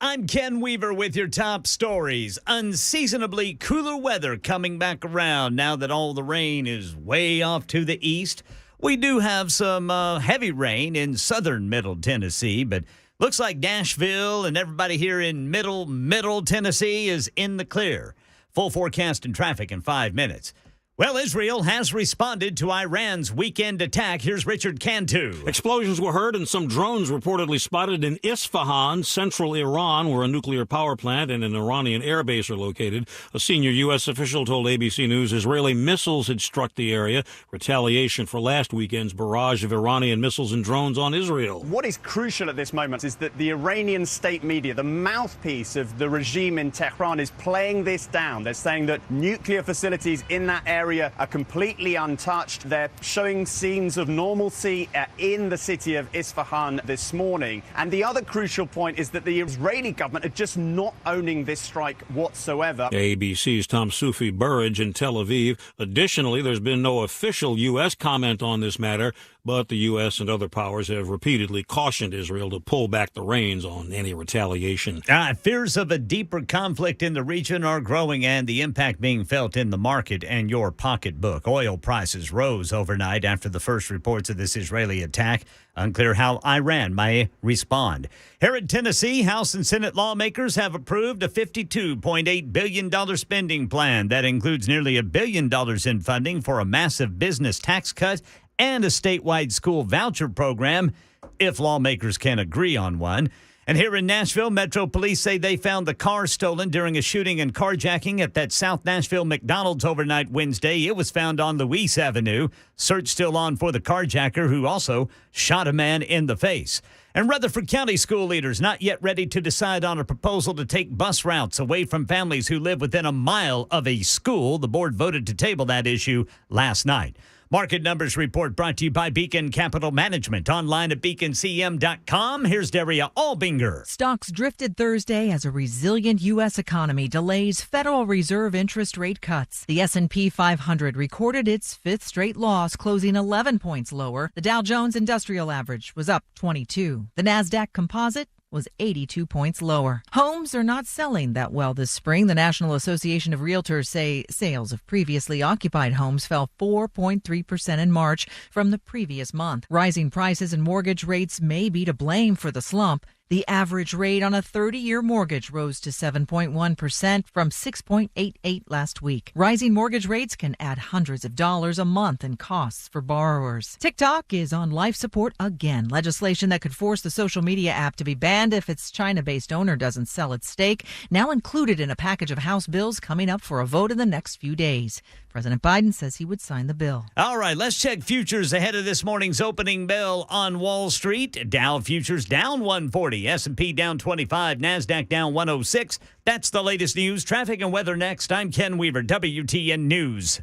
I'm Ken Weaver with your top stories. Unseasonably cooler weather coming back around now that all the rain is way off to the east. We do have some heavy rain in southern Middle Tennessee, but looks like Nashville and everybody here in Middle Tennessee is in the clear. Full forecast and traffic in 5 minutes. Well, Israel has responded to Iran's weekend attack. Here's Richard Cantu. Explosions were heard and some drones reportedly spotted in Isfahan, central Iran, where a nuclear power plant and an Iranian airbase are located. A senior U.S. official told ABC News Israeli missiles had struck the area, retaliation for last weekend's barrage of Iranian missiles and drones on Israel. What is crucial at this moment is that the Iranian state media, the mouthpiece of the regime in Tehran, is playing this down. They're saying that nuclear facilities in that area are completely untouched. They're showing scenes of normalcy in the city of Isfahan this morning. And the other crucial point is that the Israeli government are just not owning this strike whatsoever. ABC's Tom Sufi Burridge in Tel Aviv. Additionally, there's been no official U.S. comment on this matter, but the U.S. and other powers have repeatedly cautioned Israel to pull back the reins on any retaliation. Fears of a deeper conflict in the region are growing and the impact being felt in the market and your pocketbook. Oil prices rose overnight after the first reports of this Israeli attack. Unclear how Iran may respond. Here in Tennessee, House and Senate lawmakers have approved a $52.8 billion spending plan that includes nearly $1 billion in funding for a massive business tax cut and a statewide school voucher program, if lawmakers can agree on one. And here in Nashville, Metro Police say they found the car stolen during a shooting and carjacking at that South Nashville McDonald's overnight Wednesday. It was found on Louise Avenue. Search still on for the carjacker, who also shot a man in the face. And Rutherford County school leaders not yet ready to decide on a proposal to take bus routes away from families who live within a mile of a school. The board voted to table that issue last night. Market Numbers Report brought to you by Beacon Capital Management. Online at beaconcm.com. Here's Daria Albinger. Stocks drifted Thursday as a resilient U.S. economy delays Federal Reserve interest rate cuts. The S&P 500 recorded its fifth straight loss, closing 11 points lower. The Dow Jones Industrial Average was up 22. The Nasdaq Composite was 82 points lower. Homes are not selling that well this spring. The National Association of Realtors say sales of previously occupied homes fell 4.3% in March from the previous month. Rising prices and mortgage rates may be to blame for the slump. The average rate on a 30-year mortgage rose to 7.1% from 6.88 last week. Rising mortgage rates can add hundreds of dollars a month in costs for borrowers. TikTok is on life support again. Legislation that could force the social media app to be banned if its China-based owner doesn't sell its stake, now included in a package of House bills coming up for a vote in the next few days. President Biden says he would sign the bill. All right, let's check futures ahead of this morning's opening bell on Wall Street. Dow futures down 140, S&P down 25, NASDAQ down 106. That's the latest news, traffic, and weather next. I'm Ken Weaver, WTN News.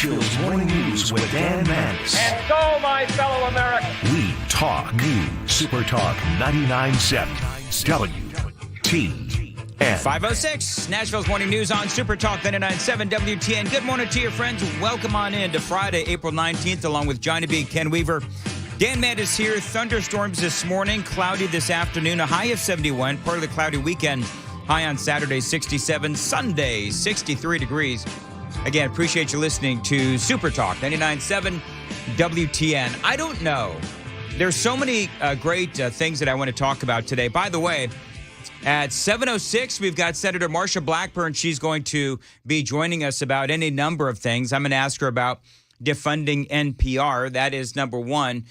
Nashville's Morning News with Dan Mandis. And so, my fellow Americans, We talk news. Super Talk 99.7 WTN. 506, Nashville's Morning News on Super Talk 99.7 WTN. Good morning to your friends. Welcome on in to Friday, April 19th, along with Johnny B. Ken Weaver. Dan Mandis here. Thunderstorms this morning, cloudy this afternoon, a high of 71, part of the cloudy weekend. High on Saturday, 67, Sunday, 63 degrees. Again, appreciate you listening to Super Talk 99.7 WTN. I don't know. There's so many great things that I want to talk about today. By the way, at 7:06, we've got Senator Marsha Blackburn. She's going to be joining us about any number of things. I'm going to ask her about defunding NPR. That is number one.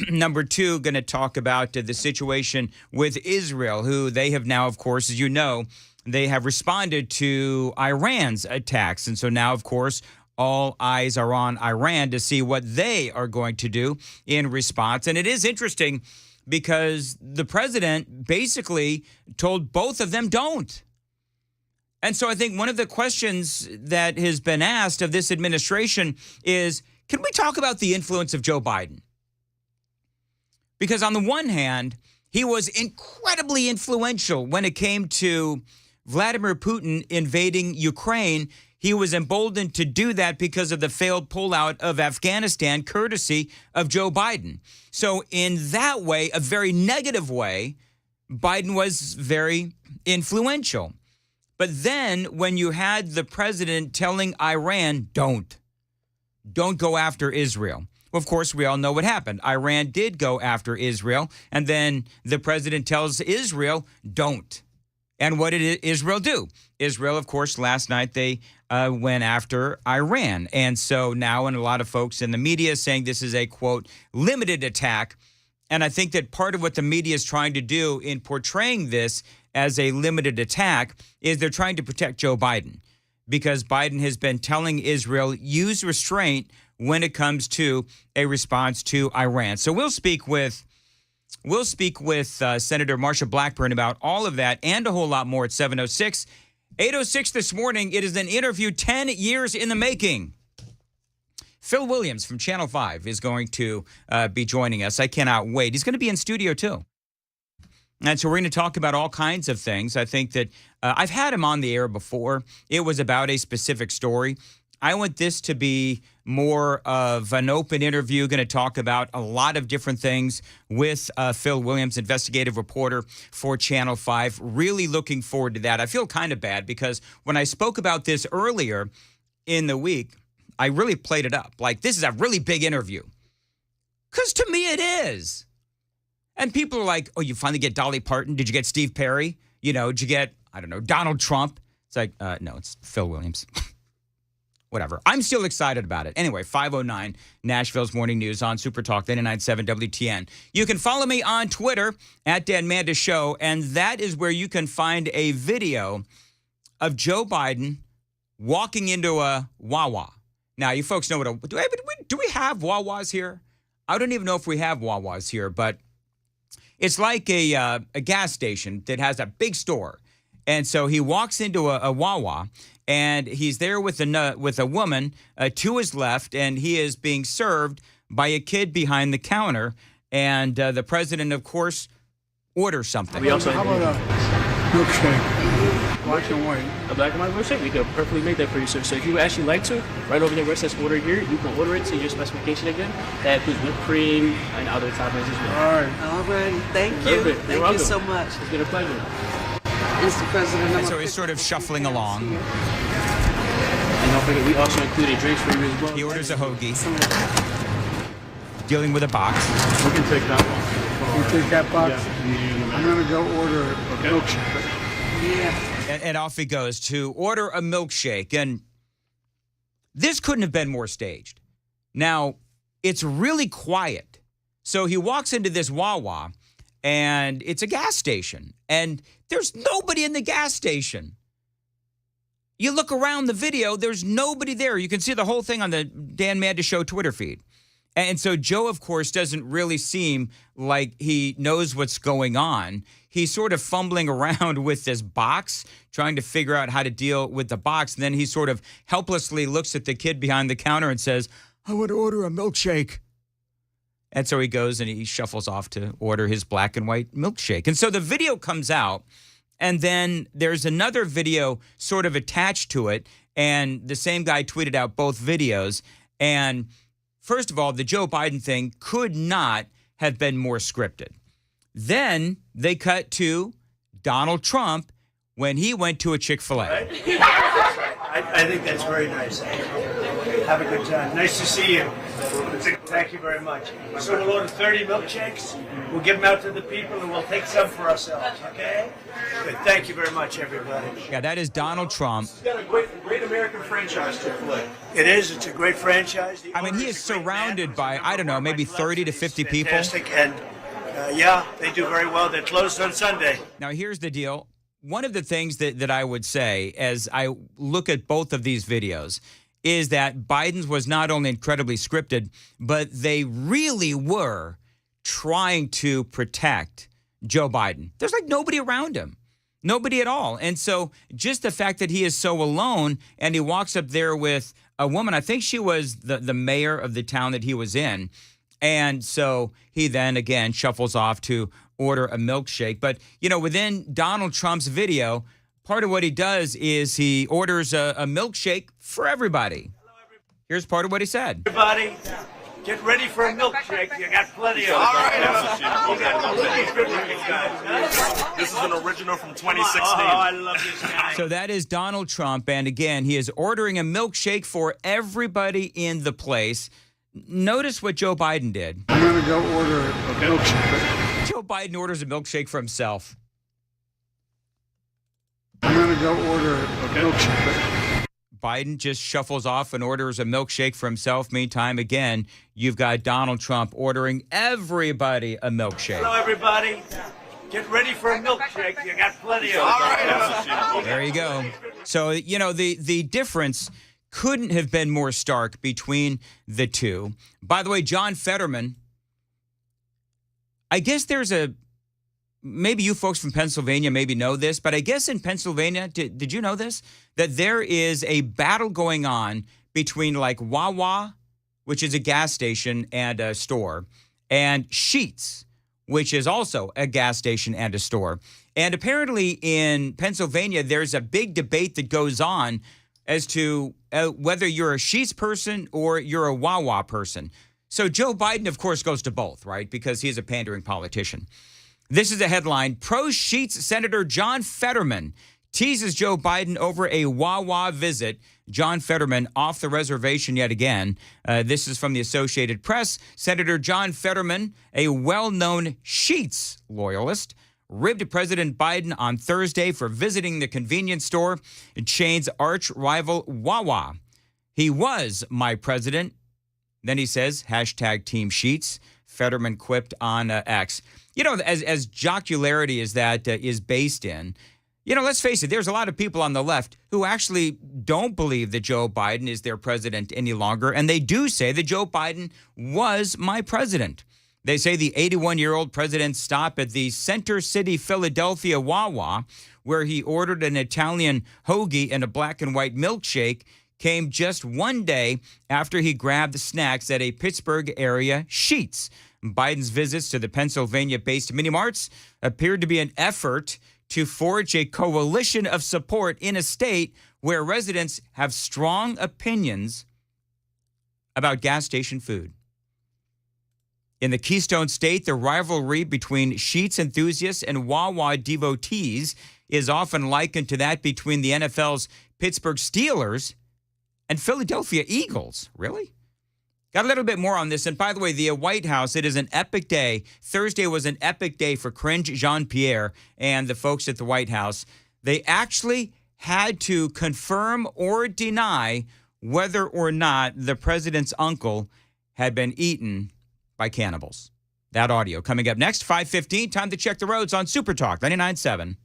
Number two, going to talk about the situation with Israel, who they have now, of course, as you know, they have responded to Iran's attacks. And so now, of course, all eyes are on Iran to see what they are going to do in response. And it is interesting because the president basically told both of them don't. And so I think one of the questions that has been asked of this administration is, can we talk about the influence of Joe Biden? Because on the one hand, he was incredibly influential when it came to Vladimir Putin invading Ukraine. He was emboldened to do that because of the failed pullout of Afghanistan, courtesy of Joe Biden. So in that way, a very negative way, Biden was very influential. But then when you had the president telling Iran, don't go after Israel. Well, of course, we all know what happened. Iran did go after Israel, and then the president tells Israel, don't. And what did Israel do? Israel, of course, last night they went after Iran. And so now, and a lot of folks in the media saying this is a, quote, limited attack. And I think that part of what the media is trying to do in portraying this as a limited attack is they're trying to protect Joe Biden, because Biden has been telling Israel, use restraint when it comes to a response to Iran. So we'll speak with Senator Marsha Blackburn about all of that and a whole lot more at 7:06. 8:06 this morning, it is an interview 10 years in the making. Phil Williams from Channel 5 is going to be joining us. I cannot wait. He's going to be in studio, too. And so we're going to talk about all kinds of things. I think that I've had him on the air before. It was about a specific story. I want this to be more of an open interview, going to talk about a lot of different things with Phil Williams, investigative reporter for Channel 5. Really looking forward to that. I feel kind of bad because when I spoke about this earlier in the week, I really played it up. Like, this is a really big interview. Because to me it is. And people are like, oh, you finally get Dolly Parton? Did you get Steve Perry? You know, did you get, I don't know, Donald Trump? It's like, no, it's Phil Williams. Whatever. I'm still excited about it. Anyway, 5:09, Nashville's Morning News on Super Talk 99.7 WTN. You can follow me on Twitter at Dan Mandis Show, and that is where you can find a video of Joe Biden walking into a Wawa. Now, you folks know what do we have Wawas here? I don't even know if we have Wawas here, but it's like a gas station that has a big store. And so he walks into a Wawa, and he's there with a woman to his left, and he is being served by a kid behind the counter. And the president, of course, orders something. How about a milkshake, black and white? A black and white milkshake? We could perfectly make that for you, sir. So if you would actually like to, right over there where it says order here, you can order it to your specification again. That includes whipped cream and other toppings as well. All right. Thank you. Perfect. Thank you so much. It's been a pleasure. Mr. President. And so he's sort of shuffling along. And don't forget, we also included drinks for you as well. He orders a hoagie, dealing with a box. We can take that one. You take that box? Yeah. I'm going to go order a milkshake. Yeah. And off he goes to order a milkshake. And this couldn't have been more staged. Now, it's really quiet. So he walks into this Wawa, and it's a gas station. And there's nobody in the gas station. You look around the video, there's nobody there. You can see the whole thing on the Dan Mandis Show Twitter feed. And so Joe, of course, doesn't really seem like he knows what's going on. He's sort of fumbling around with this box, trying to figure out how to deal with the box. And then he sort of helplessly looks at the kid behind the counter and says, "I want to order a milkshake." And so he goes and he shuffles off to order his black and white milkshake. And so the video comes out, and then there's another video sort of attached to it. And the same guy tweeted out both videos. And first of all, the Joe Biden thing could not have been more scripted. Then they cut to Donald Trump when he went to a Chick-fil-A. I think that's very nice. Have a good time. Nice to see you. Thank you very much. So we'll order 30 milkshakes. We'll give them out to the people, and we'll take some for ourselves, okay? Good. Thank you very much, everybody. Yeah, that is Donald Trump. It's got a great American franchise, Chick-fil-A. It is. It's a great franchise. I mean, he is surrounded by, I don't know, maybe 30 to 50 people. Fantastic, and yeah, they do very well. They're closed on Sunday. Now, here's the deal. One of the things that I would say as I look at both of these videos is that Biden's was not only incredibly scripted, but they really were trying to protect Joe Biden. There's like nobody around him, nobody at all. And so just the fact that he is so alone and he walks up there with a woman, I think she was the mayor of the town that he was in. And so he then again shuffles off to order a milkshake. But, you know, within Donald Trump's video, part of what he does is he orders a milkshake for everybody. Here's part of what he said. Everybody, get ready for a milkshake. You got plenty of them. All right. This is an original from 2016. Oh, I love this guy. So that is Donald Trump. And again, he is ordering a milkshake for everybody in the place. Notice what Joe Biden did. I'm going to go order a milkshake. Joe Biden orders a milkshake for himself. I'm going to go order a milkshake. Biden just shuffles off and orders a milkshake for himself. Meantime, again, you've got Donald Trump ordering everybody a milkshake. Hello, everybody. Get ready for a milkshake. You got plenty of them. All right. There you go. So, you know, the difference couldn't have been more stark between the two. By the way, John Fetterman, I guess there's maybe you folks from Pennsylvania maybe know this, but I guess in Pennsylvania, did you know this? That there is a battle going on between like Wawa, which is a gas station and a store, and Sheetz, which is also a gas station and a store. And apparently in Pennsylvania, there's a big debate that goes on as to whether you're a Sheetz person or you're a Wawa person. So Joe Biden, of course, goes to both, right? Because he's a pandering politician. This is a headline. Pro-Sheetz Senator John Fetterman teases Joe Biden over a Wawa visit. John Fetterman off the reservation yet again. This is from the Associated Press. Senator John Fetterman, a well-known Sheetz loyalist, ribbed President Biden on Thursday for visiting the convenience store chain's arch rival Wawa. He was my president. Then he says, hashtag Team Sheetz. Fetterman quipped on X. You know, as jocularity as that is based in, you know, let's face it, there's a lot of people on the left who actually don't believe that Joe Biden is their president any longer. And they do say that Joe Biden was my president. They say the 81-year-old president's stop at the Center City, Philadelphia Wawa, where he ordered an Italian hoagie and a black and white milkshake, came just one day after he grabbed the snacks at a Pittsburgh area Sheetz. Biden's visits to the Pennsylvania-based mini-marts appeared to be an effort to forge a coalition of support in a state where residents have strong opinions about gas station food. In the Keystone State, the rivalry between Sheetz enthusiasts and Wawa devotees is often likened to that between the NFL's Pittsburgh Steelers and Philadelphia Eagles. Really? Got a little bit more on this. And by the way, the White House, it is an epic day. Thursday was an epic day for Cringe Jean-Pierre and the folks at the White House. They actually had to confirm or deny whether or not the president's uncle had been eaten by cannibals. That audio coming up next, 5:15. Time to check the roads on Super Talk 99.7.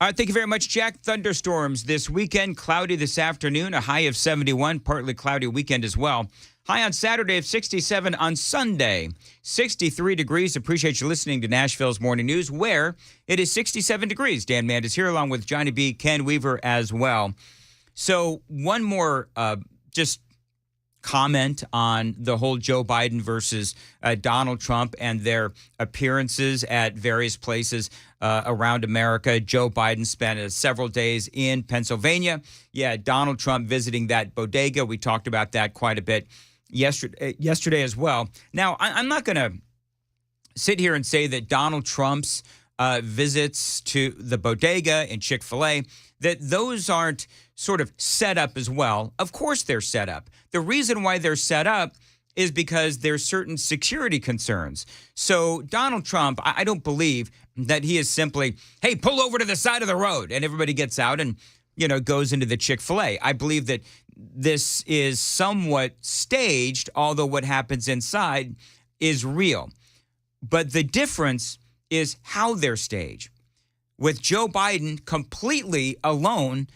All right, thank you very much, Jack. Thunderstorms this weekend, cloudy this afternoon, a high of 71, partly cloudy weekend as well. High on Saturday of 67, on Sunday, 63 degrees. Appreciate you listening to Nashville's Morning News, where it is 67 degrees. Dan Mandis here, along with Johnny B, Ken Weaver as well. So one more just comment on the whole Joe Biden versus Donald Trump and their appearances at various places around America. Joe Biden spent several days in Pennsylvania. Yeah, Donald Trump visiting that bodega. We talked about that quite a bit yesterday as well. Now, I'm not going to sit here and say that Donald Trump's visits to the bodega and Chick-fil-A, that those aren't sort of set up as well. Of course they're set up. The reason why they're set up is because there's certain security concerns. So Donald Trump, I don't believe that he is simply, hey, pull over to the side of the road, and everybody gets out and, goes into the Chick-fil-A. I believe that this is somewhat staged, although what happens inside is real. But the difference is how they're staged. With Joe Biden completely alone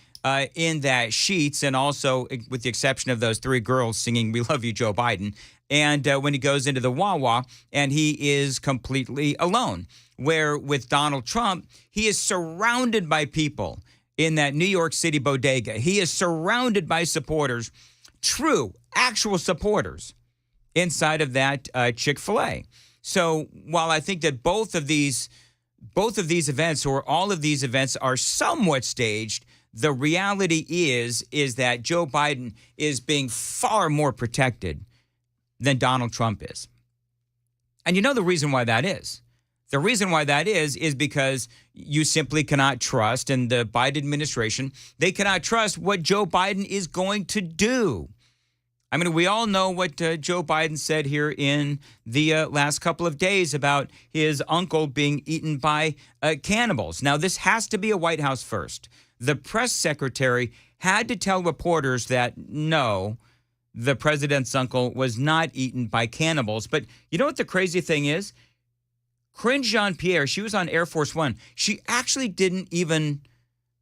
in that Sheetz, and also with the exception of those three girls singing "We Love You, Joe Biden," and when he goes into the Wawa and he is completely alone. Where with Donald Trump, he is surrounded by people in that New York City bodega. He is surrounded by supporters, true, actual supporters inside of that Chick-fil-A. So while I think that both of these events, or all of these events, are somewhat staged, the reality is that Joe Biden is being far more protected than Donald Trump is. And you know the reason why that is. The reason why that is because you simply cannot trust, and the Biden administration, they cannot trust what Joe Biden is going to do. I mean, we all know what Joe Biden said here in the last couple of days about his uncle being eaten by cannibals. Now, this has to be a White House first. The press secretary had to tell reporters that, no, the president's uncle was not eaten by cannibals. But you know what the crazy thing is? Corinne Jean-Pierre, she was on Air Force One. She actually didn't even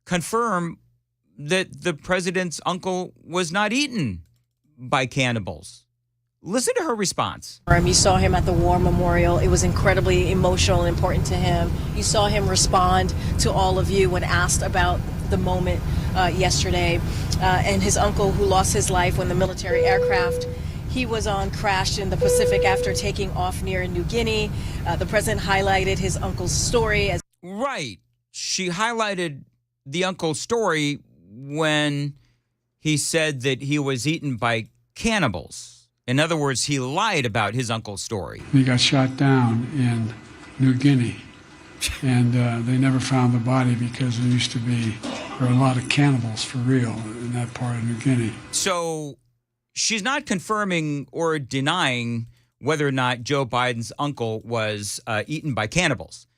confirm that the president's uncle was not eaten by cannibals. Listen to her response. You saw him at the War Memorial. It was incredibly emotional and important to him. You saw him respond to all of you when asked about the moment yesterday. And his uncle, who lost his life when the military aircraft he was on crashed in the Pacific after taking off near New Guinea. The president highlighted his uncle's story. Right. She highlighted the uncle's story when he said that he was eaten by cannibals. In other words, he lied about his uncle's story. He got shot down in New Guinea, and they never found the body because there were a lot of cannibals for real in that part of New Guinea. So she's not confirming or denying whether or not Joe Biden's uncle was eaten by cannibals.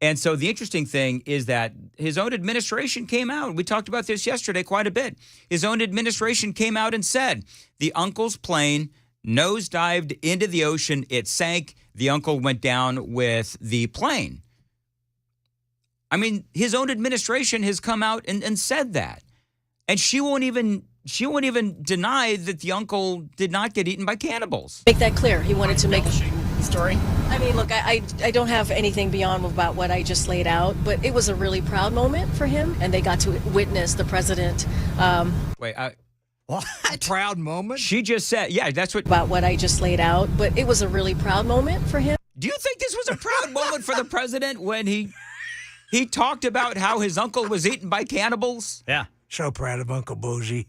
And so the interesting thing is that his own administration came out. We talked about this yesterday quite a bit. His own administration came out and said the uncle's plane nosedived into the ocean. It sank. The uncle went down with the plane. I mean, his own administration has come out and said that. And she won't even deny that the uncle did not get eaten by cannibals. Make that clear. He wanted to make the story. I mean, look, I don't have anything beyond about what I just laid out, but it was a really proud moment for him, and they got to witness the president. What? A proud moment? She just said, yeah, that's what. About what I just laid out, but it was a really proud moment for him. Do you think this was a proud moment for the president when he talked about how his uncle was eaten by cannibals? Yeah. So proud of Uncle Bozy.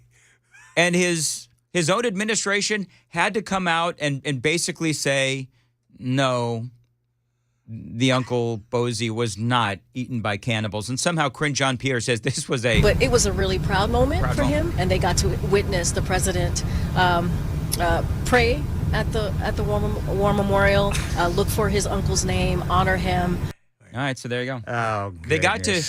And his own administration had to come out and basically say, no, the Uncle Bozy was not eaten by cannibals. And somehow Corinne Jean-Pierre says this was a... But it was a really proud moment for him, and they got to witness the president pray at the War Memorial, look for his uncle's name, honor him. All right, so there you go. Oh, goodness. They got to,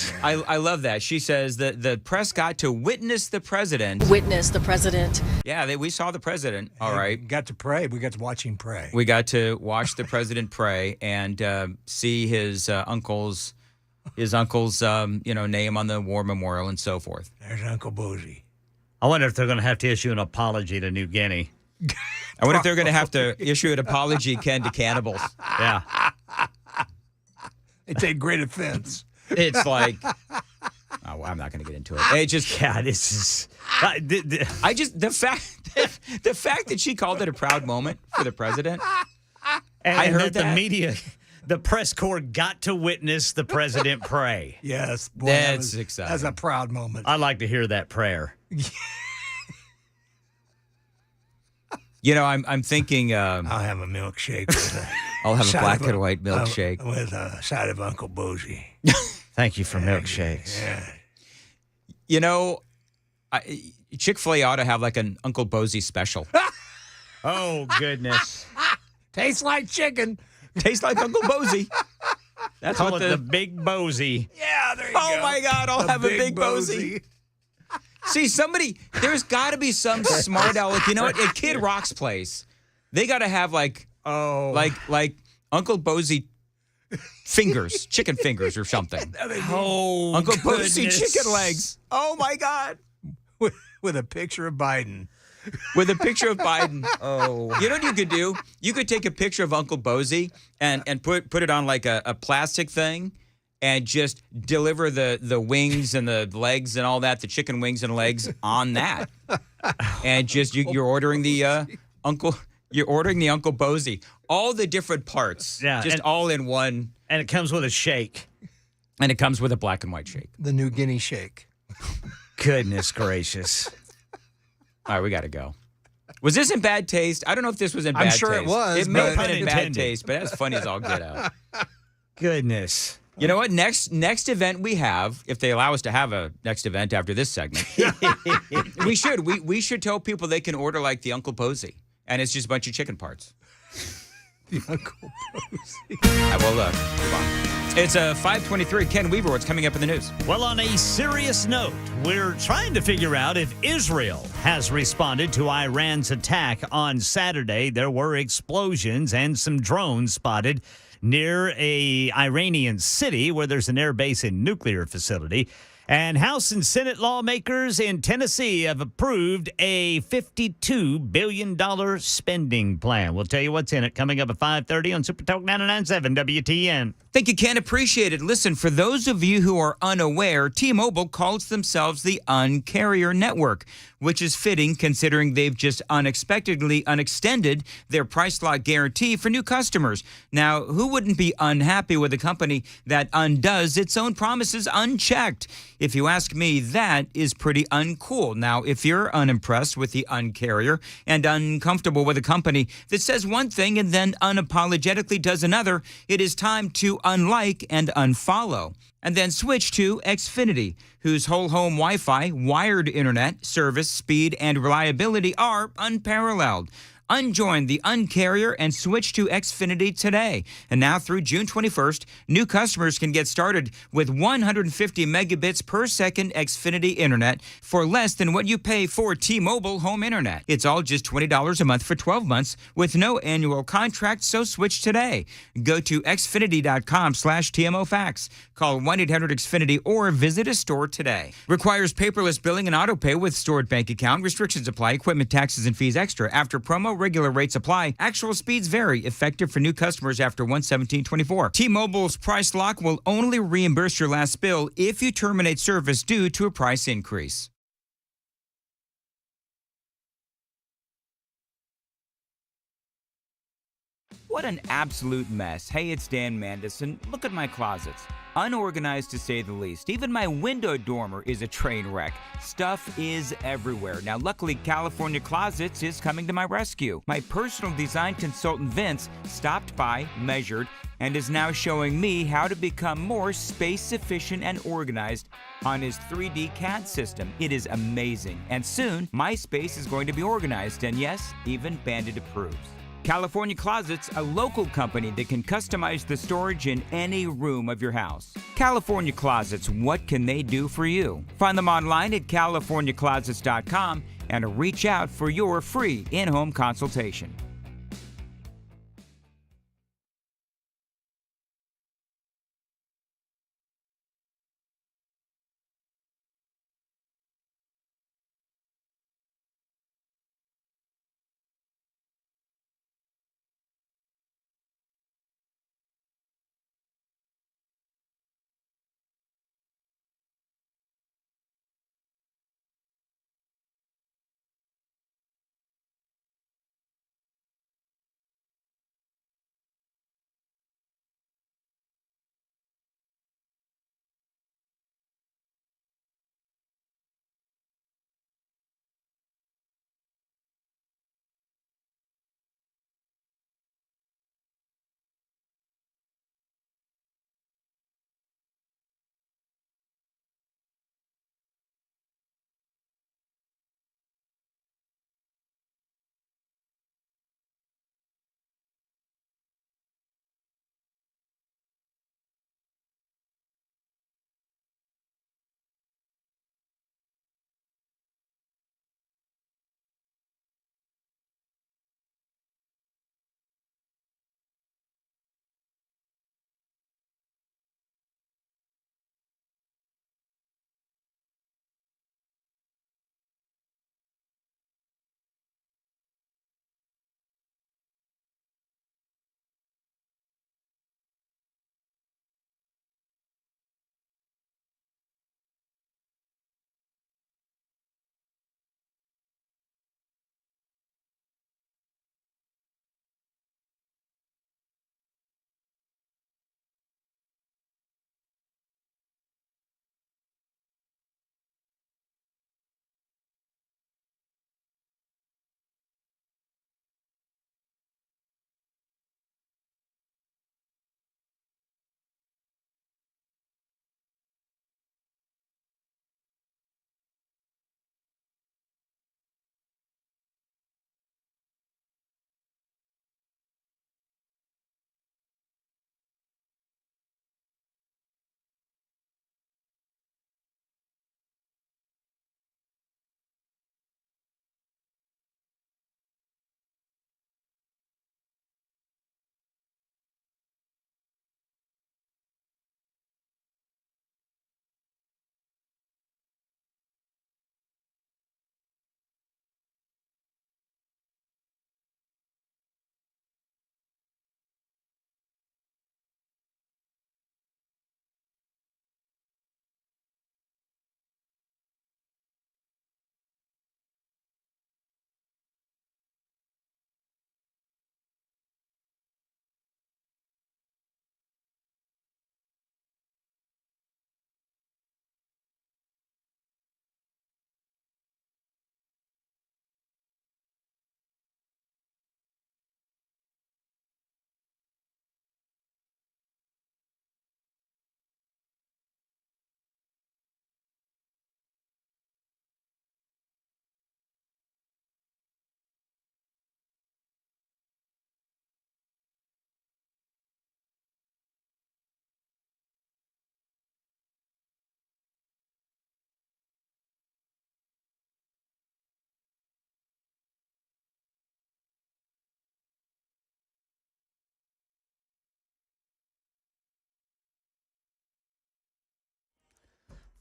I love that. She says that the press got to witness the president. Witness the president. Yeah, we saw the president. All right. We got to pray. We got to watch him pray. We got to watch the president pray and see his uncle's his uncle's, name on the war memorial and so forth. There's Uncle Bozy. I wonder if they're going to have to issue an apology to New Guinea. I wonder if they're going to have to issue an apology, Ken, to cannibals. Yeah. They take great offense. It's like, I'm not going to get into it. It just, this is. The fact that she called it a proud moment for the president. And I heard that the media, the press corps got to witness the president pray. Yes. Boy, That's exciting. That's a proud moment. I'd like to hear that prayer. I'm thinking. I'll have a milkshake. I'll have a black and white milkshake. With a side of Uncle Bozy. Thank you for milkshakes. Yeah. Chick-fil-A ought to have like an Uncle Bozy special. Oh, goodness. Tastes like chicken. Tastes like Uncle Bozy. That's Call what it the Big Bozy. Yeah, there you go. Oh, my God. I'll have a Big Bozy. See, there's got to be some smart aleck. You know what? At Kid Rock's place, they got to have like Uncle Bozy fingers, chicken fingers or something. Oh, Uncle goodness. Bozy chicken legs. Oh, my God. With a picture of Biden. With a picture of Biden. Oh. You know what you could do? You could take a picture of Uncle Bozy and put it on like a plastic thing and just deliver the wings and the legs and all that, the chicken wings and legs on that. And just you're ordering the Uncle Bozy. All the different parts. Yeah, just all in one. And it comes with a shake. And it comes with a black and white shake. The New Guinea shake. Goodness gracious. All right, we got to go. Was this in bad taste? I don't know if this was in bad taste. I'm sure it was. It may have but been in bad intended. taste, but that's funny as all get out. Goodness. You know what? Next event we have, if they allow us to have a next event after this segment, we should. We should tell people they can order like the Uncle Bozy, and it's just a bunch of chicken parts. The Uncle Bozy. Well, look, move on. It's 5:23. Ken Weaver, what's coming up in the news? Well, on a serious note, we're trying to figure out if Israel has responded to Iran's attack on Saturday. There were explosions and some drones spotted near a Iranian city where there's an air base and nuclear facility. And House and Senate lawmakers in Tennessee have approved a $52 billion spending plan. We'll tell you what's in it coming up at 5:30 on Super Talk 99.7 WTN. Thank you, Ken. Appreciate it. Listen, for those of you who are unaware, T-Mobile calls themselves the Un-carrier Network, which is fitting considering they've just unexpectedly unextended their price lock guarantee for new customers. Now, who wouldn't be unhappy with a company that undoes its own promises unchecked? If you ask me, that is pretty uncool. Now, if you're unimpressed with the Un-carrier and uncomfortable with a company that says one thing and then unapologetically does another, it is time to unlike and unfollow. And then switch to Xfinity, whose whole home Wi-Fi, wired internet, service, speed, and reliability are unparalleled. Unjoin the Un-carrier and switch to Xfinity today. And now through June 21st, new customers can get started with 150 megabits per second Xfinity internet for less than what you pay for T-Mobile home internet. It's all just $20 a month for 12 months with no annual contract, so switch today. Go to xfinity.com/TMOFax. Call 1-800-XFINITY or visit a store today. Requires paperless billing and auto pay with stored bank account. Restrictions apply. Equipment taxes and fees extra. After promo, regular rates apply. Actual speeds vary. Effective for new customers after 1/17/24. T-Mobile's price lock will only reimburse your last bill if you terminate service due to a price increase. What an absolute mess. Hey, it's Dan Mandis, and look at my closets. Unorganized to say the least. Even my window dormer is a train wreck. Stuff is everywhere. Now, luckily, California Closets is coming to my rescue. My personal design consultant, Vince, stopped by, measured, and is now showing me how to become more space efficient and organized on his 3D CAD system. It is amazing. And soon, my space is going to be organized, and yes, even Bandit approves. California Closets, a local company that can customize the storage in any room of your house. California Closets, what can they do for you? Find them online at californiaclosets.com and reach out for your free in-home consultation.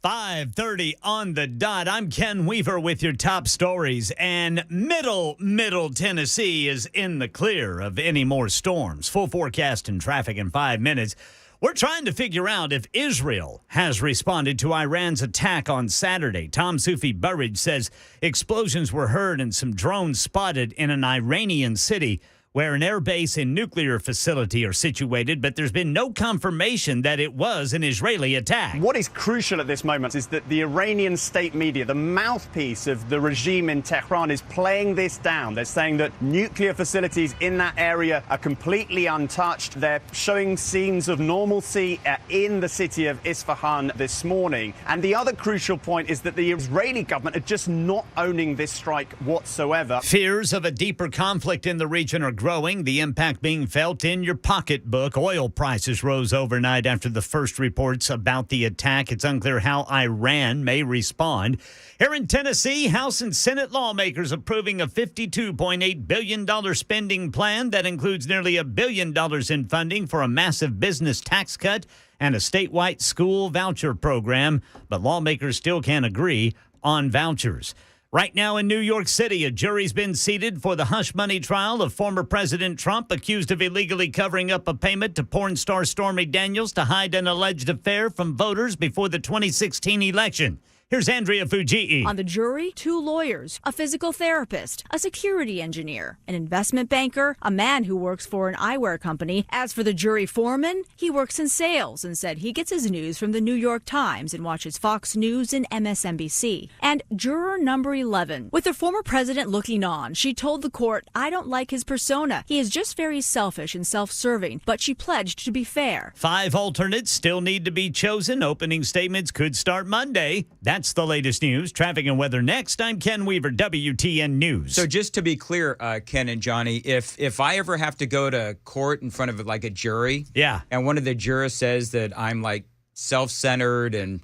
5:30 on the dot. I'm Ken Weaver with your top stories. And middle Tennessee is in the clear of any more storms. Full forecast and traffic in 5 minutes. We're trying to figure out if Israel has responded to Iran's attack on Saturday. Tom Sufi Burridge says explosions were heard and some drones spotted in an Iranian city where an airbase and nuclear facility are situated, but there's been no confirmation that it was an Israeli attack. What is crucial at this moment is that the Iranian state media, the mouthpiece of the regime in Tehran, is playing this down. They're saying that nuclear facilities in that area are completely untouched. They're showing scenes of normalcy in the city of Isfahan this morning. And the other crucial point is that the Israeli government are just not owning this strike whatsoever. Fears of a deeper conflict in the region are growing, the impact being felt in your pocketbook. Oil prices rose overnight after the first reports about the attack. It's unclear how Iran may respond. Here in Tennessee, House and Senate lawmakers approving a $52.8 billion spending plan that includes nearly $1 billion in funding for a massive business tax cut and a statewide school voucher program. But lawmakers still can't agree on vouchers. Right now in New York City, a jury's been seated for the hush money trial of former President Trump, accused of illegally covering up a payment to porn star Stormy Daniels to hide an alleged affair from voters before the 2016 election. Here's Andrea Fujii. On the jury, 2 lawyers, a physical therapist, a security engineer, an investment banker, a man who works for an eyewear company. As for the jury foreman, he works in sales and said he gets his news from the New York Times and watches Fox News and MSNBC. And juror number 11. With the former president looking on, she told the court, "I don't like his persona. He is just very selfish and self-serving," but she pledged to be fair. 5 alternates still need to be chosen. Opening statements could start Monday. That's the latest news. Traffic and weather next. I'm Ken Weaver, WTN News. So just to be clear, Ken and Johnny, if I ever have to go to court in front of like a jury, and one of the jurors says that I'm like self-centered and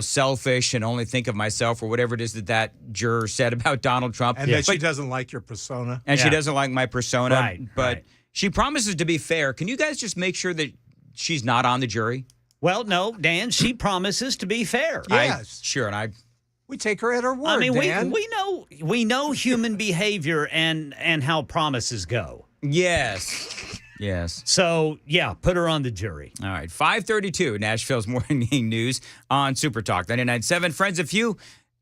selfish and only think of myself or whatever it is that juror said about Donald Trump, and that she doesn't like your persona, and she doesn't like my persona, right, but she promises to be fair. Can you guys just make sure that she's not on the jury? Well, no, Dan, she promises to be fair. Yes. We take her at her word, I mean, Dan. we know human behavior and how promises go. Yes. So, put her on the jury. All right, 5:32, Nashville's Morning News on Super Talk 99.7. Friends, if you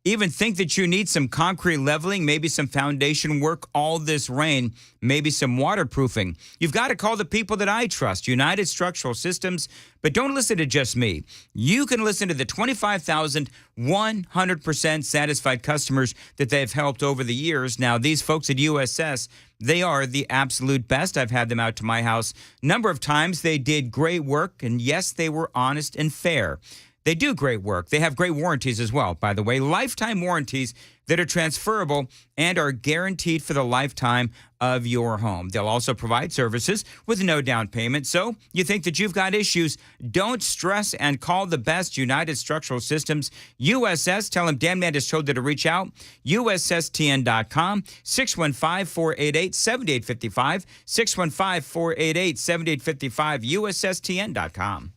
even think that you need some concrete leveling, maybe some foundation work, all this rain, maybe some waterproofing, you've got to call the people that I trust, United Structural Systems. But don't listen to just me. You can listen to the 25,000 100% satisfied customers that they've helped over the years. Now, these folks at USS, they are the absolute best. I've had them out to my house a number of times. They did great work, and yes, they were honest and fair. They do great work. They have great warranties as well, by the way. Lifetime warranties that are transferable and are guaranteed for the lifetime of your home. They'll also provide services with no down payment. So you think that you've got issues, don't stress and call the best, United Structural Systems, USS. Tell them Dan Mandis told you to reach out, USSTN.com, 615-488-7855, 615-488-7855, USSTN.com.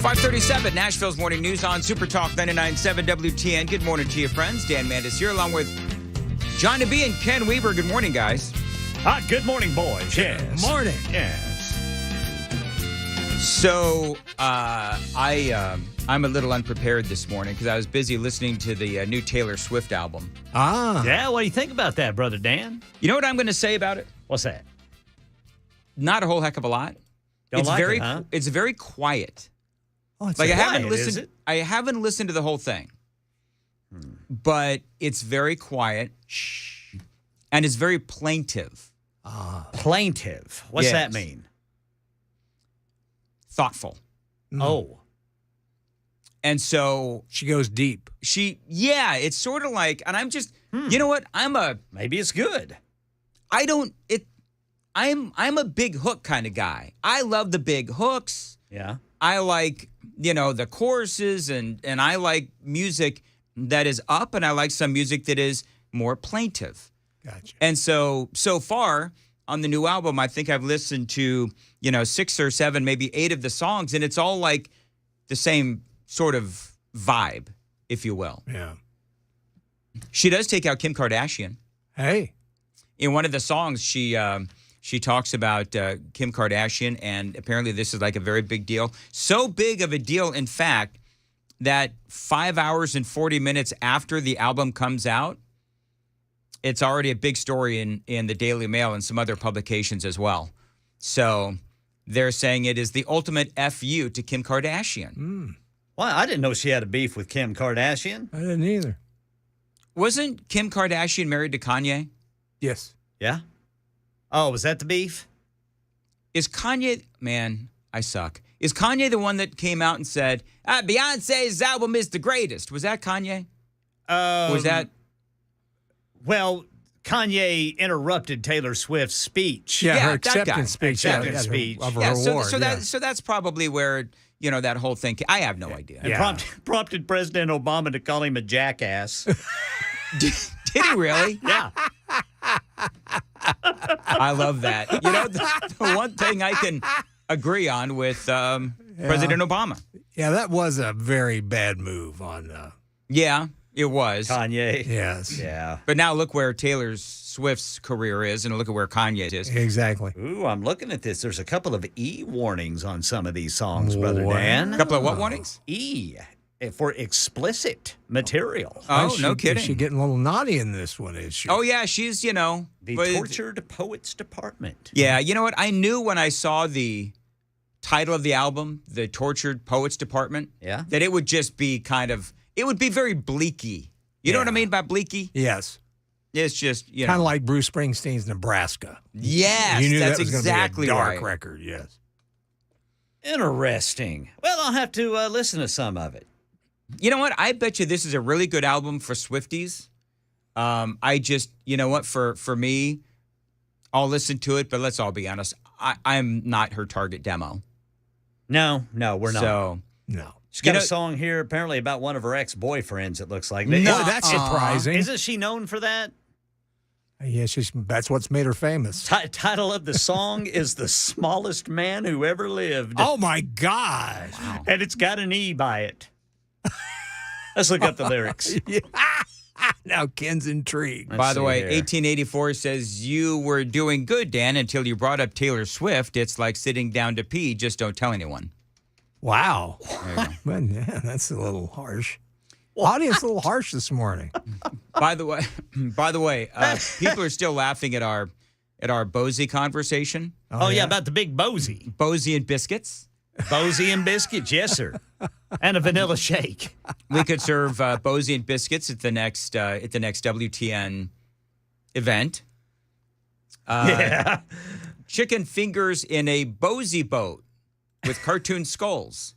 537, Nashville's Morning News on Super Talk 99.7 WTN. Good morning to you, friends. Dan Mandis here along with Johnny B and Ken Weaver. Good morning, guys. Good morning, boys. Yes. Good morning. Yes. So I'm a little unprepared this morning because I was busy listening to the new Taylor Swift album. Yeah, what do you think about that, Brother Dan? You know what I'm going to say about it? What's that? Not a whole heck of a lot. Don't like it, huh? It's very quiet. Oh, it's Like I quiet, haven't listened. is it? I haven't listened to the whole thing, but it's very quiet, and it's very plaintive. Plaintive. What's Yes. that mean? Thoughtful. Oh. And so She goes deep. it's sort of like, and I'm just, you know what? Maybe it's good. I'm a big hook kind of guy. I love the big hooks. Yeah. I like, the choruses and I like music that is up, and I like some music that is more plaintive. Gotcha. And so far on the new album, I think I've listened to, 6 or 7, maybe 8 of the songs, and it's all like the same sort of vibe, if you will. Yeah. She does take out Kim Kardashian. Hey. In one of the songs, she talks about Kim Kardashian, and apparently this is like a very big deal. So big of a deal, in fact, that 5 hours and 40 minutes after the album comes out, it's already a big story in the Daily Mail and some other publications as well. So they're saying it is the ultimate FU to Kim Kardashian. Well, I didn't know she had a beef with Kim Kardashian. I didn't either. Wasn't Kim Kardashian married to Kanye? Yes. Yeah? Oh, was that the beef? Is Kanye, man, I suck. Is Kanye the one that came out and said, Beyonce's album is the greatest? Was that Kanye? Was that? Well, Kanye interrupted Taylor Swift's speech. Yeah, her that guy. Acceptance speech of her award. So that's probably where, that whole thing, I have no idea. And prompted President Obama to call him a jackass. Did he really? Yeah. I love that. The one thing I can agree on with President Obama. Yeah, that was a very bad move on. Yeah, it was. Kanye. Yes. Yeah. But now look where Taylor Swift's career is, and look at where Kanye's is. Exactly. Ooh, I'm looking at this. There's a couple of E warnings on some of these songs, Brother Dan. A couple of what warnings? E for explicit material. Oh, no kidding. She's getting a little naughty in this one, is she? Oh, yeah, she's, The Tortured Poets Department. Yeah, you know what? I knew when I saw the title of the album, The Tortured Poets Department, that it would just be it would be very bleaky. You know what I mean by bleaky? Yes. It's just, Kind of like Bruce Springsteen's Nebraska. Yes, you knew that's that was exactly gonna be a right. dark record, yes. Interesting. Well, I'll have to listen to some of it. You know what? I bet you this is a really good album for Swifties. I just, you know what? For me, I'll listen to it, but let's all be honest. I'm not her target demo. No, we're not. So, no. She's got a song here apparently about one of her ex-boyfriends, it looks like. No, that's surprising. Isn't she known for that? Yeah, that's what's made her famous. Title of the song is The Smallest Man Who Ever Lived. Oh, my God. Wow. And it's got an E by it. Let's look up the lyrics. Now Ken's intrigued. By the way, 1884 says, you were doing good, Dan, until you brought up Taylor Swift. It's like sitting down to pee. Just don't tell anyone. Wow. But, yeah, that's a little harsh. Audience a little harsh this morning. By the way, people are still laughing at our Bozy conversation. Oh, yeah, about the big Bozy. Bozy and biscuits. Bozy and biscuits, yes, sir. And a vanilla shake. We could serve Bozy and biscuits at the next WTN event. Yeah. Chicken fingers in a Bozy boat with cartoon skulls.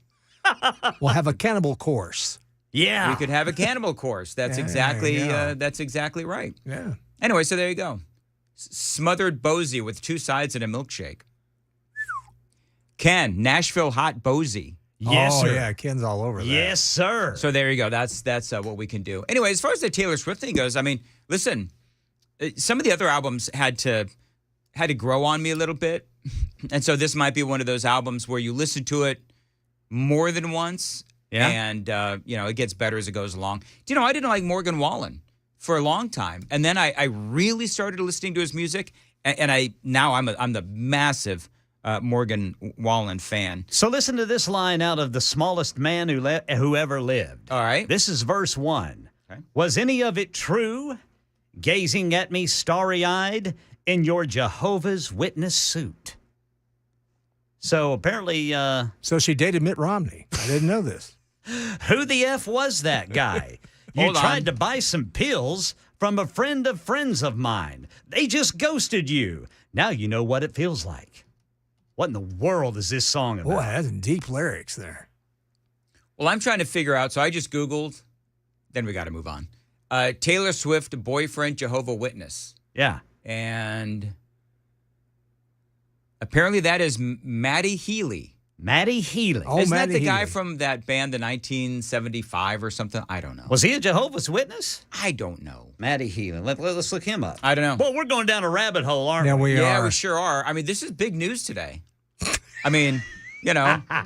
We'll have a cannibal course. Yeah. We could have a cannibal course. That's exactly right. Yeah. Anyway, so there you go. Smothered Bozy with 2 sides and a milkshake. Ken, Nashville hot Bozy. Yes, sir. Yeah, Ken's all over that. Yes, sir. So there you go. That's what we can do. Anyway, as far as the Taylor Swift thing goes, I mean, listen, some of the other albums had to grow on me a little bit. And so this might be one of those albums where you listen to it more than once. Yeah. And, it gets better as it goes along. Do you know, I didn't like Morgan Wallen for a long time. And then I really started listening to his music. And I'm the massive Morgan Wallen fan. So listen to this line out of The Smallest Man Who Ever Lived. All right. This is verse 1. Okay. Was any of it true, gazing at me starry-eyed in your Jehovah's Witness suit? So apparently... So she dated Mitt Romney. I didn't know this. Who the F was that guy? You tried to buy some pills from a friend of friends of mine. They just ghosted you. Now you know what it feels like. What in the world is this song about? Boy, that's deep lyrics there. Well, I'm trying to figure out, so I just Googled, then we got to move on. Taylor Swift, boyfriend, Jehovah Witness. Yeah. And apparently that is Matty Healy. Matty Healy. Oh, Isn't Matty that the guy Healy. from that band, the 1975 or something? I don't know. Was he a Jehovah's Witness? I don't know. Matty Healy. Let's look him up. I don't know. Well, we're going down a rabbit hole, aren't we? Yeah, we sure are. I mean, this is big news today. I mean,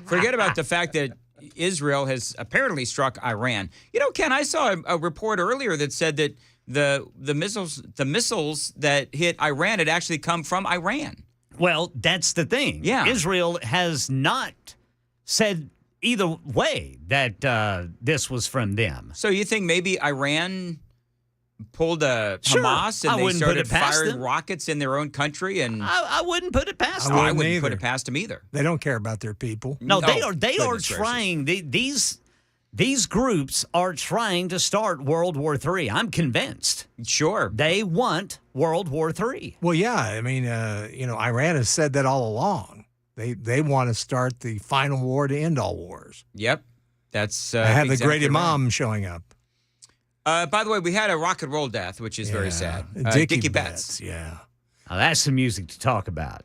forget about the fact that Israel has apparently struck Iran. Ken, I saw a report earlier that said that the missiles that hit Iran had actually come from Iran. Well, that's the thing. Yeah. Israel has not said either way that this was from them. So you think maybe Iran pulled a Sure. Hamas I and they wouldn't put started it past firing them. rockets in their own country? And I wouldn't put it past them. I wouldn't either. put it past them either. They don't care about their people. No, they Oh, are goodness trying. These groups are trying to start World War III. I'm convinced. Sure. They want World War III. Well, yeah. I mean, Iran has said that all along. They want to start the final war to end all wars. Yep. That's I have the exactly great right. imam showing up. By the way, we had a rock and roll death, which is very sad. Dickie Betts. Yeah. Now, that's some music to talk about.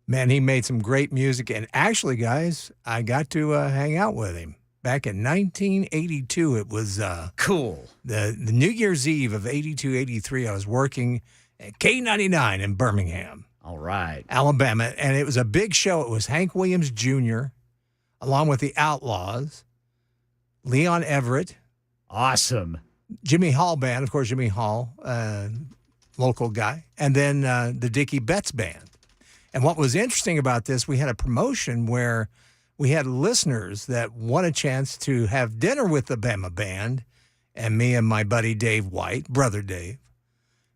Man, he made some great music. And actually, guys, I got to hang out with him. Back in 1982, it was cool. The New Year's Eve of 82, 83, I was working at K99 in Birmingham, All right. Alabama. And it was a big show. It was Hank Williams Jr., along with the Outlaws, Leon Everett, Awesome. Jimmy Hall Band, of course, Jimmy Hall, local guy, and then the Dickie Betts Band. And what was interesting about this, we had a promotion where we had listeners that won a chance to have dinner with the Bama Band and me and my buddy Dave White, brother Dave.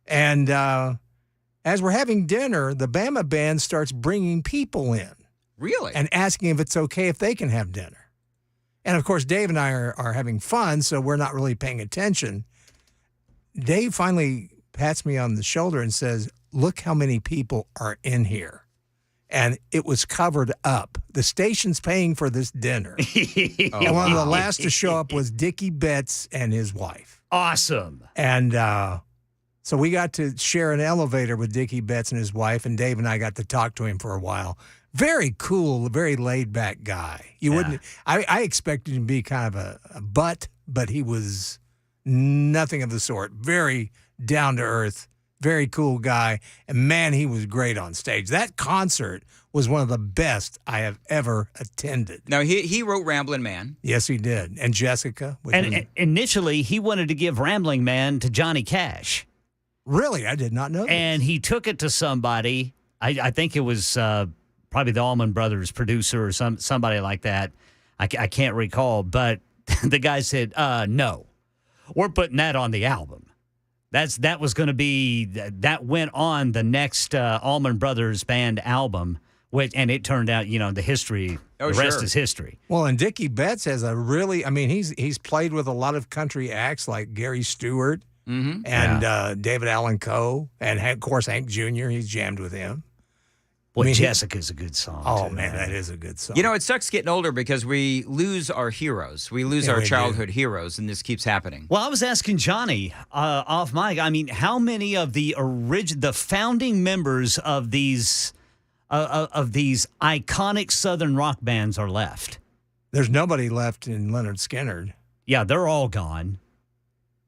And as we're having dinner, the Bama Band starts bringing people in. Really? And asking if it's okay if they can have dinner. And, of course, Dave and I are having fun, so we're not really paying attention. Dave finally pats me on the shoulder and says, look how many people are in here. And it was covered up. The station's paying for this dinner. And one of the last to show up was Dickie Betts and his wife. Awesome. And so we got to share an elevator with Dickie Betts and his wife, and Dave and I got to talk to him for a while. Very cool, very laid-back guy. You wouldn't. I expected him to be kind of a butt, but he was nothing of the sort. Very down-to-earth, very cool guy. And, man, he was great on stage. That concert was one of the best I have ever attended. Now, he wrote Ramblin' Man. Yes, he did. And Jessica. And initially, he wanted to give Rambling Man to Johnny Cash. Really? I did not know that. And he took it to somebody. I think it was probably the Allman Brothers producer or somebody like that. I can't recall. But the guy said, no, we're putting that on the album. That was going to be, that went on the next Allman Brothers Band album, and it turned out, the history, the rest is history. Well, and Dickie Betts has a really, he's played with a lot of country acts like Gary Stewart and David Allan Coe, and of course Hank Jr., he's jammed with him. Boy, Jessica's a good song. Oh, too, man, that is a good song. It sucks getting older because we lose our heroes. We lose our childhood heroes, and this keeps happening. Well, I was asking Johnny off mic. How many of the founding members of these iconic Southern rock bands are left? There's nobody left in Leonard Skinner. Yeah, they're all gone.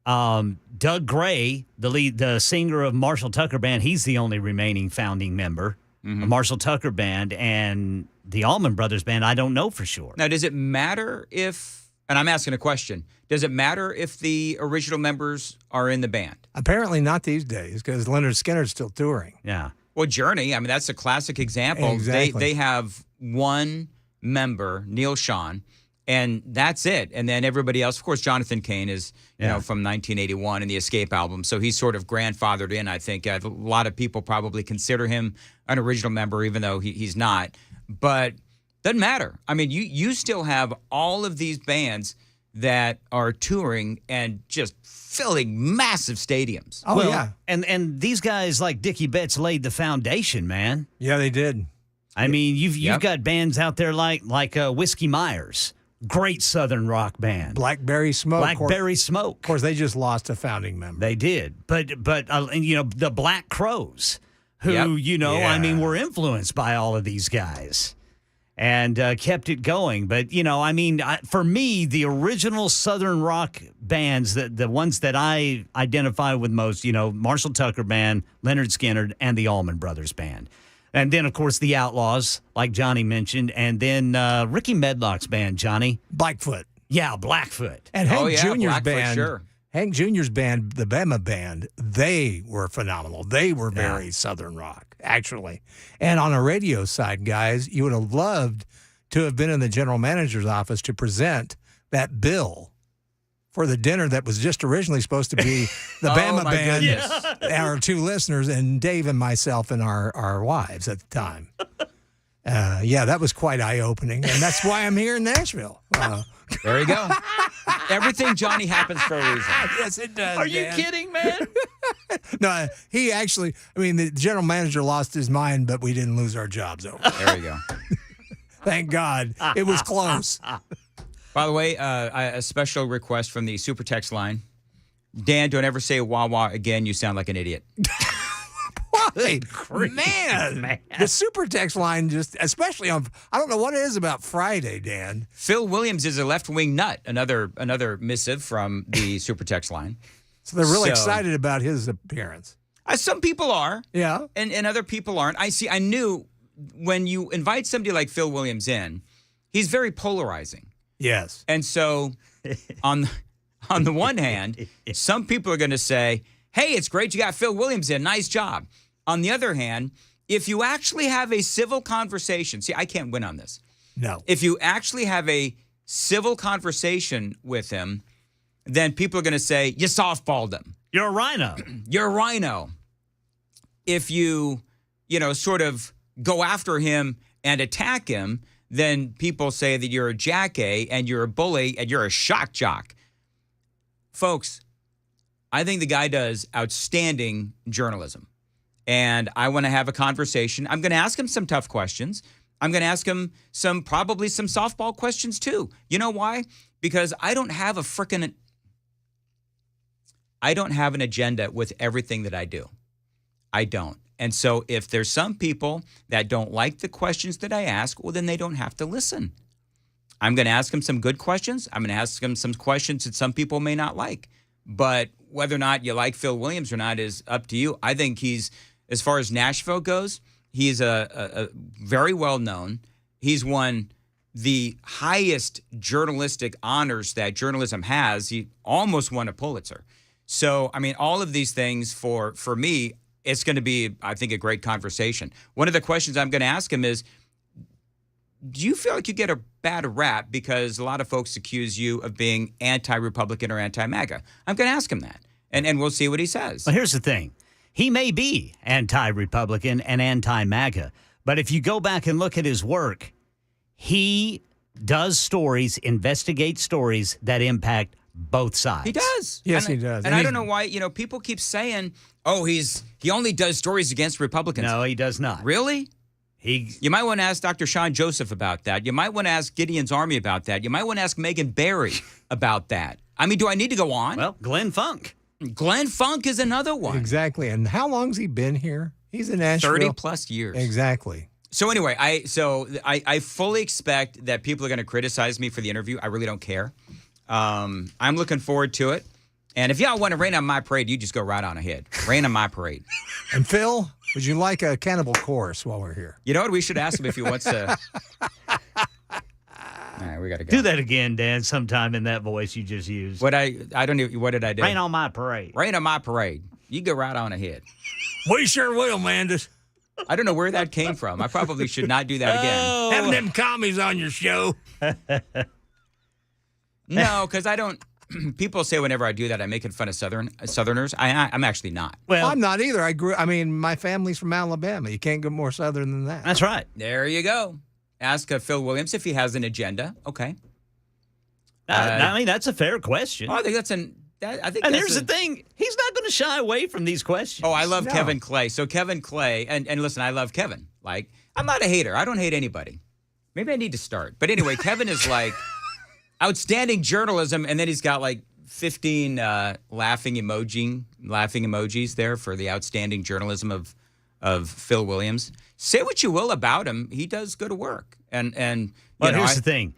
Doug Gray, the singer of Marshall Tucker Band, he's the only remaining founding member. Marshall Tucker Band, and the Allman Brothers Band, I don't know for sure. Now, does it matter if, and I'm asking a question, does it matter if the original members are in the band? Apparently not these days, because Leonard Skinner's still touring. Yeah. Well, Journey, I mean, that's a classic example. Exactly. They have one member, Neil Schon, and that's it. And then everybody else, of course, Jonathan Cain is, you know, from 1981 and the Escape album. So he's sort of grandfathered in, I think. A lot of people probably consider him an original member, even though he's not. But doesn't matter. I mean, you still have all of these bands that are touring and just filling massive stadiums. Oh, yeah. And these guys like Dickie Betts laid the foundation, man. Yeah, they did. I mean, you've got bands out there like Whiskey Myers. Great Southern rock band. Blackberry Smoke. Blackberry Smoke. Of course, they just lost a founding member. They did. But you know, the Black Crowes, who, you know, I mean, were influenced by all of these guys and kept it going. But, you know, I mean, for me, the original Southern rock bands, the ones that I identify with most, you know, Marshall Tucker Band, Leonard Skinner, and the Allman Brothers Band. And then, of course, the Outlaws, like Johnny mentioned. And then Ricky Medlock's band, Johnny. Blackfoot. Yeah, Blackfoot. And Hank Jr.'s Blackfoot, band. sure. Hank Jr.'s band, the Bama Band, they were phenomenal. They were very Southern rock, actually. And on a radio side, guys, you would have loved to have been in the general manager's office to present that bill for the dinner that was just originally supposed to be the Bama Band, our two listeners, and Dave and myself and our wives at the time. That was quite eye-opening, and that's why I'm here in Nashville. There you go. Everything, Johnny, happens for a reason. Yes, it does. Are you kidding, man? No, he actually, I mean, the general manager lost his mind, but we didn't lose our jobs over it. There you go. Thank God. It was close. By the way, a special request from the Super Text line. Dan, don't ever say Wawa again. You sound like an idiot. Why? Man. The Super Text line just, especially on, I don't know what it is about Friday, Dan. Phil Williams is a left-wing nut. Another missive from the Super Text line. So they're really excited about his appearance. Some people are. Yeah. And other people aren't. I knew when you invite somebody like Phil Williams in, he's very polarizing. Yes. And so on the one hand, some people are going to say, hey, it's great you got Phil Williams in. Nice job. On the other hand, if you actually have a civil conversation, see, I can't win on this. No. If you actually have a civil conversation with him, then people are going to say, you softballed him. You're a rhino. You're a rhino. If you sort of go after him and attack him, then people say that you're a jackass and you're a bully and you're a shock jock. Folks, I think the guy does outstanding journalism. And I want to have a conversation. I'm going to ask him some tough questions. I'm going to ask him probably some softball questions too. You know why? Because I don't have an agenda with everything that I do. I don't. And so if there's some people that don't like the questions that I ask, well, then they don't have to listen. I'm going to ask them some good questions. I'm going to ask them some questions that some people may not like. But whether or not you like Phil Williams or not is up to you. I think he's, as far as Nashville goes, he's a very well known. He's won the highest journalistic honors that journalism has. He almost won a Pulitzer. So, I mean, all of these things for me, it's going to be, I think, a great conversation. One of the questions I'm going to ask him is, do you feel like you get a bad rap because a lot of folks accuse you of being anti-Republican or anti-MAGA? I'm going to ask him that, and we'll see what he says. Well, here's the thing. He may be anti-Republican and anti-MAGA, but if you go back and look at his work, he does stories, investigates stories that impact both sides. He does. Yes, he does. And I don't know why, people keep saying, oh, he only does stories against Republicans. No, he does not. Really? You might want to ask Dr. Sean Joseph about that. You might want to ask Gideon's Army about that. You might want to ask Megan Barry about that. I mean, do I need to go on? Well, Glenn Funk. Glenn Funk is another one. Exactly. And how long's he been here? He's in Nashville. 30 plus years. Exactly. So anyway, I fully expect that people are going to criticize me for the interview. I really don't care. I'm looking forward to it. And if y'all want to rain on my parade, you just go right on ahead. Rain on my parade. And Phil, Would you like a cannibal chorus while we're here? You know what? We should ask him if he wants to. All right, we got to go. Do that again, Dan, sometime in that voice you just used. What don't even, what did I do? Rain on my parade. Rain on my parade. You go right on ahead. We sure will, Mandis. I don't know where that came from. I probably should not do that again. Having them commies on your show. No, because I don't. People say whenever I do that, I'm making fun of Southerners. I'm actually not. Well, I'm not either. My family's from Alabama. You can't get more Southern than that. That's right. There you go. Ask Phil Williams if he has an agenda. Okay. I mean, that's a fair question. Oh, I think that's an. And here's the thing. He's not going to shy away from these questions. Oh, I love Kevin Clay. So Kevin Clay, and listen, I love Kevin. Like, I'm not a hater. I don't hate anybody. Maybe I need to start. But anyway, Kevin is like outstanding journalism, and then he's got like 15 laughing emojis there for the outstanding journalism of Phil Williams. Say what you will about him, he does good work. And here's the thing.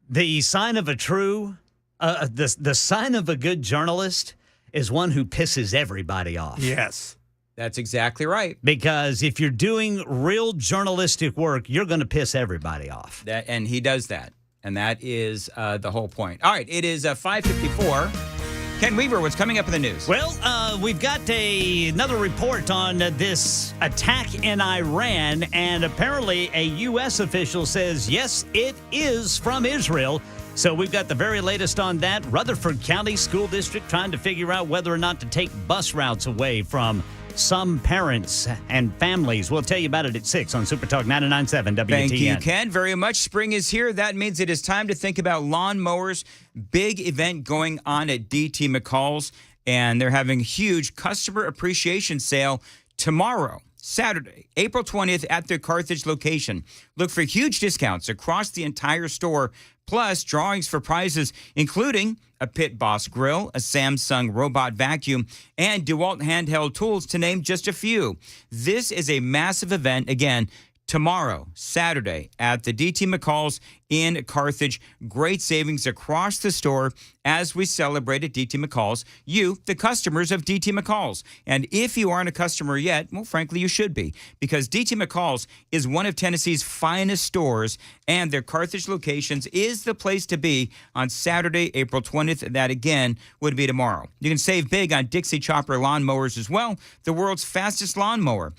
The sign of a true the sign of a good journalist is one who pisses everybody off. Yes. That's exactly right. Because if you're doing real journalistic work, you're going to piss everybody off. And he does that. And that is the whole point. All right, it is 5:54. Ken Weaver, what's coming up in the news? Well, we've got another report on this attack in Iran, and apparently a U.S. official says, yes, it is from Israel. So we've got the very latest on that. Rutherford County School District trying to figure out whether or not to take bus routes away from some parents and families. We'll tell you about it at 6 on Super Talk 99.7 WTN. Thank you, Ken, very much. Spring is here. That means it is time to think about lawnmowers. Big event going on at DT McCall's, and they're having a huge customer appreciation sale tomorrow, Saturday, April 20th at their Carthage location. Look for huge discounts across the entire store, plus drawings for prizes, including a Pit Boss grill, a Samsung robot vacuum, and DeWalt handheld tools, to name just a few. This is a massive event, again, tomorrow, Saturday, at the DT McCall's in Carthage. Great savings across the store as we celebrate at DT McCall's, you, the customers of DT McCall's. And if you aren't a customer yet, well, frankly, you should be, because DT McCall's is one of Tennessee's finest stores, and their Carthage locations is the place to be on Saturday, April 20th. That, again, would be tomorrow. You can save big on Dixie Chopper lawnmowers as well, the world's fastest lawnmower.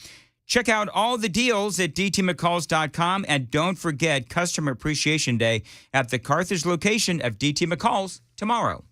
Check out all the deals at dtmccalls.com, and don't forget Customer Appreciation Day at the Carthage location of DT McCall's tomorrow.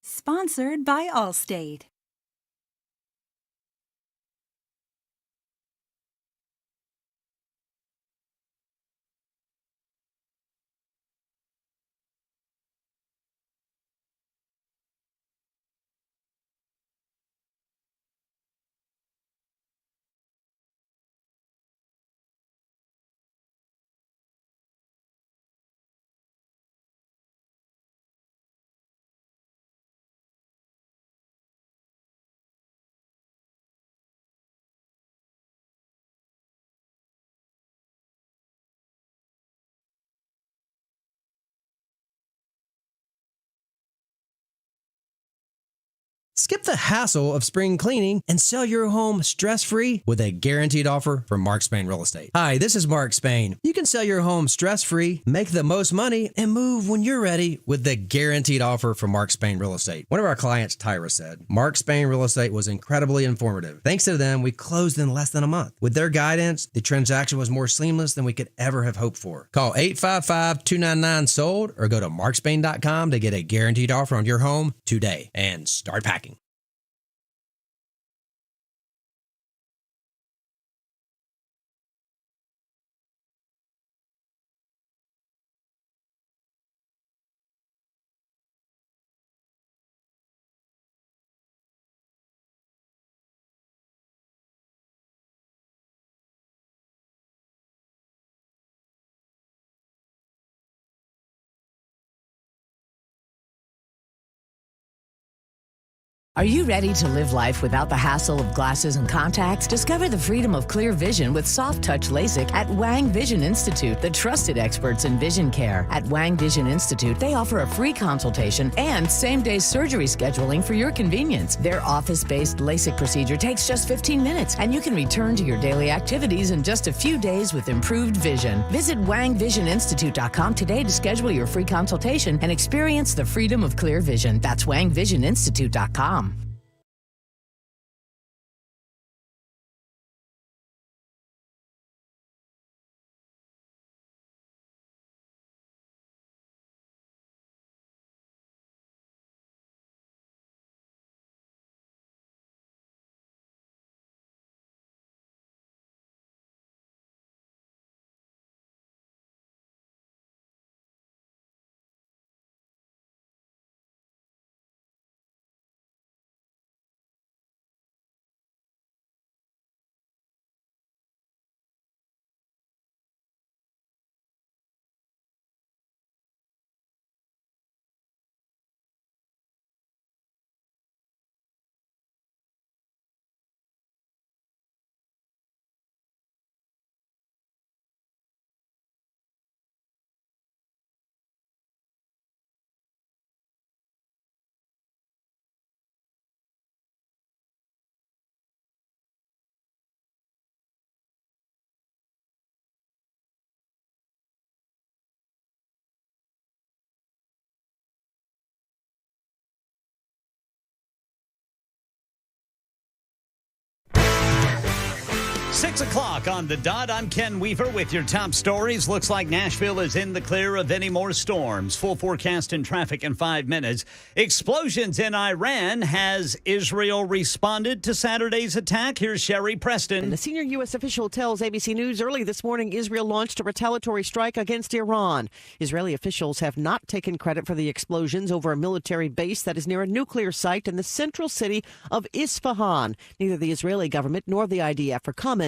Sponsored by Allstate. Skip the hassle of spring cleaning and sell your home stress-free with a guaranteed offer from Mark Spain Real Estate. Hi, this is Mark Spain. You can sell your home stress-free, make the most money, and move when you're ready with the guaranteed offer from Mark Spain Real Estate. One of our clients, Tyra, said, Mark Spain Real Estate was incredibly informative. Thanks to them, we closed in less than a month. With their guidance, the transaction was more seamless than we could ever have hoped for. Call 855-299-SOLD or go to markspain.com to get a guaranteed offer on your home today and start packing. Are you ready to live life without the hassle of glasses and contacts? Discover the freedom of clear vision with Soft Touch LASIK at Wang Vision Institute, the trusted experts in vision care. At Wang Vision Institute, they offer a free consultation and same-day surgery scheduling for your convenience. Their office-based LASIK procedure takes just 15 minutes, and you can return to your daily activities in just a few days with improved vision. Visit wangvisioninstitute.com today to schedule your free consultation and experience the freedom of clear vision. That's wangvisioninstitute.com. Six o'clock on the dot. I'm Ken Weaver with your top stories. Looks like Nashville is in the clear of any more storms. Full forecast and traffic in 5 minutes. Explosions in Iran. Has Israel responded to Saturday's attack? Here's Sherry Preston. And the senior U.S. official tells ABC News early this morning Israel launched a retaliatory strike against Iran. Israeli officials have not taken credit for the explosions over a military base that is near a nuclear site in the central city of Isfahan. Neither the Israeli government nor the IDF are commenting.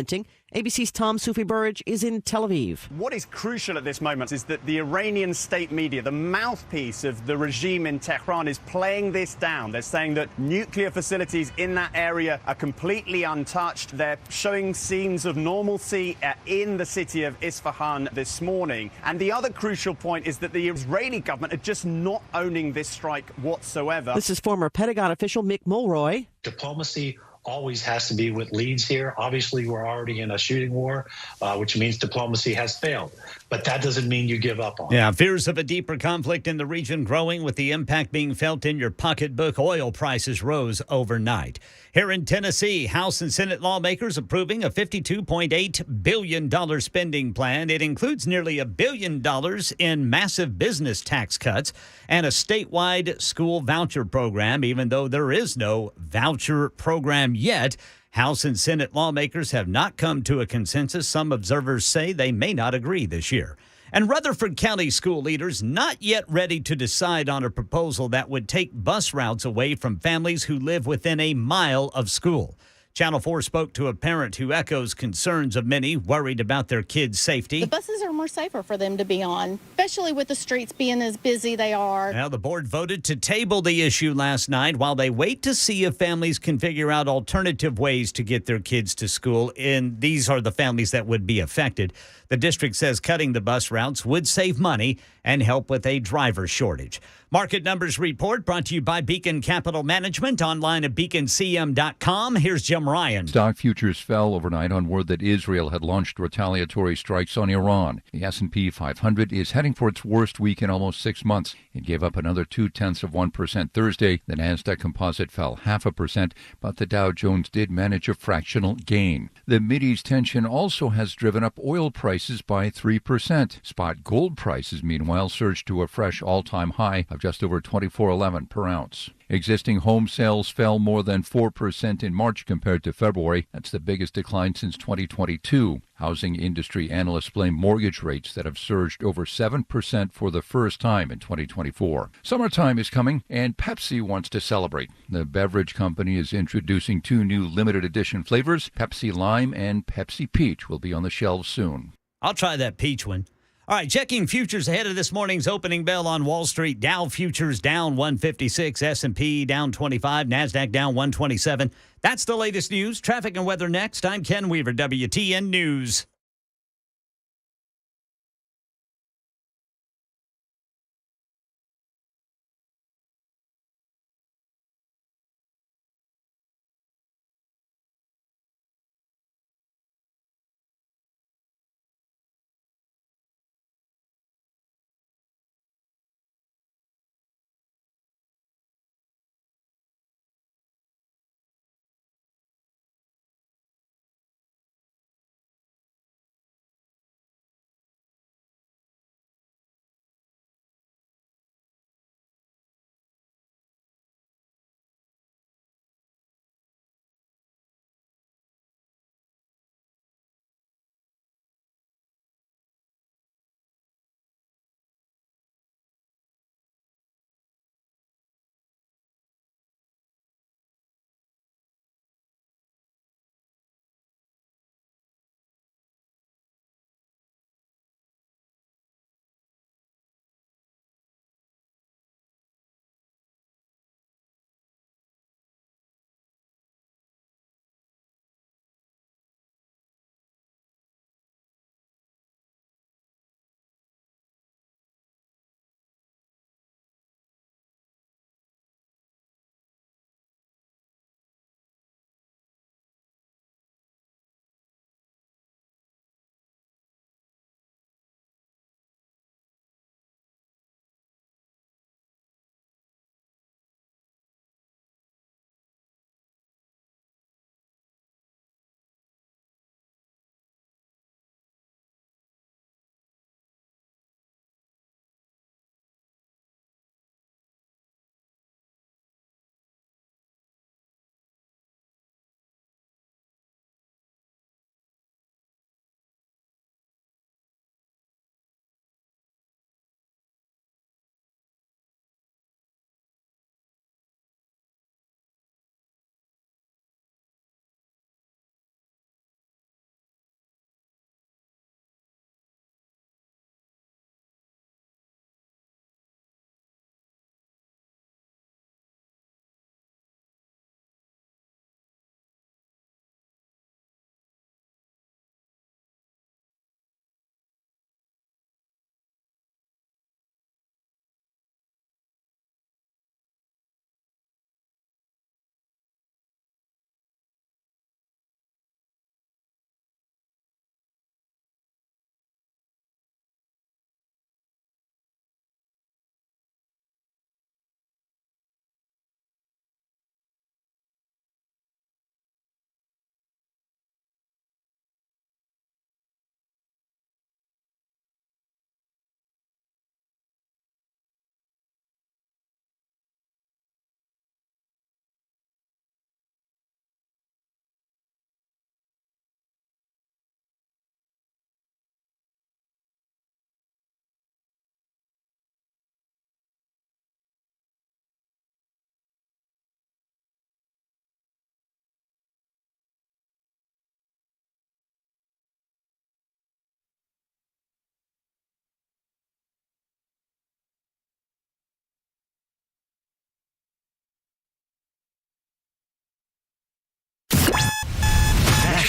ABC's Tom Sufi Burridge is in Tel Aviv. What is crucial at this moment is that the Iranian state media, the mouthpiece of the regime in Tehran, is playing this down. They're saying that nuclear facilities in that area are completely untouched. They're showing scenes of normalcy in the city of Isfahan this morning. And the other crucial point is that the Israeli government are just not owning this strike whatsoever. This is former Pentagon official Mick Mulroy. Diplomacy always has to be what leads here. Obviously, we're already in a shooting war, which means diplomacy has failed. But that doesn't mean you give up on it. Yeah, fears of a deeper conflict in the region growing with the impact being felt in your pocketbook. Oil prices rose overnight. Here in Tennessee, House and Senate lawmakers approving a $52.8 billion spending plan. It includes nearly $1 billion in massive business tax cuts and a statewide school voucher program, even though there is no voucher program yet. House and Senate lawmakers have not come to a consensus. Some observers say they may not agree this year. And Rutherford County school leaders not yet ready to decide on a proposal that would take bus routes away from families who live within a mile of school. Channel 4 spoke to a parent who echoes concerns of many worried about their kids' safety. The buses are more safer for them to be on, especially with the streets being as busy they are. Now, the board voted to table the issue last night while they wait to see if families can figure out alternative ways to get their kids to school. And these are the families that would be affected. The district says cutting the bus routes would save money and help with a driver shortage. Market Numbers Report brought to you by Beacon Capital Management, online at beaconcm.com. Here's Jim Ryan. Stock futures fell overnight on word that Israel had launched retaliatory strikes on Iran. The S&P 500 is heading for its worst week in almost 6 months. It gave up another 0.2% Thursday. The Nasdaq Composite fell 0.5%, but the Dow Jones did manage a fractional gain. The Mideast tension also has driven up oil prices by 3%. Spot gold prices, meanwhile, surged to a fresh all-time high of just over $24.11 per ounce. Existing home sales fell more than 4% in March compared to February. That's the biggest decline since 2022. Housing industry analysts blame mortgage rates that have surged over 7% for the first time in 2024. Summertime is coming, and Pepsi wants to celebrate. The beverage company is introducing 2 new limited edition flavors. Pepsi Lime and Pepsi Peach will be on the shelves soon. I'll try that peach one. All right, checking futures ahead of this morning's opening bell on Wall Street. Dow futures down 156, S&P down 25, NASDAQ down 127. That's the latest news. Traffic and weather next. I'm Ken Weaver, WTN News.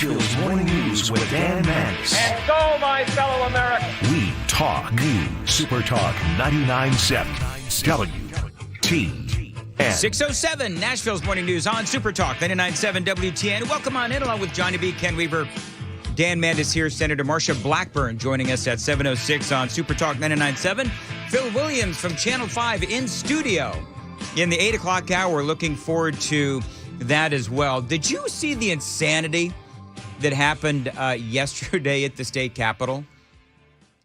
Nashville's morning news with Dan Mandis. And so, my fellow Americans, We talk news. Super Talk 99.7 WTN. 6:07, Nashville's morning news on Super Talk 99.7 WTN. Welcome on in, along with Johnny B, Ken Weaver, Dan Mandis here, Senator Marsha Blackburn joining us at 7:06 on Super Talk 99.7. Phil Williams from Channel 5 in studio in the 8 o'clock hour. Looking forward to that as well. Did you see the insanity that happened yesterday at the state capitol?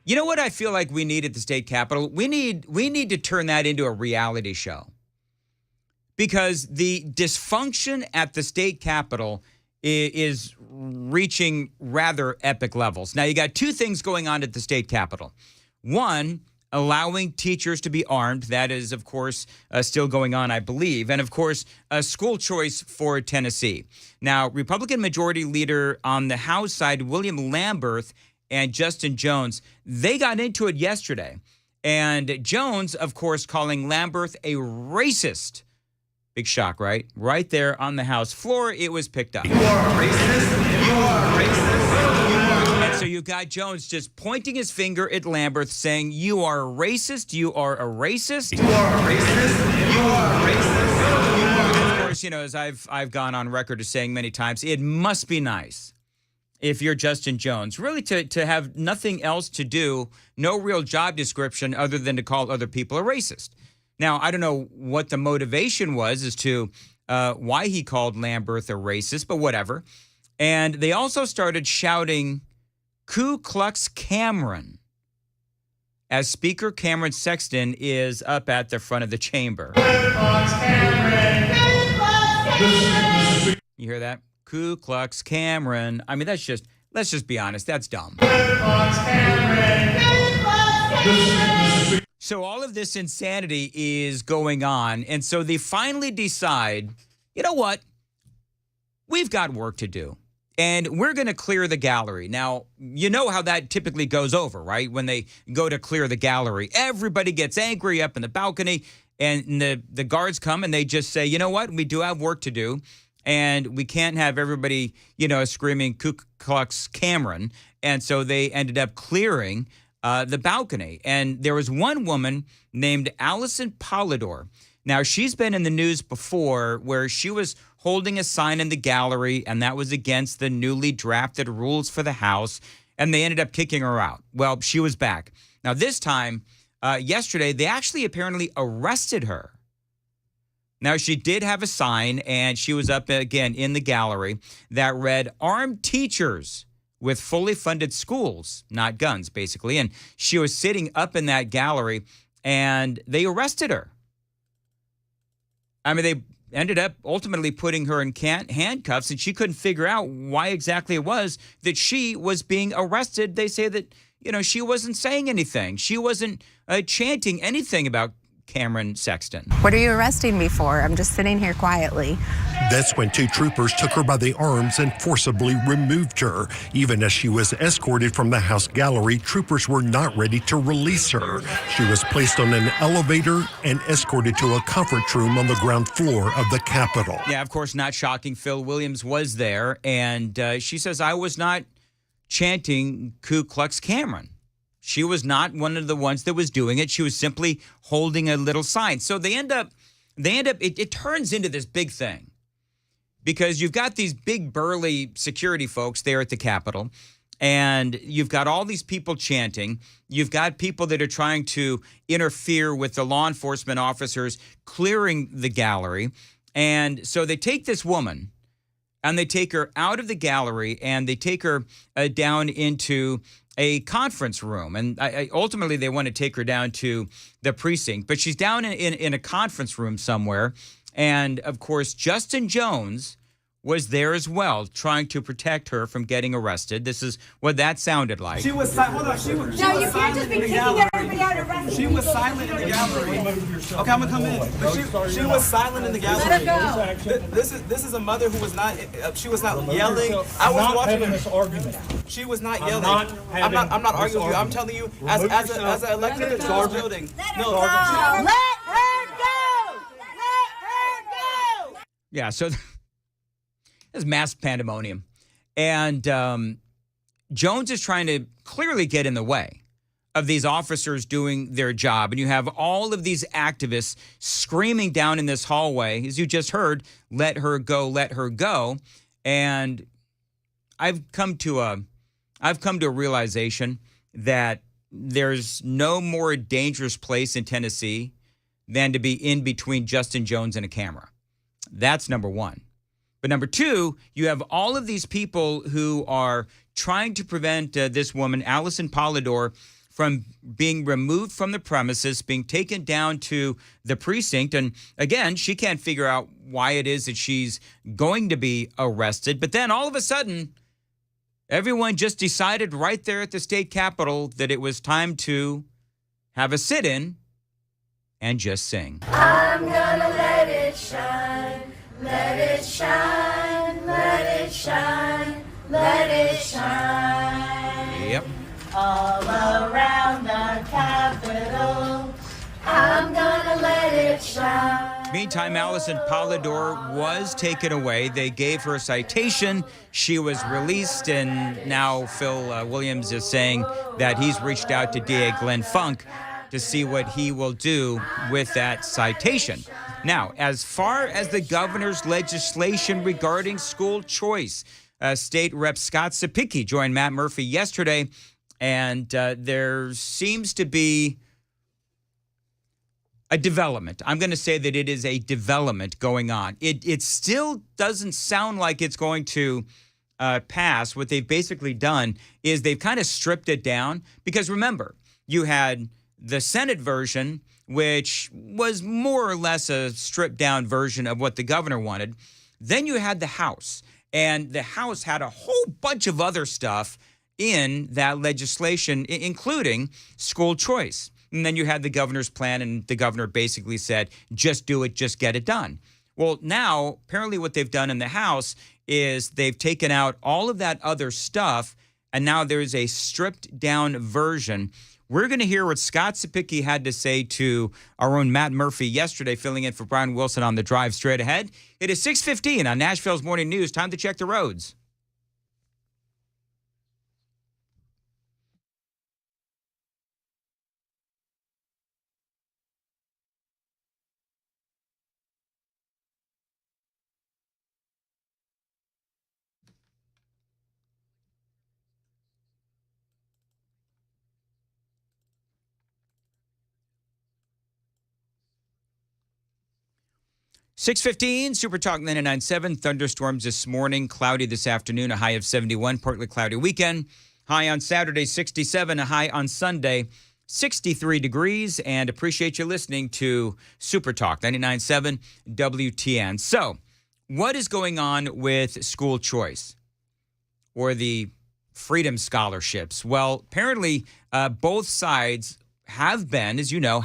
You know what I feel like we need at the state capitol? We need to turn that into a reality show, because the dysfunction at the state capitol is reaching rather epic levels. Now, you got two things going on at the state capitol. One, allowing teachers to be armed. That is, of course, still going on, I believe. And, of course, a school choice for Tennessee. Now, Republican Majority Leader on the House side, William Lamberth and Justin Jones, they got into it yesterday. And Jones, of course, calling Lamberth a racist. Big shock, right? Right there on the House floor, it was picked up. You are a racist. You are a racist. And so you've got Jones just pointing his finger at Lamberth, saying, "You are a racist. You are a racist. You are a racist. You are a racist." Of course, you know, as I've gone on record as saying many times, it must be nice if you're Justin Jones, really to have nothing else to do, no real job description other than to call other people a racist. Now, I don't know what the motivation was as to why he called Lamberth a racist, but whatever. And they also started shouting Ku Klux Cameron as Speaker Cameron Sexton is up at the front of the chamber. You hear that? Ku Klux Cameron. I mean, let's just be honest, that's dumb. So all of this insanity is going on, and so they finally decide, you know what? We've got work to do, and we're going to clear the gallery. Now, you know how that typically goes over, right? When they go to clear the gallery, everybody gets angry up in the balcony, and the guards come, and they just say, you know what? We do have work to do, and we can't have everybody, you know, screaming Ku Klux Cameron, and so they ended up clearing the balcony. And there was one woman named Allison Polidor. Now, she's been in the news before where she was holding a sign in the gallery, and that was against the newly drafted rules for the House, and they ended up kicking her out. Well, she was back. Now, this time, yesterday, they actually apparently arrested her. Now, she did have a sign, and she was up again in the gallery that read, "Armed teachers with fully funded schools, not guns," basically. And she was sitting up in that gallery, and they arrested her. I mean, they ended up ultimately putting her in handcuffs, and she couldn't figure out why exactly it was that she was being arrested. They say that, you know, she wasn't saying anything. She wasn't chanting anything about Cameron Sexton. What are you arresting me for? I'm just sitting here quietly. That's when two troopers took her by the arms and forcibly removed her. Even as she was escorted from the House gallery, troopers were not ready to release her. She was placed on an elevator and escorted to a conference room on the ground floor of the Capitol. Yeah, of course, not shocking. Phil Williams was there, and she says, "I was not chanting Ku Klux Cameron." She was not one of the ones that was doing it. She was simply holding a little sign. So it turns into this big thing, because you've got these big burly security folks there at the Capitol, and you've got all these people chanting. You've got people that are trying to interfere with the law enforcement officers clearing the gallery. And so they take this woman and they take her out of the gallery, and they take her down into a conference room. And ultimately, they want to take her down to the precinct. But she's down in a conference room somewhere. And, of course, Justin Jones was there as well, trying to protect her from getting arrested. This is what that sounded like. She was silent. Hold on. She was silent in the gallery. She was silent in the gallery. Okay, I'm gonna come in. But she was silent in the gallery. Let her go. This is a mother who was not. She was not yelling. I was watching this argument. She was not yelling. I'm not arguing with you. I'm telling you, as an elected official in this building. No. Let her go. Let her go. Yeah. So. There's mass pandemonium. And Jones is trying to clearly get in the way of these officers doing their job. And you have all of these activists screaming down in this hallway, as you just heard, let her go, let her go. And I've come to a realization that there's no more dangerous place in Tennessee than to be in between Justin Jones and a camera. That's number one. But number two, you have all of these people who are trying to prevent this woman, Allison Polidor, from being removed from the premises, being taken down to the precinct. And again, she can't figure out why it is that she's going to be arrested. But then all of a sudden, everyone just decided right there at the state capitol that it was time to have a sit-in and just sing. I'm gonna let it shine, let it shine, let it shine, let it shine. Yep. All around the Capitol, I'm gonna let it shine. Meantime, Allison Polidor was taken away. They gave her a citation. She was released, and now Phil Williams is saying that he's reached out to DA Glenn Funk to see what he will do with that citation. Now, as far as the governor's legislation regarding school choice, State Rep Scott Sapicki joined Matt Murphy yesterday, and there seems to be a development. I'm going to say that it is a development going on. It still doesn't sound like it's going to pass. What they've basically done is they've kind of stripped it down, because remember, you had the Senate version, which was more or less a stripped down version of what the governor wanted. Then you had the House, and the House had a whole bunch of other stuff in that legislation, including school choice. And then you had the governor's plan, and the governor basically said, just do it, just get it done. Well, now, apparently what they've done in the House is they've taken out all of that other stuff, and now there is a stripped down version. We're going to hear what Scott Sapicki had to say to our own Matt Murphy yesterday, filling in for Brian Wilson on the drive straight ahead. It is 6:15 on Nashville's Morning News. Time to check the roads. .615, Super Talk 99.7. Thunderstorms this morning, cloudy this afternoon, a high of 71. Partly cloudy weekend. High on Saturday, 67. A high on Sunday, 63 degrees. And appreciate you listening to Super Talk 99.7 WTN. So, what is going on with school choice or the freedom scholarships? Well, apparently both sides have been, as you know,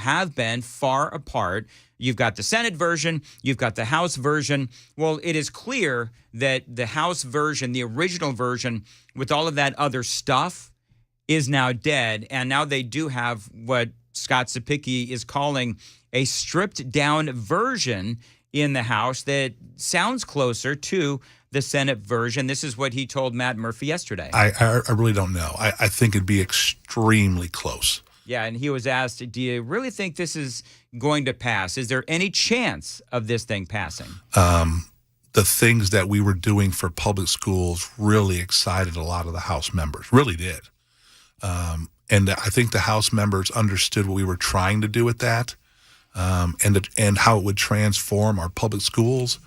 far apart. You've got the Senate version, you've got the House version. Well, it is clear that the House version, the original version, with all of that other stuff, is now dead. And now they do have what Scott Sapicki is calling a stripped down version in the House that sounds closer to the Senate version. This is what he told Matt Murphy yesterday. I really don't know. I think it'd be extremely close. Yeah, and he was asked, do you really think this is going to pass? Is there any chance of this thing passing? The things that we were doing for public schools really excited a lot of the House members, really did. And I think the House members understood what we were trying to do with that, and how it would transform our public schools.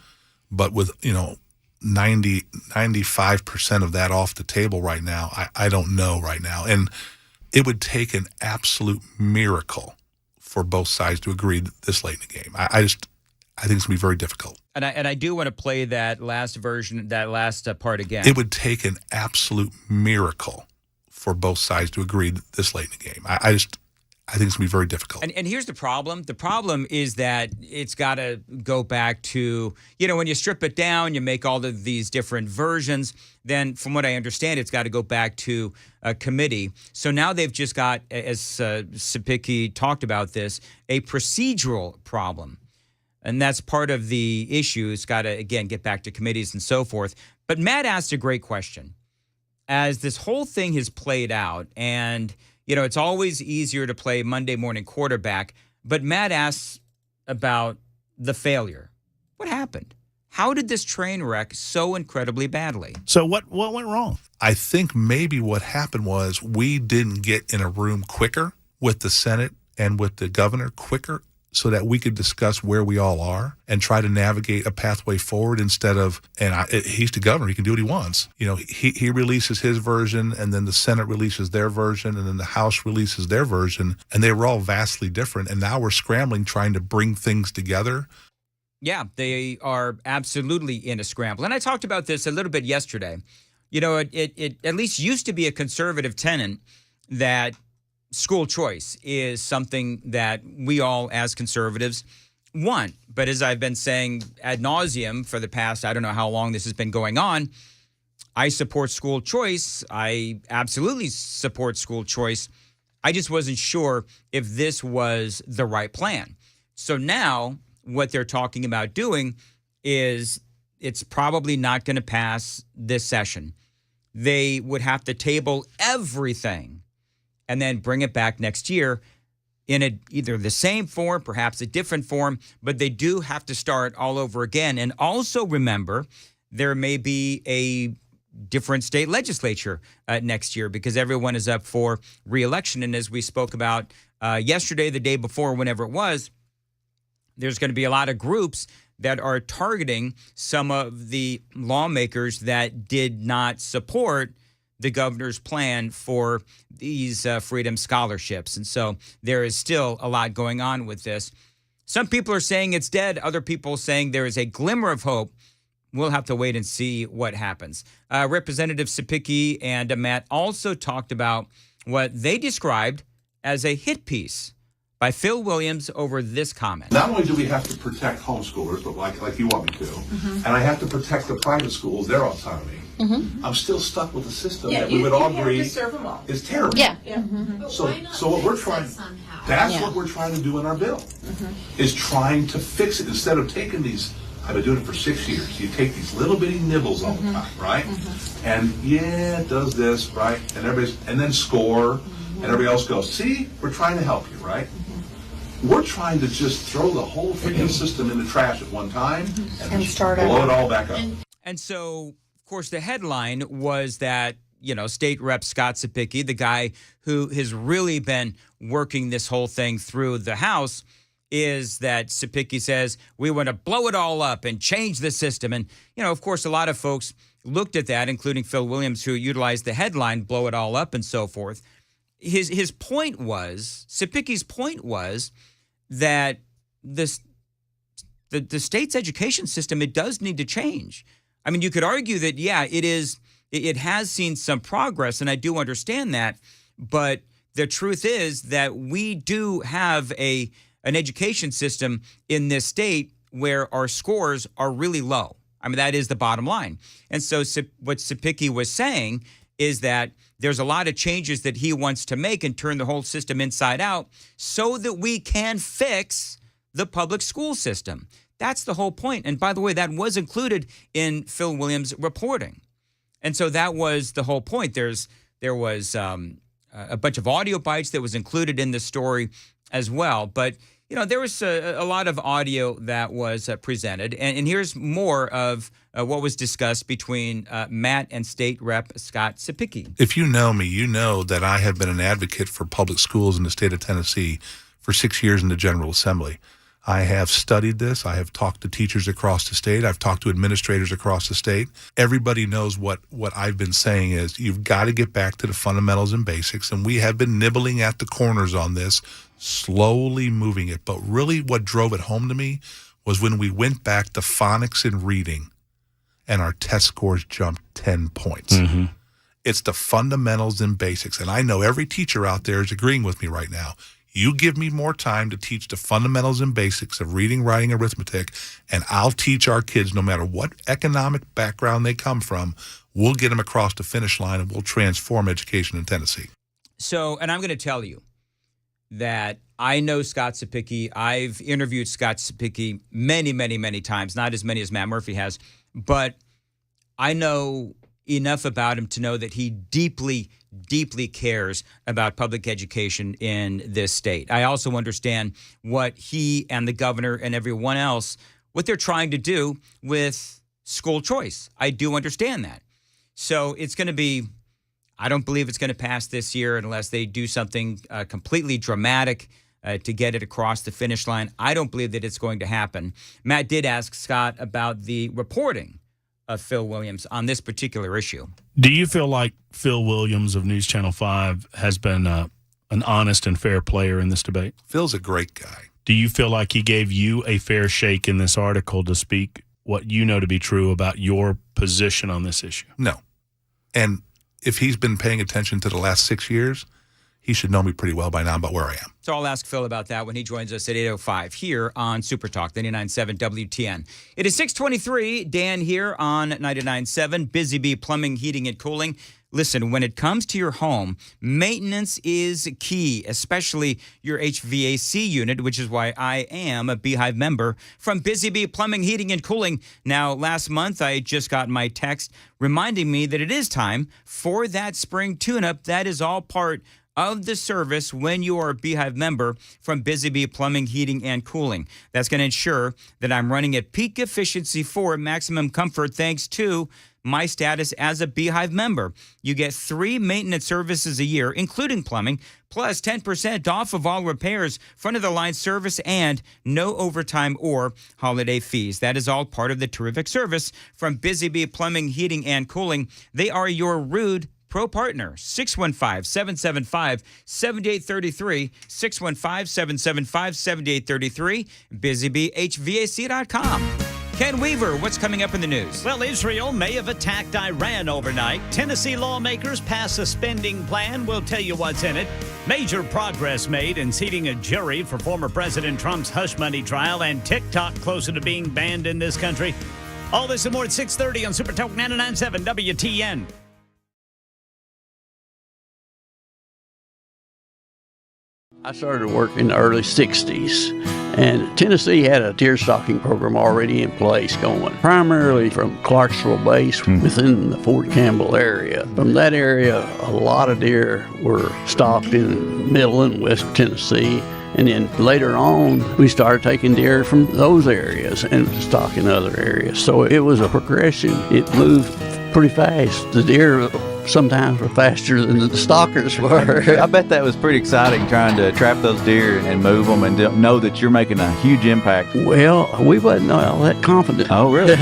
But with, 95% of that off the table right now, I don't know right now. And it would take an absolute miracle for both sides to agree this late in the game. I think it's going to be very difficult. And I do want to play that last version, that last part again. It would take an absolute miracle for both sides to agree this late in the game. I think it's going to be very difficult. And here's the problem. The problem is that it's got to go back to, when you strip it down, you make all of these different versions. Then from what I understand, it's got to go back to a committee. So now they've just got, as Sapicki talked about this, a procedural problem. And that's part of the issue. It's got to, again, get back to committees and so forth. But Matt asked a great question. As this whole thing has played out, and, it's always easier to play Monday morning quarterback, but Matt asks about the failure. What happened? How did this train wreck so incredibly badly? So what went wrong? I think maybe what happened was we didn't get in a room quicker with the Senate and with the governor quicker so that we could discuss where we all are and try to navigate a pathway forward instead of, he's the governor, he can do what he wants. He releases his version, and then the Senate releases their version, and then the House releases their version, and they were all vastly different. And now we're scrambling, trying to bring things together. Yeah, they are absolutely in a scramble. And I talked about this a little bit yesterday. It at least used to be a conservative tenet that school choice is something that we all as conservatives want. But as I've been saying ad nauseum for the past, I don't know how long this has been going on, I support school choice. I absolutely support school choice. I just wasn't sure if this was the right plan. So now what they're talking about doing is it's probably not going to pass this session. They would have to table everything and then bring it back next year in either the same form, perhaps a different form, but they do have to start all over again. And also remember, there may be a different state legislature next year because everyone is up for re-election. And as we spoke about yesterday, the day before, whenever it was, there's going to be a lot of groups that are targeting some of the lawmakers that did not support the governor's plan for these freedom scholarships. And so there is still a lot going on with this. Some people are saying it's dead. Other people saying there is a glimmer of hope. We'll have to wait and see what happens. Representative Sapicki and Matt also talked about what they described as a hit piece by Phil Williams over this comment. Not only do we have to protect homeschoolers, but like you want me to, and I have to protect the private schools, their autonomy. I'm still stuck with a system that we would all agree is terrible. Yeah. So what we're trying, that's what we're trying to do in our bill, is trying to fix it instead of taking these. I've been doing it for 6 years. You take these little bitty nibbles all the time, right? And it does this, right? And then score, and everybody else goes, see, we're trying to help you, right? We're trying to just throw the whole freaking system in the trash at one time and start blow it all back up. And so, of course, the headline was that, State Rep Scott Sapicki, the guy who has really been working this whole thing through the House, is that Sapicki says, we want to blow it all up and change the system. And, of course, a lot of folks looked at that, including Phil Williams, who utilized the headline, blow it all up and so forth. His point was, Sapicki's point was that the state's education system, it does need to change. I mean, you could argue that, it has seen some progress, and I do understand that. But the truth is that we do have an education system in this state where our scores are really low. I mean, that is the bottom line. And so what Sapicki was saying is that there's a lot of changes that he wants to make and turn the whole system inside out so that we can fix the public school system. That's the whole point. And by the way, that was included in Phil Williams' reporting. And so that was the whole point. There was a bunch of audio bites that was included in the story as well. But, there was a lot of audio that was presented. And here's more of what was discussed between Matt and State Rep Scott Sapicki. If you know me, you know that I have been an advocate for public schools in the state of Tennessee for 6 years in the General Assembly. I have studied this. I have talked to teachers across the state. I've talked to administrators across the state. Everybody knows what I've been saying is you've got to get back to the fundamentals and basics, and we have been nibbling at the corners on this, slowly moving it. But really what drove it home to me was when we went back to phonics and reading, and our test scores jumped 10 points. It's the fundamentals and basics, and I know every teacher out there is agreeing with me right now. You give me more time to teach the fundamentals and basics of reading, writing, arithmetic, and I'll teach our kids, no matter what economic background they come from, we'll get them across the finish line and we'll transform education in Tennessee. So, and I'm going to tell you that I know Scott Sapicki. I've interviewed Scott Sapicki many, many, many times, not as many as Matt Murphy has, but I know enough about him to know that he deeply, deeply cares about public education in this state. I also understand what he and the governor and everyone else, what they're trying to do with school choice. I do understand that. So it's going to be, I don't believe it's going to pass this year unless they do something completely dramatic to get it across the finish line. I don't believe that it's going to happen. Matt did ask Scott about the reporting of Phil Williams on this particular issue. Do you feel like Phil Williams of News Channel 5 has been an honest and fair player in this debate? Phil's a great guy. Do you feel like he gave you a fair shake in this article to speak what you know to be true about your position on this issue? No. And if he's been paying attention to the last 6 years, he should know me pretty well by now about where I am. So I'll ask Phil about that when he joins us at 8:05 here on Super Talk 99.7 WTN. It is 6:23. Dan here on 99.7. Busy Bee Plumbing, Heating, and Cooling. Listen, when it comes to your home, maintenance is key, especially your HVAC unit, which is why I am a Beehive member from Busy Bee Plumbing, Heating, and Cooling. Now, last month, I just got my text reminding me that it is time for that spring tune-up. That is all part of the service when you are a Beehive member from Busy Bee Plumbing, Heating, and Cooling. That's going to ensure that I'm running at peak efficiency for maximum comfort thanks to my status as a Beehive member. You get 3 maintenance services a year, including plumbing, plus 10% off of all repairs, front-of-the-line service, and no overtime or holiday fees. That is all part of the terrific service from Busy Bee Plumbing, Heating, and Cooling. They are your rude Pro Partner, 615-775-7833, 615-775-7833, busybhvac.com. Ken Weaver, what's coming up in the news? Well, Israel may have attacked Iran overnight. Tennessee lawmakers pass a spending plan. We'll tell you what's in it. Major progress made in seating a jury for former President Trump's hush money trial, and TikTok closer to being banned in this country. All this and more at 6:30 on Super Talk 99.7 WTN. I started work in the early 60s, and Tennessee had a deer stalking program already in place going, primarily from Clarksville Base within the Fort Campbell area. From that area, a lot of deer were stalked in Middle and West Tennessee, and then later on, we started taking deer from those areas and stalking other areas. So it was a progression. It moved pretty fast. The deer sometimes were faster than the stalkers were. I bet that was pretty exciting trying to trap those deer and move them and know that you're making a huge impact. Well, we wasn't all that confident. Oh, really?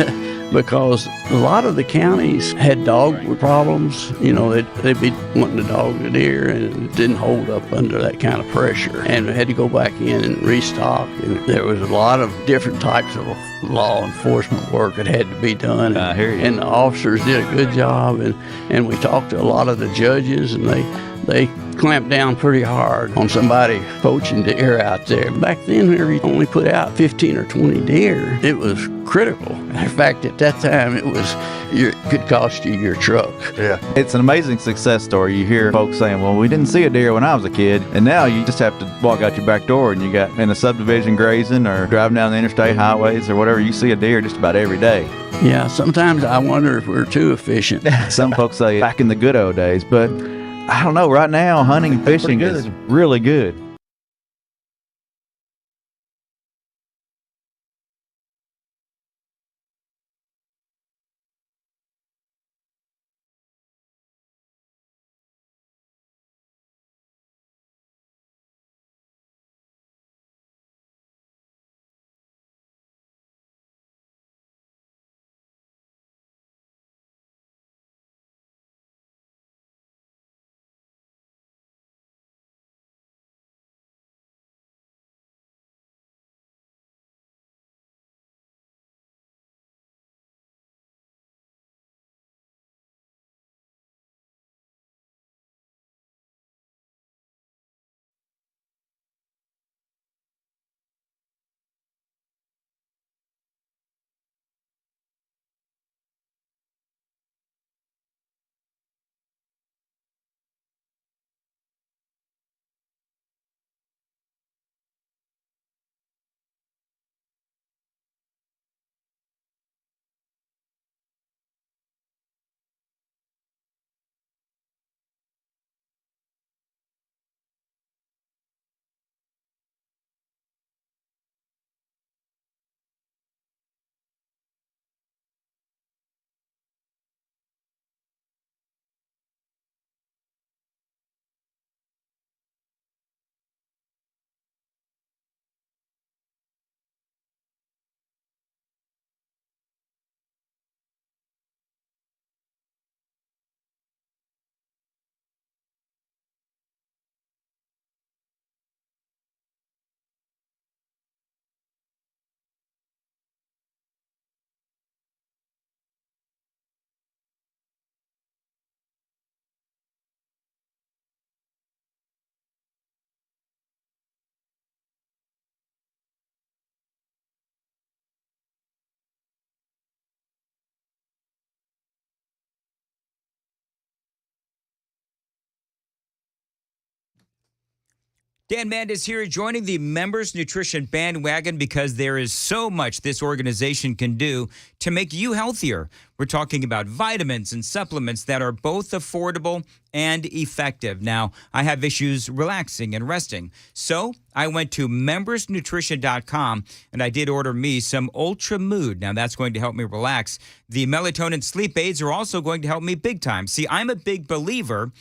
Because a lot of the counties had dog problems. You know, they'd be wanting to dog the deer, and it didn't hold up under that kind of pressure. And we had to go back in and restock. And there was a lot of different types of law enforcement work that had to be done. I hear you. And the officers did a good job. And we talked to a lot of the judges, and they clamped down pretty hard on somebody poaching deer out there. Back then, we only put out 15 or 20 deer. It was critical. In fact, at that time, it could cost you your truck. Yeah. It's an amazing success story. You hear folks saying, well, we didn't see a deer when I was a kid, and now you just have to walk out your back door and you got in a subdivision grazing or driving down the interstate highways or whatever, you see a deer just about every day. Yeah, sometimes I wonder if we're too efficient. Some folks say back in the good old days, but I don't know. Right now, hunting and fishing is really good. Dan Mandis here, joining the Members Nutrition bandwagon because there is so much this organization can do to make you healthier. We're talking about vitamins and supplements that are both affordable and effective. Now, I have issues relaxing and resting, so I went to membersnutrition.com and I did order me some Ultra Mood. Now, that's going to help me relax. The melatonin sleep aids are also going to help me big time. See, I'm a big believer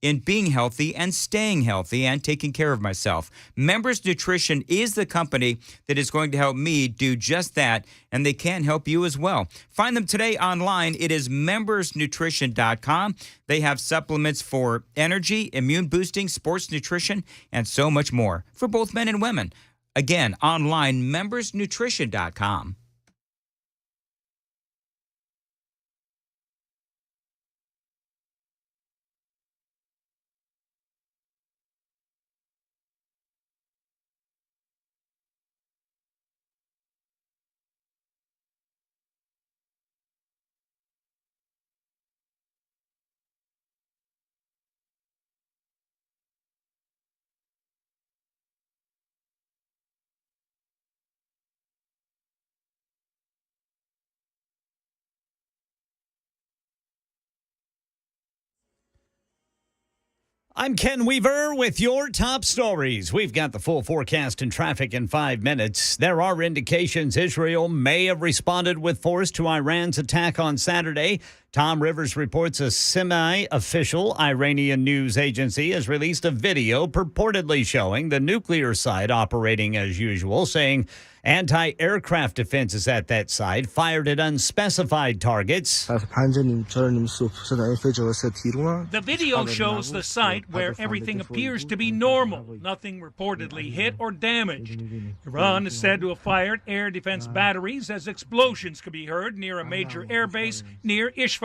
in being healthy and staying healthy and taking care of myself. Members Nutrition is the company that is going to help me do just that, and they can help you as well. Find them today online. It is membersnutrition.com. They have supplements for energy, immune boosting, sports nutrition, and so much more for both men and women. Again, online, membersnutrition.com. I'm Ken Weaver with your top stories. We've got the full forecast and traffic in 5 minutes. There are indications Israel may have responded with force to Iran's attack on Saturday. Tom Rivers reports a semi-official Iranian news agency has released a video purportedly showing the nuclear site operating as usual, saying anti-aircraft defenses at that site fired at unspecified targets. The video shows the site where everything appears to be normal. Nothing reportedly hit or damaged. Iran is said to have fired air defense batteries as explosions could be heard near a major airbase near Isfahan.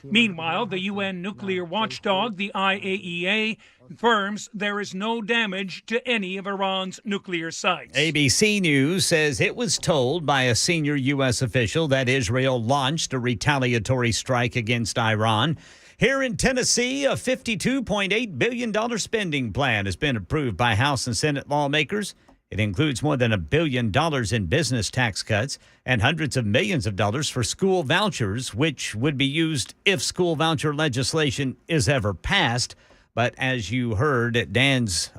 Meanwhile, the UN nuclear watchdog, the IAEA, confirms there is no damage to any of Iran's nuclear sites. ABC News says it was told by a senior U.S. official that Israel launched a retaliatory strike against Iran. Here in Tennessee, a $52.8 billion spending plan has been approved by House and Senate lawmakers. It includes more than $1 billion in business tax cuts and hundreds of millions of dollars for school vouchers, which would be used if school voucher legislation is ever passed. But as you heard at Dan's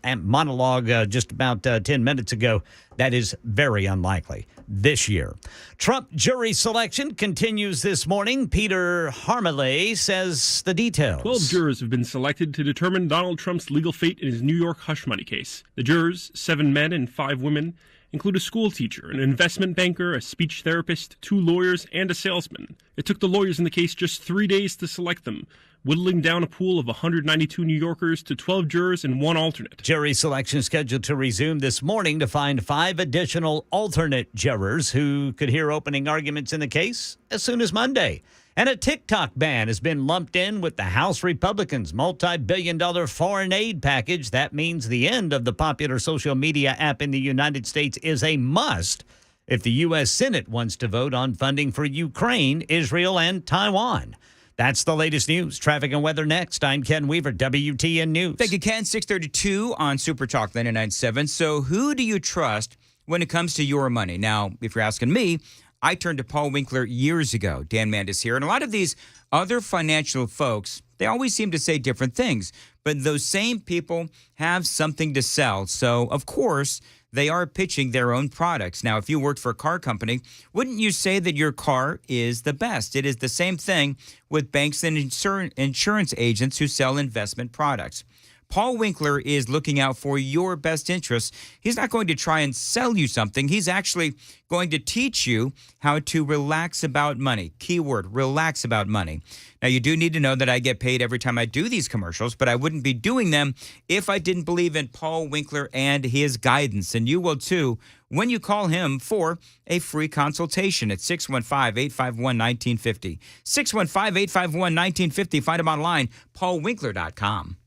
monologue just about 10 minutes ago, that is very unlikely this year. Trump jury selection continues this morning. Peter Harmelay says the details. 12 jurors have been selected to determine Donald Trump's legal fate in his New York hush money case. The jurors, 7 men and 5 women, include a school teacher, an investment banker, a speech therapist, 2 lawyers, and a salesman. It took the lawyers in the case just 3 days to select them, whittling down a pool of 192 New Yorkers to 12 jurors and 1 alternate. Jury selection scheduled to resume this morning to find 5 additional alternate jurors who could hear opening arguments in the case as soon as Monday. And a TikTok ban has been lumped in with the House Republicans' multi-billion-dollar foreign aid package. That means the end of the popular social media app in the United States is a must if the U.S. Senate wants to vote on funding for Ukraine, Israel, and Taiwan. That's the latest news. Traffic and weather next. I'm Ken Weaver, WTN News. Thank you, Ken. 632 on Super Talk 99.7. So who do you trust when it comes to your money? Now, if you're asking me, I turned to Paul Winkler years ago. Dan Mandis here. And a lot of these other financial folks, they always seem to say different things. But those same people have something to sell. So, of course, they are pitching their own products. Now, if you worked for a car company, wouldn't you say that your car is the best? It is the same thing with banks and insurance agents who sell investment products. Paul Winkler is looking out for your best interests. He's not going to try and sell you something. He's actually going to teach you how to relax about money. Keyword, relax about money. Now, you do need to know that I get paid every time I do these commercials, but I wouldn't be doing them if I didn't believe in Paul Winkler and his guidance. And you will too when you call him for a free consultation at 615-851-1950. 615-851-1950. Find him online, paulwinkler.com.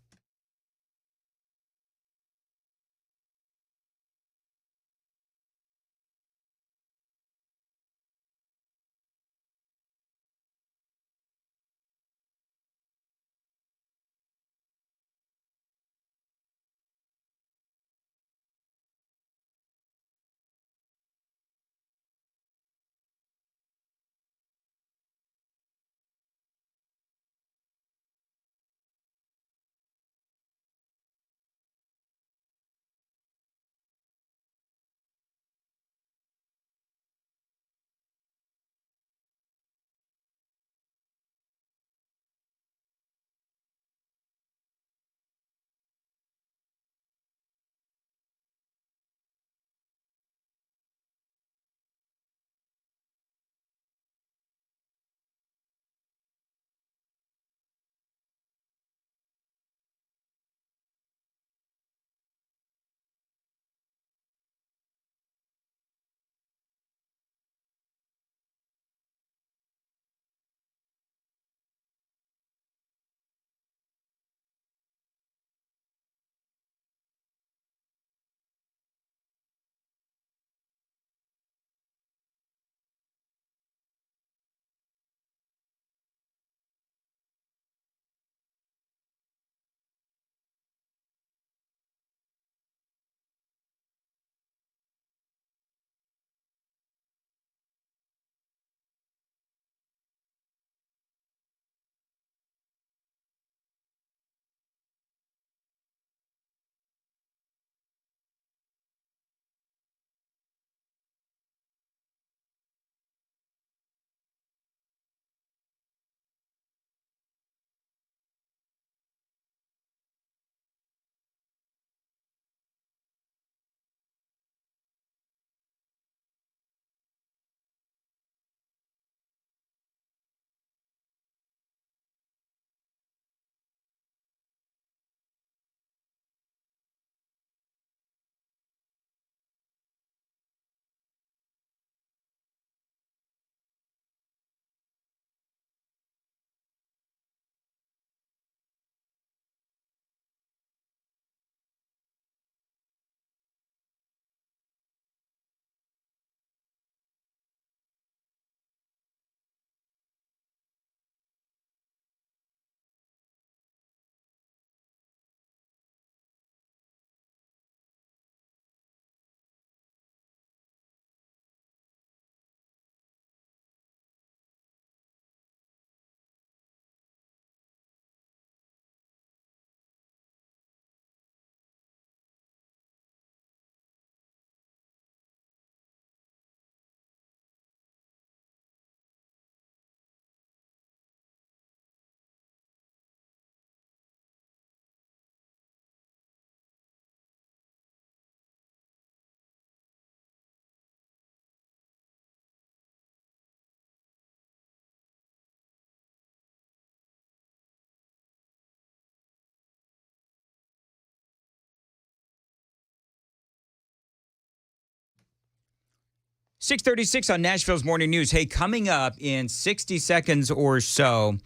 6:36 on Nashville's Morning News. Hey, coming up in 60 seconds or so,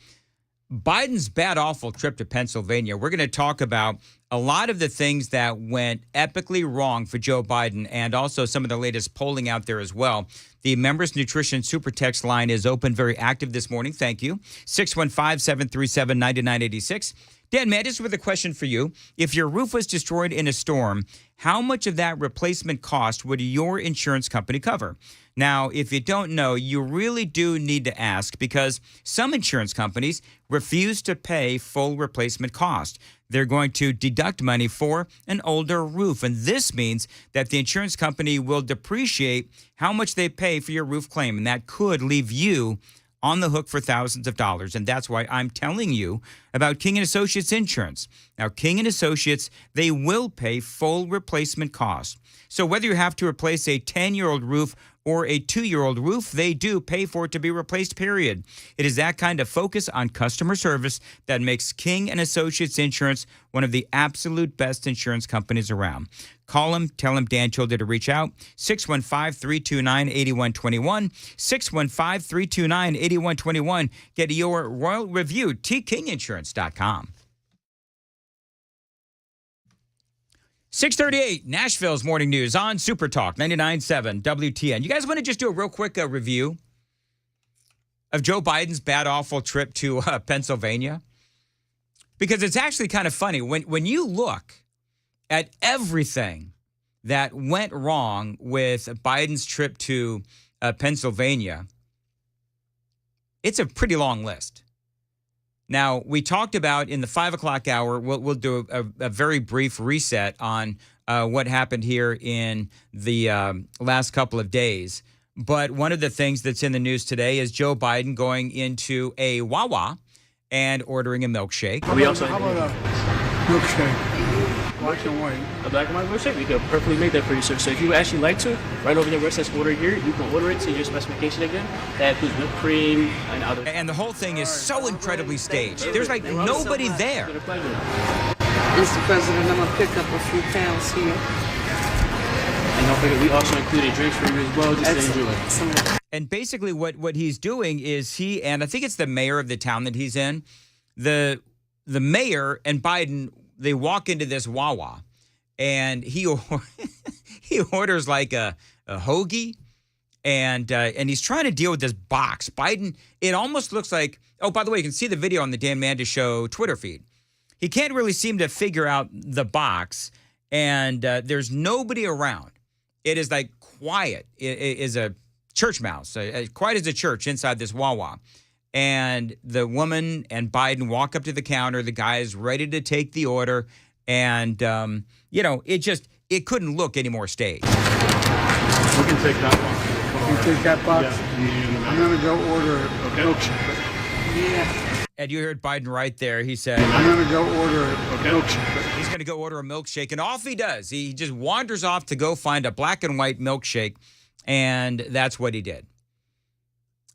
Biden's bad, awful trip to Pennsylvania. We're going to talk about a lot of the things that went epically wrong for Joe Biden and also some of the latest polling out there as well. The Members Nutrition Super Text line is open, very active this morning. Thank you. 615-737-9986. Dan Mandis with a question for you. If your roof was destroyed in a storm, how much of that replacement cost would your insurance company cover? Now, if you don't know, you really do need to ask because some insurance companies refuse to pay full replacement cost. They're going to deduct money for an older roof. And this means that the insurance company will depreciate how much they pay for your roof claim. And that could leave you on the hook for thousands of dollars. And that's why I'm telling you about King & Associates Insurance. Now, King & Associates, they will pay full replacement cost. So whether you have to replace a 10-year-old roof or a 2-year-old roof, they do pay for it to be replaced, period. It is that kind of focus on customer service that makes King & Associates Insurance one of the absolute best insurance companies around. Call them, tell them Dan told you to reach out, 615-329-8121, 615-329-8121. Get your royal review, tkinginsurance.com. 6:38, Nashville's Morning News on Super Talk 99.7 WTN. You guys want to just do a real quick review of Joe Biden's bad, awful trip to Pennsylvania? Because it's actually kind of funny. When you look at everything that went wrong with Biden's trip to Pennsylvania, it's a pretty long list. Now, we talked about in the 5 o'clock hour, we'll do a very brief reset on what happened here in the last couple of days. But one of the things that's in the news today is Joe Biden going into a Wawa and ordering a milkshake. We also how about a milkshake? Black and white. A black and white milkshake? We could perfectly make that for you, sir. So if you would actually like to, right over there where it says order here, you can order it to your specification again. That includes whipped cream and other. And the whole thing is so incredibly staged. There's like nobody there. Mr. President, I'm going to pick up a few pounds here. And don't forget, we also included drinks for you as well, just to enjoy. And basically what he's doing is and I think it's the mayor of the town that he's in, the mayor and Biden, they walk into this Wawa, and he orders like a hoagie, and he's trying to deal with this box. Biden, it almost looks like, oh, by the way, you can see the video on the Dan Mandis Show Twitter feed. He can't really seem to figure out the box, and there's nobody around. It is like quiet. It is a church mouse, quiet as a church inside this Wawa. And the woman and Biden walk up to the counter. The guy is ready to take the order. And, it couldn't look any more staged. We can take that one. You take that box? Yeah. I'm going to go order a milkshake. Yeah. And you heard Biden right there. He said, I'm going to go order a milkshake. He's going to go order a milkshake. And off he does. He just wanders off to go find a black and white milkshake. And that's what he did.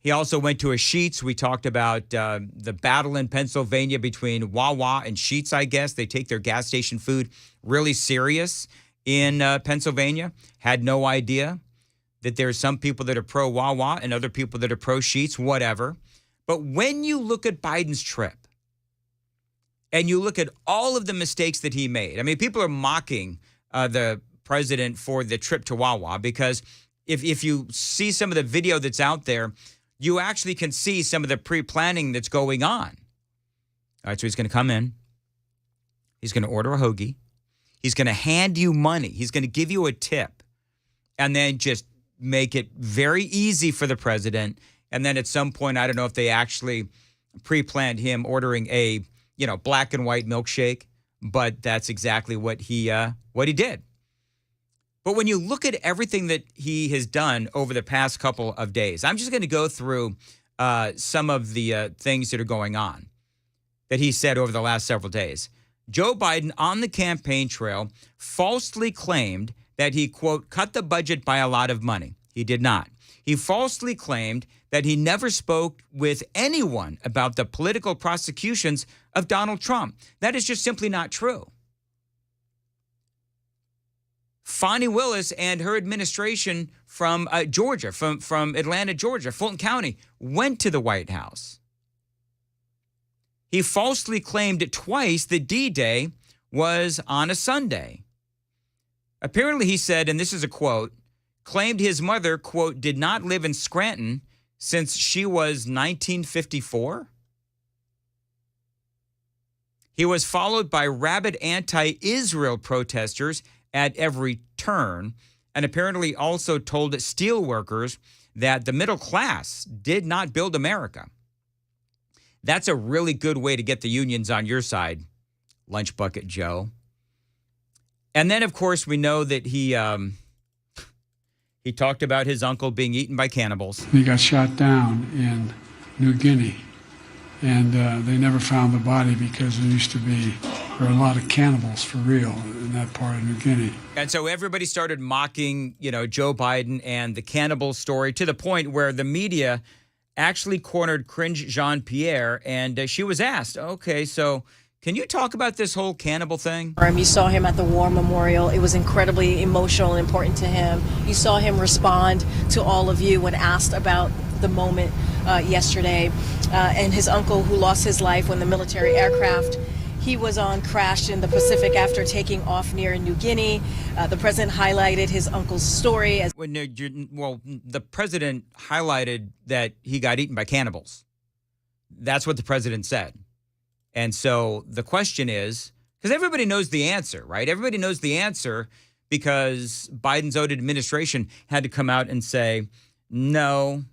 He also went to a Sheetz. We talked about the battle in Pennsylvania between Wawa and Sheetz, I guess. They take their gas station food really serious in Pennsylvania. Had no idea that there's some people that are pro-Wawa and other people that are pro-Sheetz, whatever. But when you look at Biden's trip and you look at all of the mistakes that he made, I mean, people are mocking the president for the trip to Wawa because if you see some of the video that's out there, you actually can see some of the pre-planning that's going on. All right, so he's going to come in. He's going to order a hoagie. He's going to hand you money. He's going to give you a tip and then just make it very easy for the president. And then at some point, I don't know if they actually pre-planned him ordering a, black and white milkshake, but that's exactly what he did. But when you look at everything that he has done over the past couple of days, I'm just going to go through some of the things that are going on that he said over the last several days. Joe Biden on the campaign trail falsely claimed that he, quote, cut the budget by a lot of money. He did not. He falsely claimed that he never spoke with anyone about the political prosecutions of Donald Trump. That is just simply not true. Fonnie Willis and her administration from Georgia, from Atlanta, Georgia, Fulton County, went to the White House. He falsely claimed twice that D-Day was on a Sunday. Apparently, he said, and this is a quote, claimed his mother, quote, did not live in Scranton since she was 1954. He was followed by rabid anti-Israel protesters at every turn, and apparently also told steelworkers that the middle class did not build America. That's a really good way to get the unions on your side, Lunch Bucket Joe. And then, of course, we know that he talked about his uncle being eaten by cannibals. He got shot down in New Guinea, and they never found the body because there were a lot of cannibals for real in that part of New Guinea. And so everybody started mocking, Joe Biden and the cannibal story to the point where the media actually cornered Cringe Jean-Pierre, and she was asked, okay, so can you talk about this whole cannibal thing? You saw him at the War Memorial. It was incredibly emotional and important to him. You saw him respond to all of you when asked about the moment yesterday. And his uncle who lost his life when the military aircraft he was on crashed in the Pacific after taking off near New Guinea. The president highlighted his uncle's story. The president highlighted that he got eaten by cannibals. That's what the president said. And so the question is, because everybody knows the answer, right? Everybody knows the answer because Biden's own administration had to come out and say, no,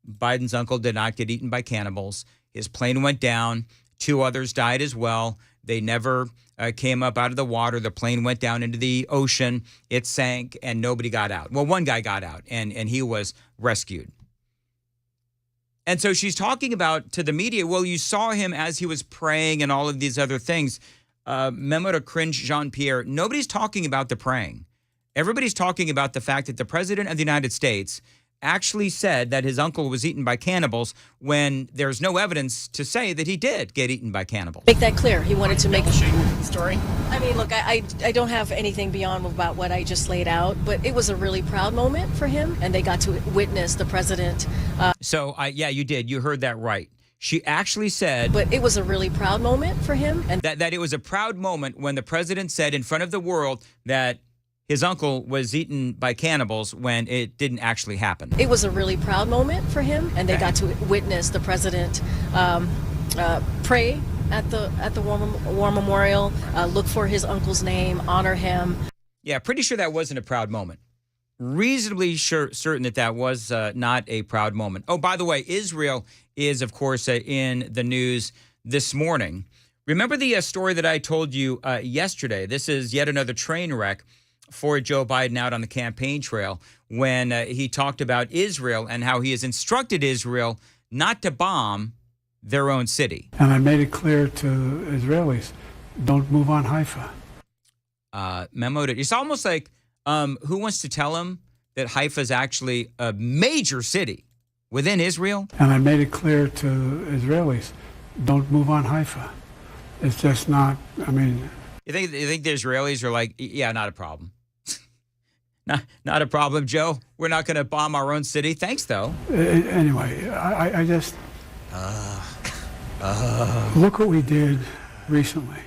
Biden's uncle did not get eaten by cannibals. His plane went down. 2 others died as well. They never came up out of the water. The plane went down into the ocean. It sank and nobody got out. Well, one guy got out and he was rescued. And so she's talking about to the media, well, you saw him as he was praying and all of these other things. Memo to Cringe Jean-Pierre, nobody's talking about the praying. Everybody's talking about the fact that the president of the United States actually said that his uncle was eaten by cannibals when there's no evidence to say that he did get eaten by cannibals. Make that clear. He wanted to make the story. I mean, look, I don't have anything beyond about what I just laid out, but it was a really proud moment for him, and they got to witness the president. Yeah, you did. You heard that right. She actually said... But it was a really proud moment for him. And that it was a proud moment when the president said in front of the world that his uncle was eaten by cannibals when it didn't actually happen. It was a really proud moment for him, and they got to witness the president pray at the War Memorial, look for his uncle's name, honor him. Yeah, pretty sure that wasn't a proud moment. Reasonably certain that was not a proud moment. Oh, by the way, Israel is, of course, in the news this morning. Remember the story that I told you yesterday? This is yet another train wreck for Joe Biden out on the campaign trail when he talked about Israel and how he has instructed Israel not to bomb their own city. And I made it clear to Israelis, don't move on Haifa. It's almost like who wants to tell him that Haifa is actually a major city within Israel? And I made it clear to Israelis, don't move on Haifa. It's just not, I mean... You think the Israelis are like, yeah, not a problem. Not a problem, Joe. We're not going to bomb our own city. Thanks, though. Anyway, I just... Look what we did recently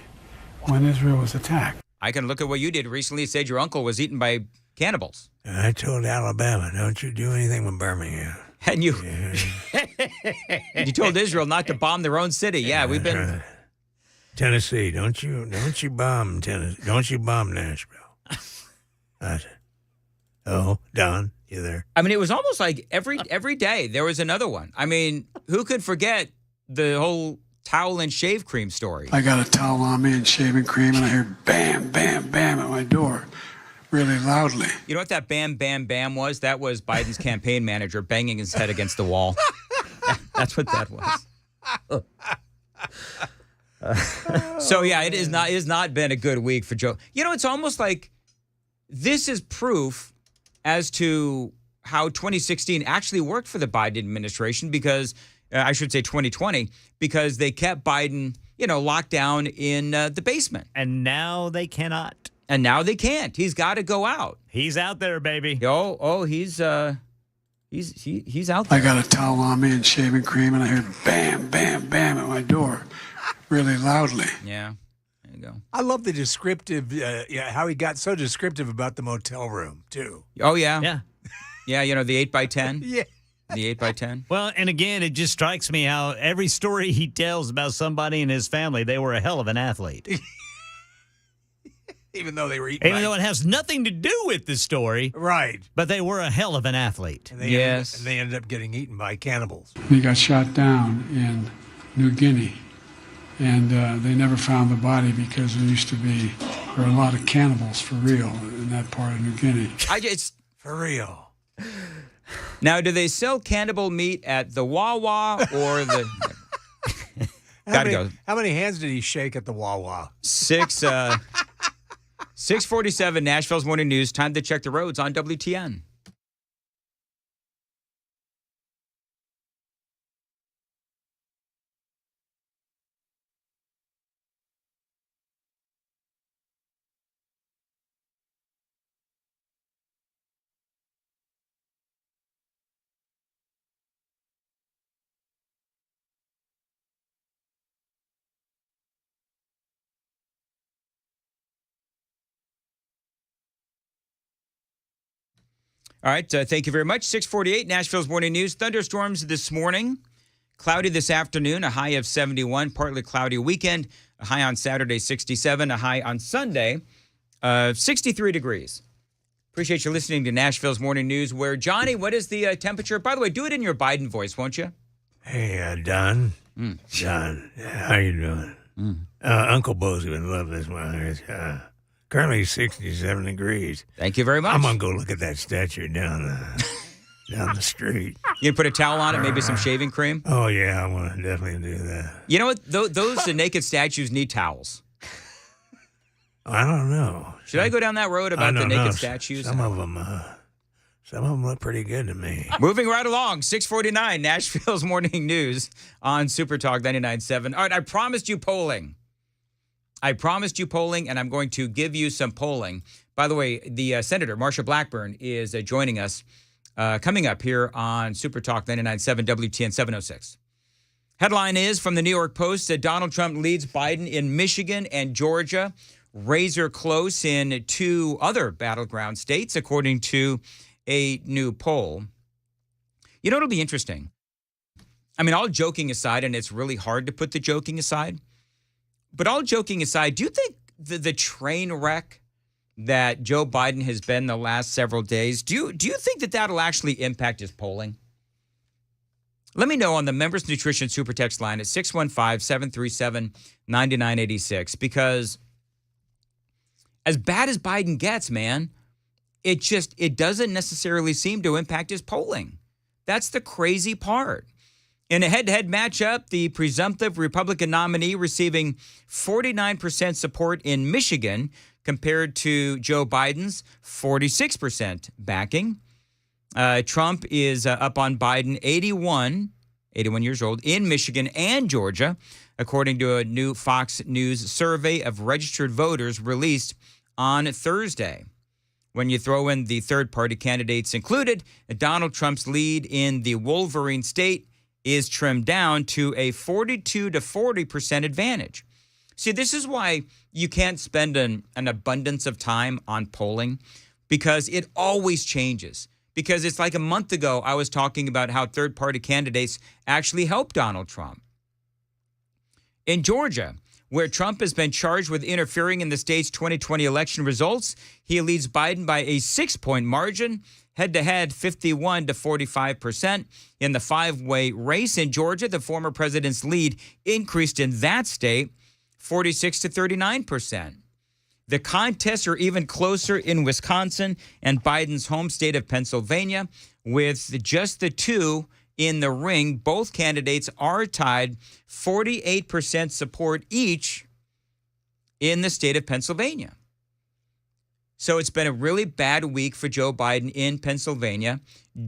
when Israel was attacked. I can look at what you did recently. You said your uncle was eaten by cannibals. I told Alabama, don't you do anything with Birmingham. And you... you told Israel not to bomb their own city. Yeah, we've been... Tennessee, don't you bomb Tennessee. Don't you bomb Nashville. I said, oh, Don, you there? I mean, it was almost like every day there was another one. I mean, who could forget the whole towel and shave cream story? I got a towel on me and shaving cream, and I heard bam, bam, bam at my door really loudly. You know what that bam, bam, bam was? That was Biden's campaign manager banging his head against the wall. That's what that was. So, yeah, it has not been a good week for Joe. You know, it's almost like this is proof as to how 2016 actually worked for the Biden administration because, I should say 2020, because they kept Biden, locked down in the basement. And now they cannot. And now they can't. He's got to go out. He's out there, baby. He's out there. I got a towel on me and shaving cream, and I heard bam, bam, bam at my door really loudly. Yeah. There you go. I love the descriptive, how he got so descriptive about the motel room, too. Oh, yeah. Yeah. Yeah, the 8x10. Yeah. The 8x10. Well, and again, it just strikes me how every story he tells about somebody in his family, they were a hell of an athlete. Even though they were eating. Even though it has nothing to do with the story. Right. But they were a hell of an athlete. And they ended up getting eaten by cannibals. He got shot down in New Guinea, and they never found the body because there were a lot of cannibals for real in that part of New Guinea. For real. Now, do they sell cannibal meat at the Wawa or the... How many hands did he shake at the Wawa? 6:47, Nashville's Morning News. Time to check the roads on WTN. All right, thank you very much. 6:48, Nashville's Morning News. Thunderstorms this morning, cloudy this afternoon, a high of 71, partly cloudy weekend, a high on Saturday, 67, a high on Sunday, 63 degrees. Appreciate you listening to Nashville's Morning News, where, Johnny, what is the temperature? By the way, do it in your Biden voice, won't you? Hey, Don. Don, how you doing? Uncle Bo's going to love this one. It's currently 67 degrees. Thank you very much. I'm going to go look at that statue down the street. You gonna put a towel on it, maybe some shaving cream? Oh, yeah, I want to definitely do that. You know what? Those naked statues need towels. I don't know. Should I go down that road about the naked statues? Some of them look pretty good to me. Moving right along, 6:49, Nashville's Morning News on Super Talk 99.7. All right, I promised you polling, and I'm going to give you some polling. By the way, the Senator, Marsha Blackburn, is joining us coming up here on Super Talk 99.7 WTN 706. Headline is from the New York Post that Donald Trump leads Biden in Michigan and Georgia, razor close in two other battleground states, according to a new poll. You know, it'll be interesting. I mean, all joking aside, and it's really hard to put the joking aside, but all joking aside, do you think the train wreck that Joe Biden has been the last several days, do you think that that'll actually impact his polling? Let me know on the Members Nutrition Super Text line at 615-737-9986, because as bad as Biden gets, man, it doesn't necessarily seem to impact his polling. That's the crazy part. In a head-to-head matchup, the presumptive Republican nominee receiving 49% support in Michigan compared to Joe Biden's 46% backing. Trump is up on Biden, 81 years old, in Michigan and Georgia, according to a new Fox News survey of registered voters released on Thursday. When you throw in the third-party candidates included, Donald Trump's lead in the Wolverine state is trimmed down to a 42 to 40% advantage. See, this is why you can't spend an abundance of time on polling, because it always changes. Because it's like a month ago, I was talking about how third-party candidates actually helped Donald Trump. In Georgia, where Trump has been charged with interfering in the state's 2020 election results, he leads Biden by a 6-point margin, head-to-head 51 to 45%. In the five-way race in Georgia, the former president's lead increased in that state 46 to 39%. The contests are even closer in Wisconsin and Biden's home state of Pennsylvania, with just the two in the ring. Both candidates are tied 48% support each in the state of Pennsylvania. So it's been a really bad week for Joe Biden in Pennsylvania.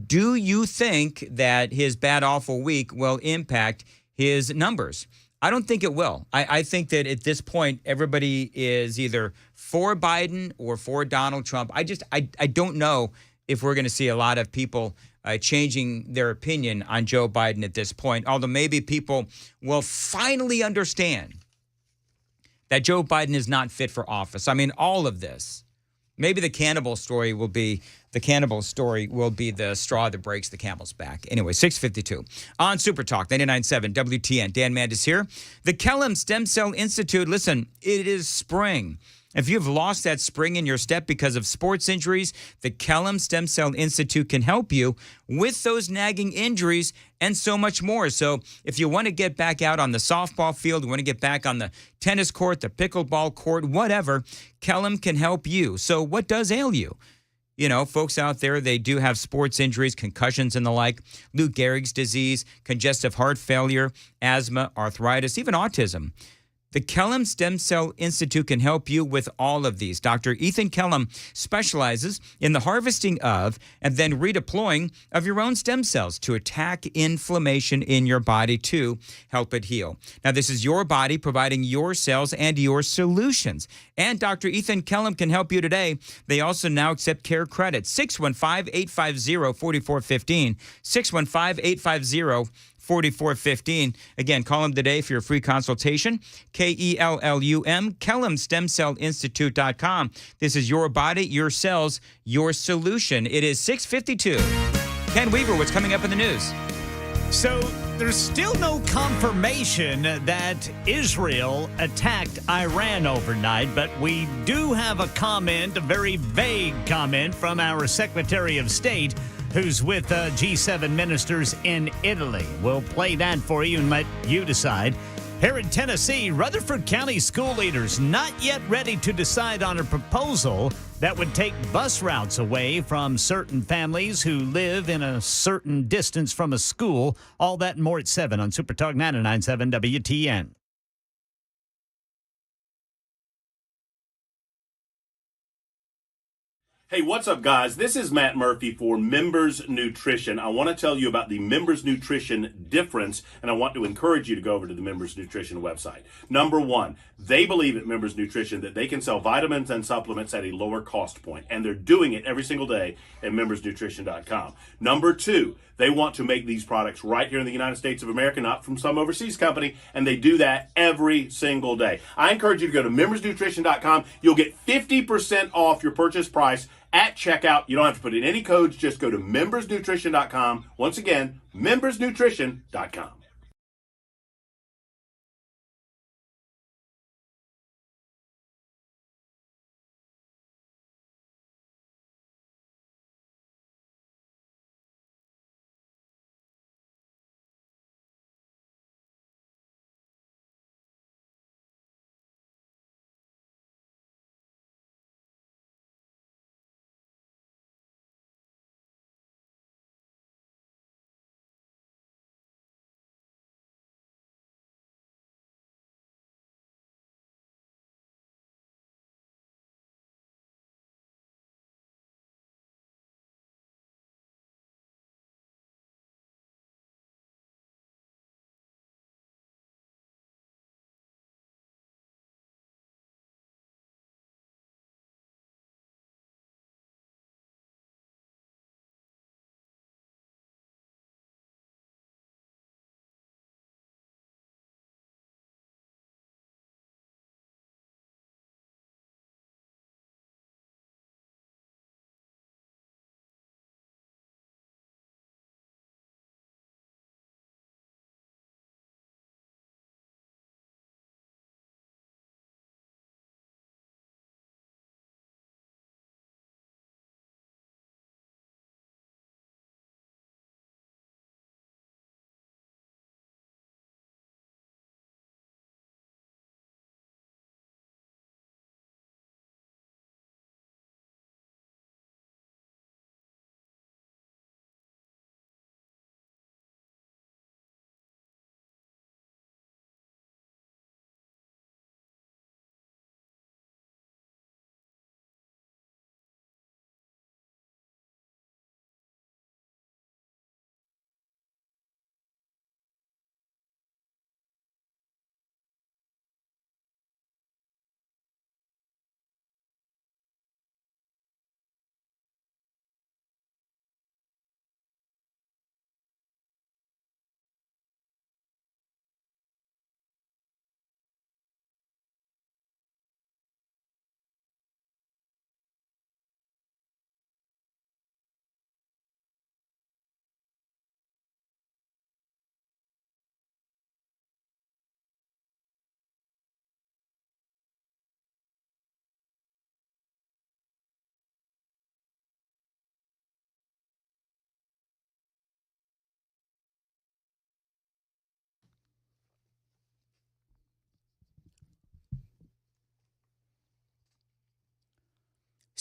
Do you think that his bad, awful week will impact his numbers? I don't think it will. I think that at this point, everybody is either for Biden or for Donald Trump. I don't know if we're going to see a lot of people changing their opinion on Joe Biden at this point, although maybe people will finally understand that Joe Biden is not fit for office. I mean, all of this. Maybe the cannibal story will be the straw that breaks the camel's back. Anyway, 6:52 on Super Talk 99.7 WTN. Dan Mandis here. The Kellum Stem Cell Institute. Listen, it is spring. If you've lost that spring in your step because of sports injuries, the Kellum Stem Cell Institute can help you with those nagging injuries and so much more. So if you want to get back out on the softball field, you want to get back on the tennis court, the pickleball court, whatever, Kellum can help you. So what does ail you? You know, folks out there, they do have sports injuries, concussions and the like, Lou Gehrig's disease, congestive heart failure, asthma, arthritis, even autism. The Kellum Stem Cell Institute can help you with all of these. Dr. Ethan Kellum specializes in the harvesting of and then redeploying of your own stem cells to attack inflammation in your body to help it heal. Now, this is your body providing your cells and your solutions. And Dr. Ethan Kellum can help you today. They also now accept care credits. 615-850-4415. 615-850-4415. 4415. Again, call them today for your free consultation. KELLUM, KellumStemCellInstitute.com. This is your body, your cells, your solution. It is 6:52. Ken Weaver, what's coming up in the news? So there's still no confirmation that Israel attacked Iran overnight, but we do have a comment, a very vague comment from our Secretary of State, who's with G7 ministers in Italy. We'll play that for you and let you decide. Here in Tennessee, Rutherford County school leaders not yet ready to decide on a proposal that would take bus routes away from certain families who live in a certain distance from a school. All that and more at 7 on Super Talk 99.7 WTN. Hey, what's up, guys? This is Matt Murphy for Members Nutrition. I want to tell you about the Members Nutrition difference, and I want to encourage you to go over to the Members Nutrition website. Number one, they believe at Members Nutrition that they can sell vitamins and supplements at a lower cost point, and they're doing it every single day at membersnutrition.com. Number two, they want to make these products right here in the United States of America, not from some overseas company, and they do that every single day. I encourage you to go to membersnutrition.com. You'll get 50% off your purchase price at checkout. You don't have to put in any codes. Just go to membersnutrition.com. Once again, membersnutrition.com.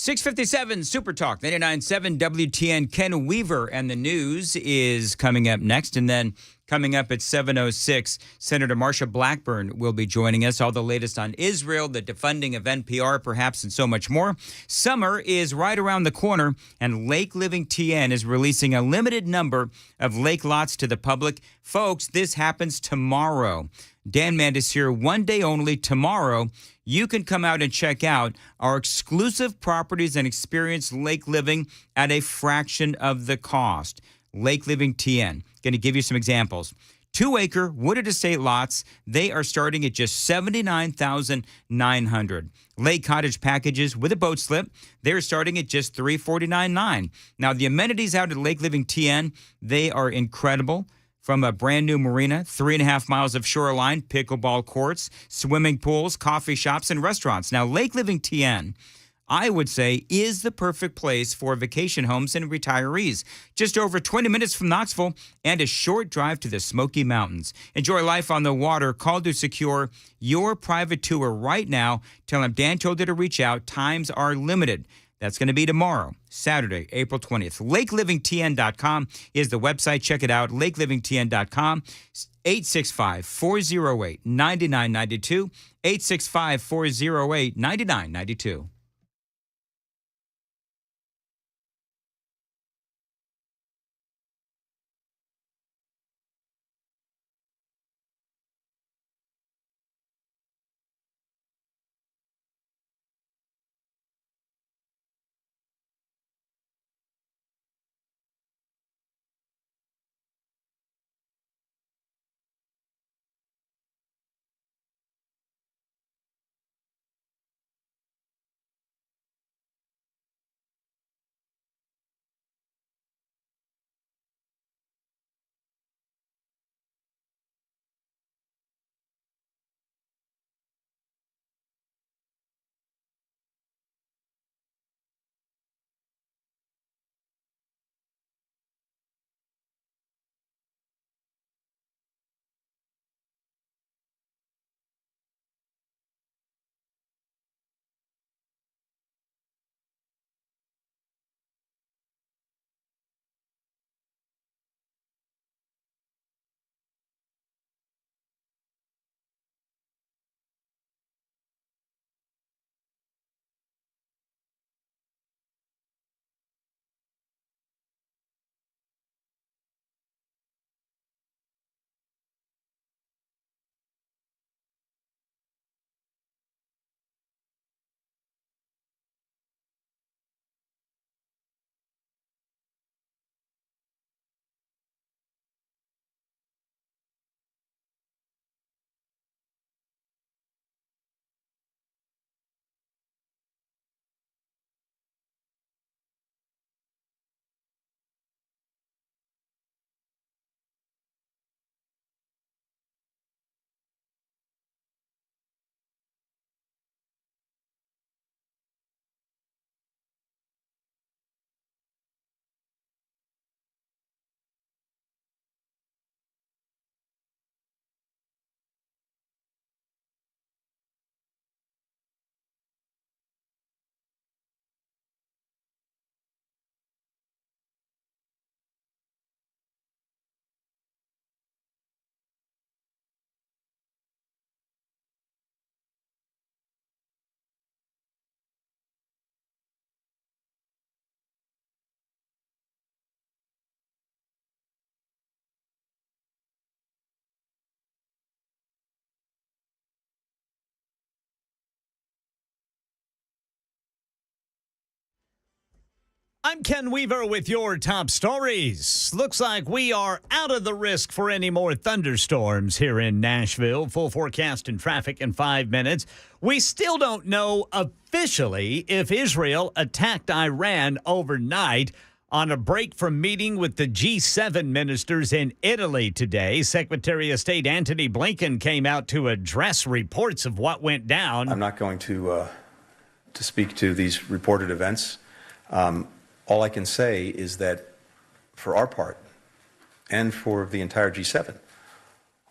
657 Super Talk 99.7 WTN. Ken Weaver and the news is coming up next. And then coming up at 7:06, Senator Marsha Blackburn will be joining us. All the latest on Israel, the defunding of NPR, perhaps, and so much more. Summer is right around the corner, and Lake Living TN is releasing a limited number of lake lots to the public. Folks, this happens tomorrow. Dan Mandis here, one day only, tomorrow. You can come out and check out our exclusive properties and experience lake living at a fraction of the cost. Lake Living TN. Going to give you some examples. 2-acre wooded estate lots, they are starting at just $79,900. Lake cottage packages with a boat slip, they're starting at just $349,900. Now, the amenities out at Lake Living TN, they are incredible. From a brand new marina, 3.5 miles of shoreline, pickleball courts, swimming pools, coffee shops, and restaurants. Now, Lake Living TN, I would say, is the perfect place for vacation homes and retirees. Just over 20 minutes from Knoxville and a short drive to the Smoky Mountains. Enjoy life on the water. Call to secure your private tour right now. Tell them Dan told you to reach out. Times are limited. That's going to be tomorrow, Saturday, April 20th. LakeLivingTN.com is the website. Check it out, LakeLivingTN.com. 865-408-9992. 865-408-9992. I'm Ken Weaver with your top stories. Looks like we are out of the risk for any more thunderstorms here in Nashville. Full forecast and traffic in 5 minutes. We still don't know officially if Israel attacked Iran overnight. On a break from meeting with the G7 ministers in Italy today, Secretary of State Antony Blinken came out to address reports of what went down. I'm not going to speak to these reported events. All I can say is that for our part and for the entire G7,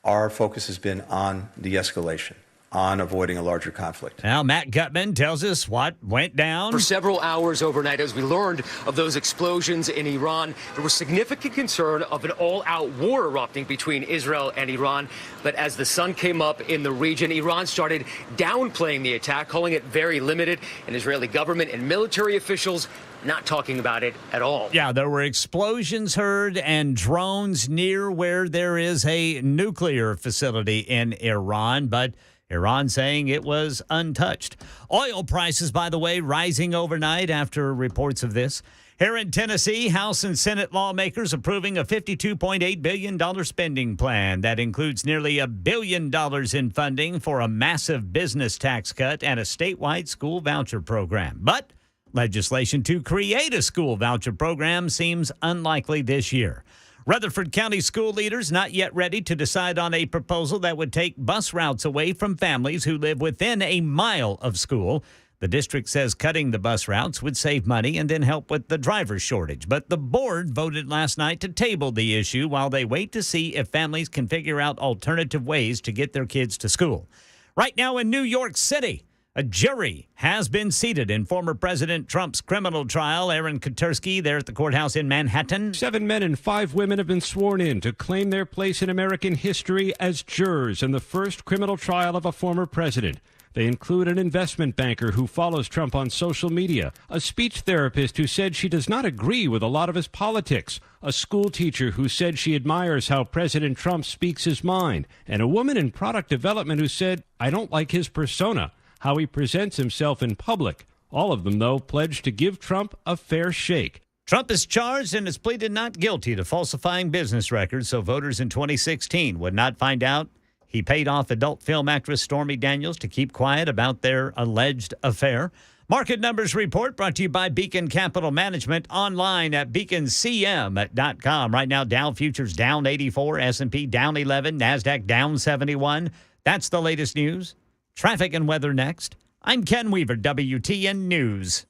our focus has been on de-escalation, on avoiding a larger conflict. Now, Matt Gutman tells us what went down. For several hours overnight, as we learned of those explosions in Iran, there was significant concern of an all-out war erupting between Israel and Iran. But as the sun came up in the region, Iran started downplaying the attack, calling it very limited, and Israeli government and military officials not talking about it at all. Yeah, there were explosions heard and drones near where there is a nuclear facility in Iran, but Iran saying it was untouched. Oil prices, by the way, rising overnight after reports of this. Here in Tennessee, House and Senate lawmakers approving a $52.8 billion spending plan that includes nearly $1 billion in funding for a massive business tax cut and a statewide school voucher program. But legislation to create a school voucher program seems unlikely this year. Rutherford County school leaders not yet ready to decide on a proposal that would take bus routes away from families who live within a mile of school. The district says cutting the bus routes would save money and then help with the driver shortage. But the board voted last night to table the issue while they wait to see if families can figure out alternative ways to get their kids to school. Right now in New York City, a jury has been seated in former President Trump's criminal trial. Aaron Katersky there at the courthouse in Manhattan. 7 men and 5 women have been sworn in to claim their place in American history as jurors in the first criminal trial of a former president. They include an investment banker who follows Trump on social media, a speech therapist who said she does not agree with a lot of his politics, a school teacher who said she admires how President Trump speaks his mind, and a woman in product development who said, "I don't like his persona, how he presents himself in public." All of them, though, pledged to give Trump a fair shake. Trump is charged and has pleaded not guilty to falsifying business records so voters in 2016 would not find out he paid off adult film actress Stormy Daniels to keep quiet about their alleged affair. Market Numbers Report brought to you by Beacon Capital Management, online at beaconcm.com. Right now, Dow Futures down 84, S&P down 11, NASDAQ down 71. That's the latest news. Traffic and weather next. I'm Ken Weaver, WTN News.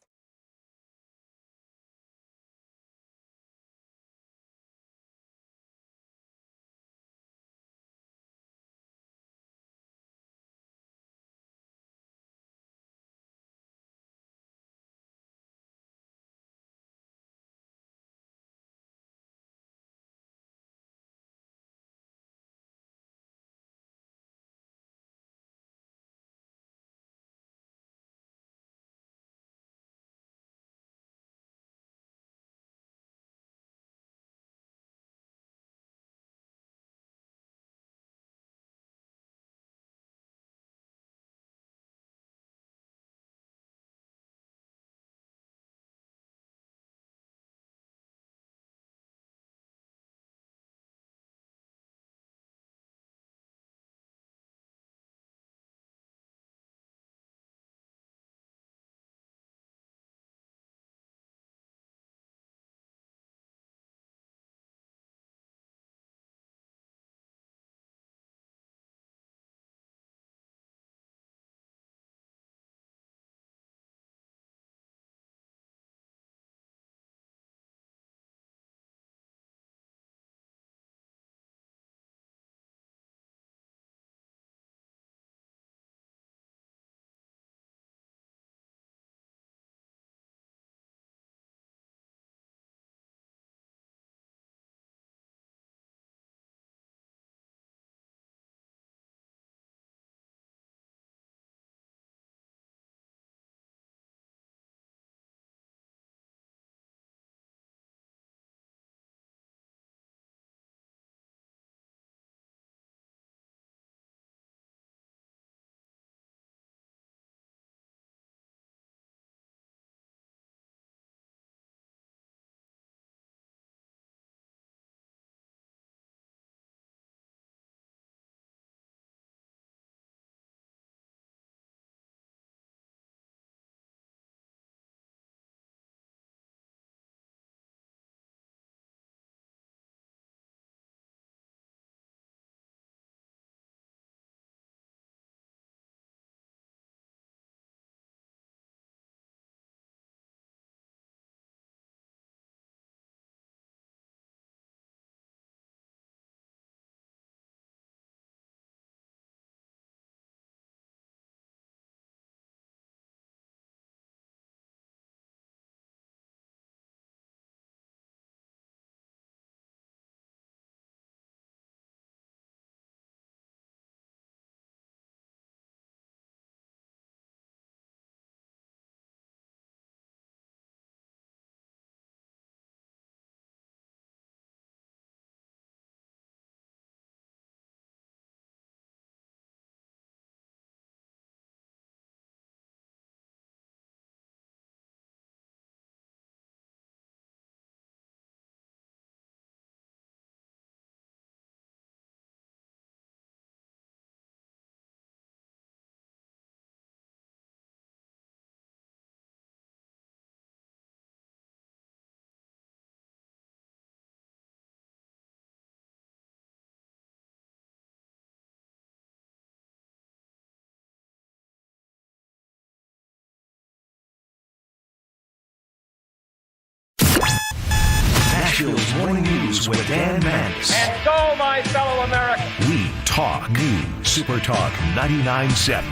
Nashville's Morning News with Dan Mandis. And so, my fellow Americans, We talk news. Super Talk 99.7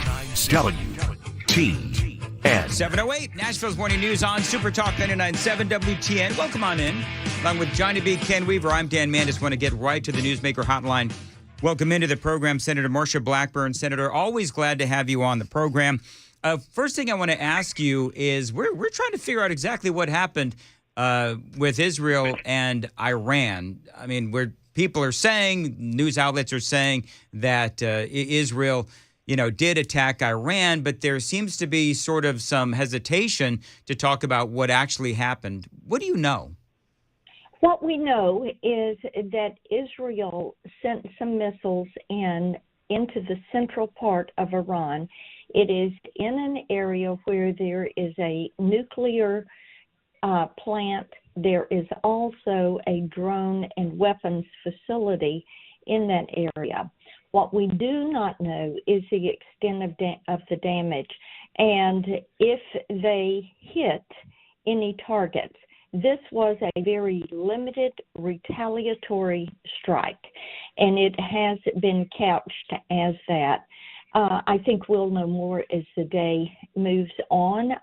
WTN. 7:08, Nashville's Morning News on Super Talk 99.7 WTN. Welcome on in. Along with Johnny B. Ken Weaver, I'm Dan Mandis. Want to get right to the Newsmaker Hotline. Welcome into the program, Senator Marsha Blackburn. Senator, always glad to have you on the program. First thing I want to ask you is we're trying to figure out exactly what happened with Israel and Iran. I mean, where people are saying, news outlets are saying that Israel, did attack Iran, but there seems to be sort of some hesitation to talk about what actually happened. What do you know? What we know is that Israel sent some missiles into the central part of Iran. It is in an area where there is a nuclear plant. There is also a drone and weapons facility in that area. What we do not know is the extent of the damage and if they hit any targets. This was a very limited retaliatory strike, and it has been couched as that. I think we'll know more as the day moves on.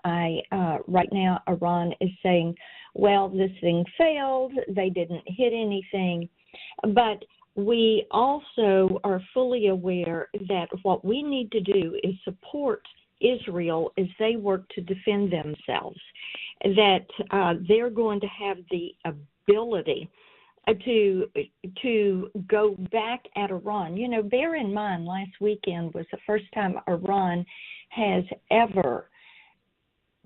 Right now, Iran is saying, well, this thing failed. They didn't hit anything. But we also are fully aware that what we need to do is support Israel as they work to defend themselves, that they're going to have the ability to go back at Iran. Bear in mind, last weekend was the first time Iran has ever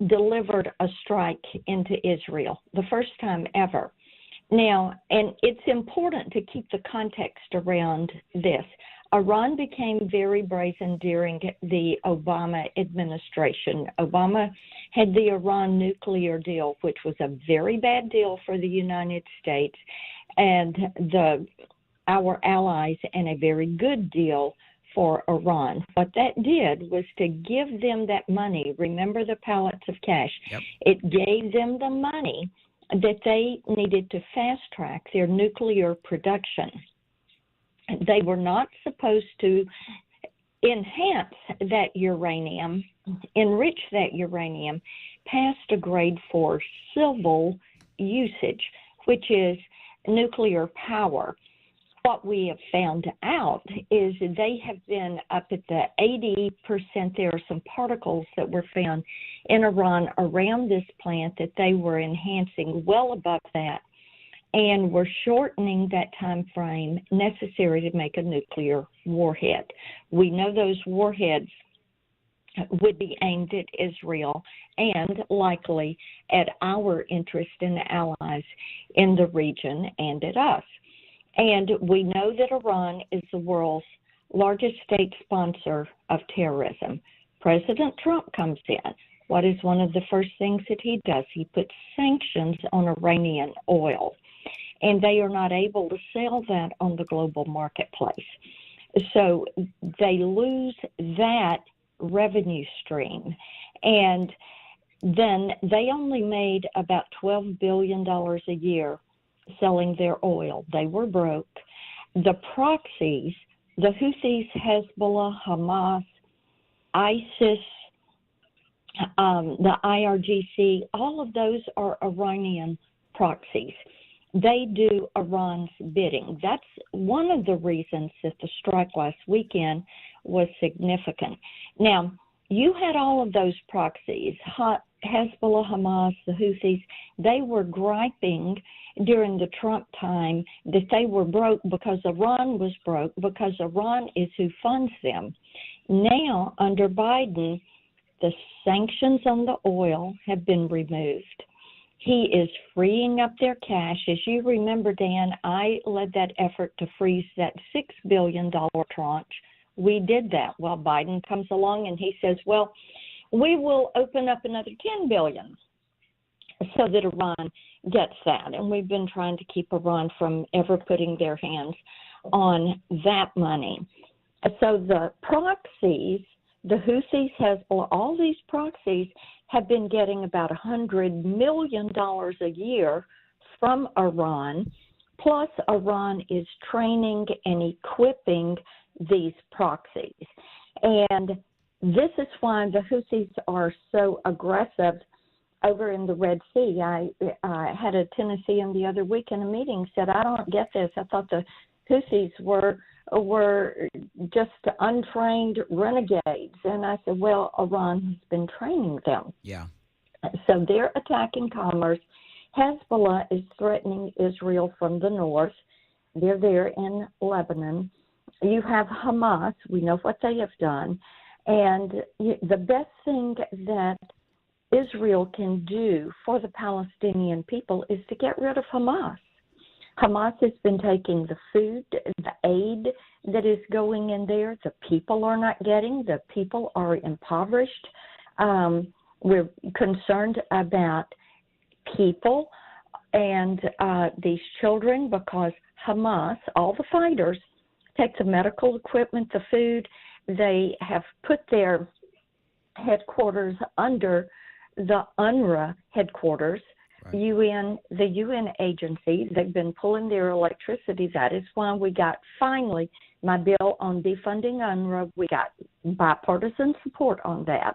delivered a strike into Israel, the first time ever. Now, and it's important to keep the context around this. Iran became very brazen during the Obama administration. Obama had the Iran nuclear deal, which was a very bad deal for the United States and our allies, and a very good deal for Iran. What that did was to give them that money. Remember the pallets of cash. Yep. It gave them the money that they needed to fast-track their nuclear production. They were not supposed to enhance that uranium, enrich that uranium past a grade 4 civil usage, which is nuclear power. What we have found out is they have been up at the 80%. There are some particles that were found in Iran around this plant that they were enhancing well above that, and were shortening that time frame necessary to make a nuclear warhead. We know those warheads would be aimed at Israel and likely at our interest and allies in the region and at us. And we know that Iran is the world's largest state sponsor of terrorism. President Trump comes in. What is one of the first things that he does? He puts sanctions on Iranian oil, and they are not able to sell that on the global marketplace. So they lose that revenue stream. And then they only made about $12 billion a year selling their oil. They were broke. The proxies, the Houthis, Hezbollah, Hamas, ISIS, the IRGC, all of those are Iranian proxies. They do Iran's bidding. That's one of the reasons that the strike last weekend was significant. Now, you had all of those proxies, Hezbollah, Hamas, the Houthis. They were griping during the Trump time that they were broke because Iran was broke, because Iran is who funds them. Now, under Biden, the sanctions on the oil have been removed. He is freeing up their cash. As you remember, Dan, I led that effort to freeze that $6 billion tranche. We did that. Well, Biden comes along and he says, well, we will open up another $10 billion so that Iran gets that. And we've been trying to keep Iran from ever putting their hands on that money. So the proxies, the Houthis, Hezbollah, all these proxies have been getting about $100 million a year from Iran. Plus, Iran is training and equipping these proxies. And this is why the Houthis are so aggressive over in the Red Sea. I had a Tennessean the other week in a meeting said, I don't get this. I thought the Houthis were just untrained renegades. And I said, well, Iran has been training them. Yeah. So they're attacking commerce. Hezbollah is threatening Israel from the north. They're there in Lebanon. You have Hamas. We know what they have done. And the best thing that Israel can do for the Palestinian people is to get rid of Hamas. Hamas has been taking the food, the aid that is going in there. The people are not getting. The people are impoverished. We're concerned about people and these children because Hamas, all the fighters, take the medical equipment, the food. They have put their headquarters under the UNRWA headquarters, right. The UN agency. They've been pulling their electricity. That is why we got finally my bill on defunding UNRWA. We got bipartisan support on that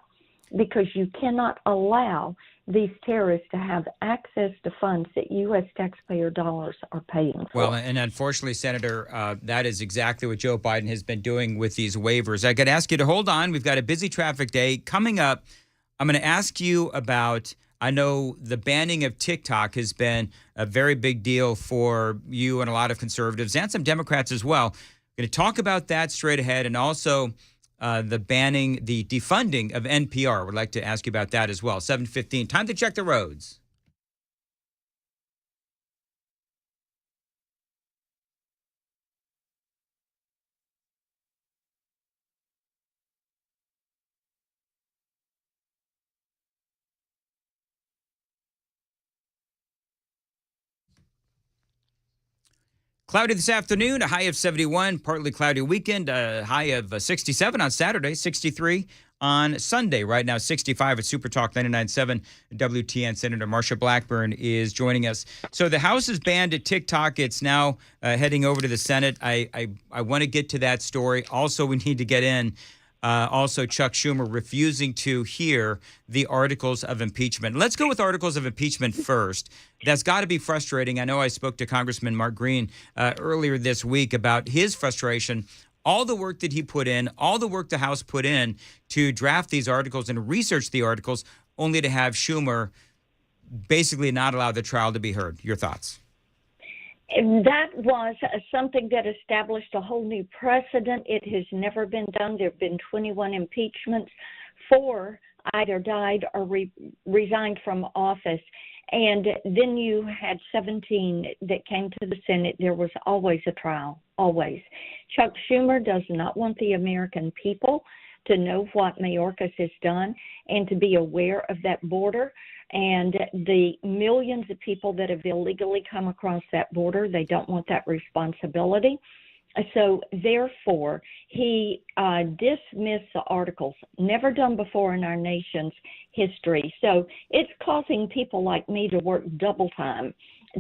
because you cannot allow these terrorists to have access to funds that U.S. taxpayer dollars are paying for. Well, and unfortunately, Senator, that is exactly what Joe Biden has been doing with these waivers. I got to ask you to hold on. We've got a busy traffic day coming up. I'm going to ask you about, I know the banning of TikTok has been a very big deal for you and a lot of conservatives and some Democrats as well. I'm going to talk about that straight ahead, and also the defunding of NPR. Would like to ask you about that as well. 7:15. Time to check the roads. Cloudy this afternoon, a high of 71, partly cloudy weekend, a high of 67 on Saturday, 63 on Sunday. Right now, 65 at Super Talk 99.7 WTN. Senator Marsha Blackburn is joining us. So the House is banned at TikTok. It's now heading over to the Senate. I want to get to that story. Also, we need to get in also Chuck Schumer refusing to hear the articles of impeachment. Let's go with articles of impeachment first. That's got to be frustrating. I know I spoke to Congressman Mark Green earlier this week about his frustration, all the work that he put in, all the work the House put in to draft these articles and research the articles, only to have Schumer basically not allow the trial to be heard. Your thoughts? That was something that established a whole new precedent. It has never been done. There have been 21 impeachments. 4 either died or resigned from office. And then you had 17 that came to the Senate. There was always a trial, always. Chuck Schumer does not want the American people to know what Mayorkas has done and to be aware of that border and the millions of people that have illegally come across that border. They don't want that responsibility. So therefore, he dismissed the articles, never done before in our nation's history. So it's causing people like me to work double time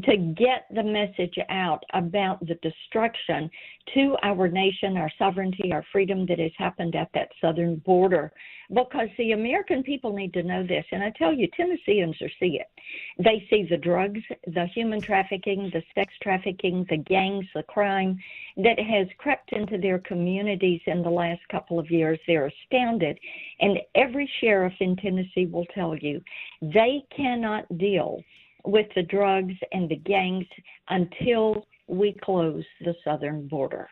to get the message out about the destruction to our nation, our sovereignty, our freedom that has happened at that southern border. Because the American people need to know this. And I tell you, Tennesseans see it. They see the drugs, the human trafficking, the sex trafficking, the gangs, the crime that has crept into their communities in the last couple of years. They're astounded. And every sheriff in Tennessee will tell you they cannot deal with the drugs and the gangs until we close the southern border.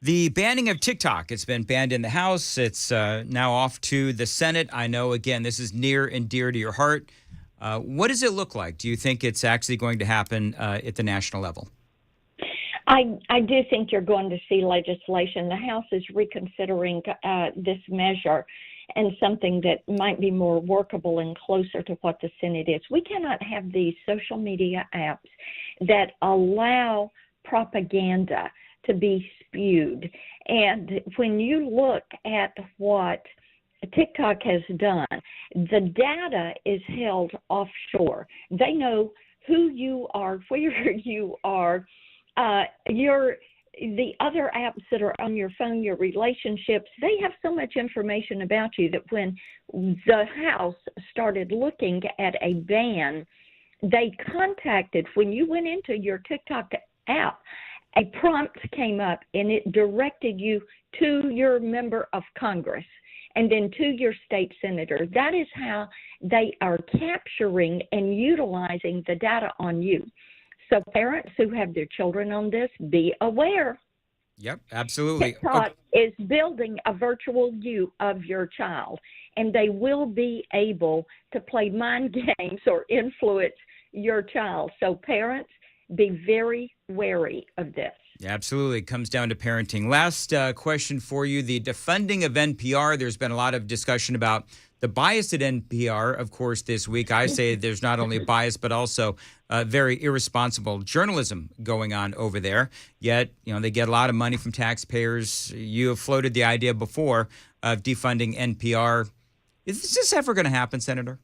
The banning of TikTok, it's been banned in the House. It's now off to the Senate. I know, again, this is near and dear to your heart. What does it look like? Do you think it's actually going to happen at the national level? I do think you're going to see legislation. The House is reconsidering this measure and something that might be more workable and closer to what the Senate is. We cannot have these social media apps that allow propaganda to be spewed. And when you look at what TikTok has done, the data is held offshore. They know who you are, where you are, the other apps that are on your phone, your relationships, they have so much information about you that when the House started looking at a ban, they contacted, when you went into your TikTok app, a prompt came up and it directed you to your member of Congress and then to your state senator. That is how they are capturing and utilizing the data on you. So parents who have their children on this, be aware. Yep, absolutely. TikTok is building a virtual you of your child, and they will be able to play mind games or influence your child. So parents, be very wary of this. Yeah, absolutely. It comes down to parenting. Last question for you. The defunding of NPR, there's been a lot of discussion about the bias at NPR, of course, this week. I say there's not only bias, but also very irresponsible journalism going on over there. Yet, they get a lot of money from taxpayers. You have floated the idea before of defunding NPR. Is this ever going to happen, Senator?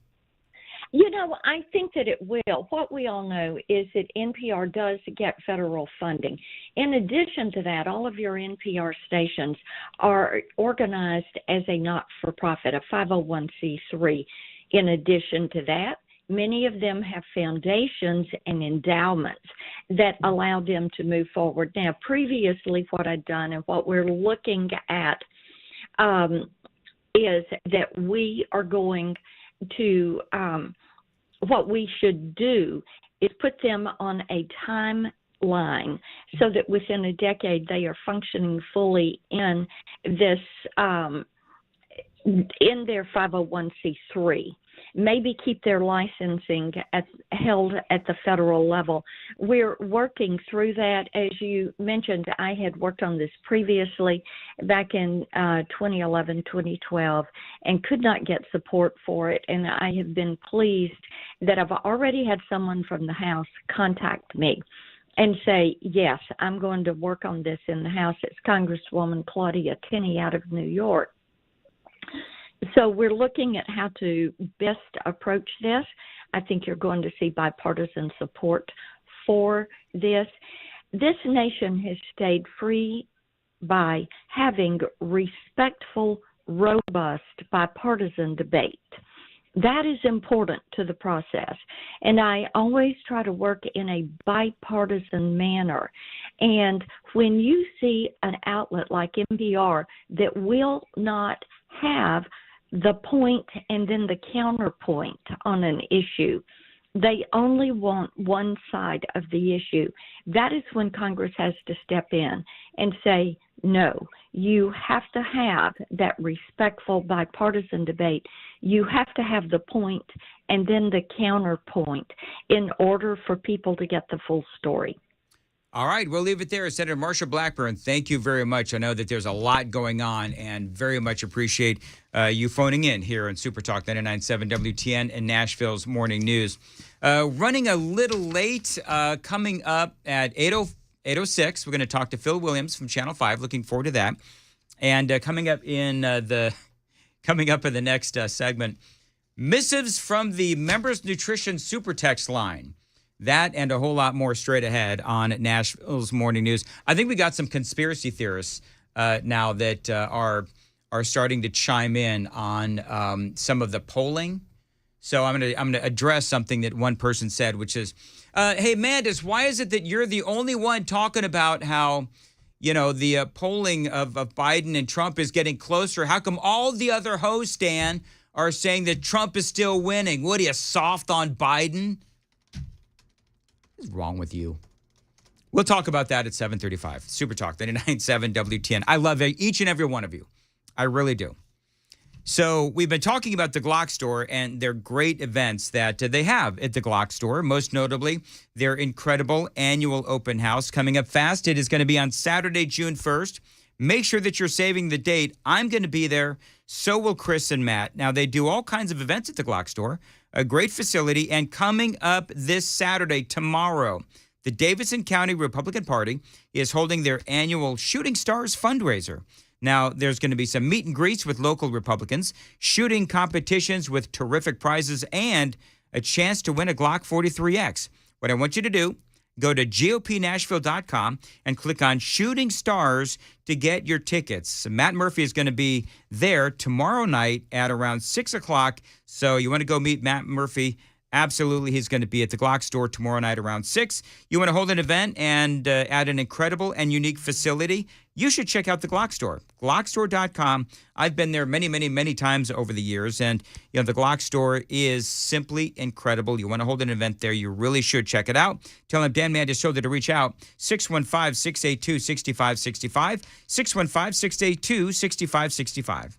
I think that it will. What we all know is that NPR does get federal funding. In addition to that, all of your NPR stations are organized as a not-for-profit, a 501c3. In addition to that, many of them have foundations and endowments that allow them to move forward. Now, previously, what I'd done and what we're looking at is that we are going to what we should do is put them on a timeline so that within a decade they are functioning fully in this in their 501c3. Maybe keep their licensing held at the federal level. We're working through that. As you mentioned, I had worked on this previously back in 2011, 2012, and could not get support for it. And I have been pleased that I've already had someone from the House contact me and say, yes, I'm going to work on this in the House. It's Congresswoman Claudia Tenney out of New York. So we're looking at how to best approach this. I think you're going to see bipartisan support for this. This nation has stayed free by having respectful, robust, bipartisan debate. That is important to the process. And I always try to work in a bipartisan manner. And when you see an outlet like NPR that will not have the point and then the counterpoint on an issue, they only want one side of the issue. That is when Congress has to step in and say, no, you have to have that respectful bipartisan debate. You have to have the point and then the counterpoint in order for people to get the full story. All right, we'll leave it there. Senator Marsha Blackburn, thank you very much. I know that there's a lot going on and very much appreciate you phoning in here on Super Talk 99.7 WTN and Nashville's Morning News. Running a little late, coming up at 8:06, we're going to talk to Phil Williams from Channel 5. Looking forward to that. And coming up in the next segment, missives from the Members Nutrition Super Text line. That and a whole lot more straight ahead on Nashville's Morning News. I think we got some conspiracy theorists now that are starting to chime in on some of the polling. So I'm gonna address something that one person said, which is, "Hey Mandis, why is it that you're the only one talking about how the polling of Biden and Trump is getting closer? How come all the other hosts, Dan, are saying that Trump is still winning? What are you, soft on Biden? What's wrong with you?" We'll talk about that at 7:35. Super Talk 99.7 WTN. I love each and every one of you. I really do. So we've been talking about the Glock store and their great events that they have at the Glock store, most notably their incredible annual open house coming up fast. It is going to be on Saturday, June 1st. Make sure that you're saving the date. I'm going to be there. So will Chris and Matt. Now, they do all kinds of events at the Glock store, a great facility. And coming up this Saturday, tomorrow, the Davidson County Republican Party is holding their annual Shooting Stars fundraiser. Now, there's going to be some meet and greets with local Republicans, shooting competitions with terrific prizes, and a chance to win a Glock 43X. What I want you to do, go to gopnashville.com and click on Shooting Stars to get your tickets. Matt Murphy is going to be there tomorrow night at around 6 o'clock. So you want to go meet Matt Murphy. Absolutely, he's going to be at the Glock store tomorrow night around 6. You want to hold an event and at an incredible and unique facility? You should check out the Glock store, glockstore.com. I've been there many, many, many times over the years, and the Glock store is simply incredible. You want to hold an event there, you really should check it out. Tell him Dan Mandis told you to reach out, 615-682-6565, 615-682-6565.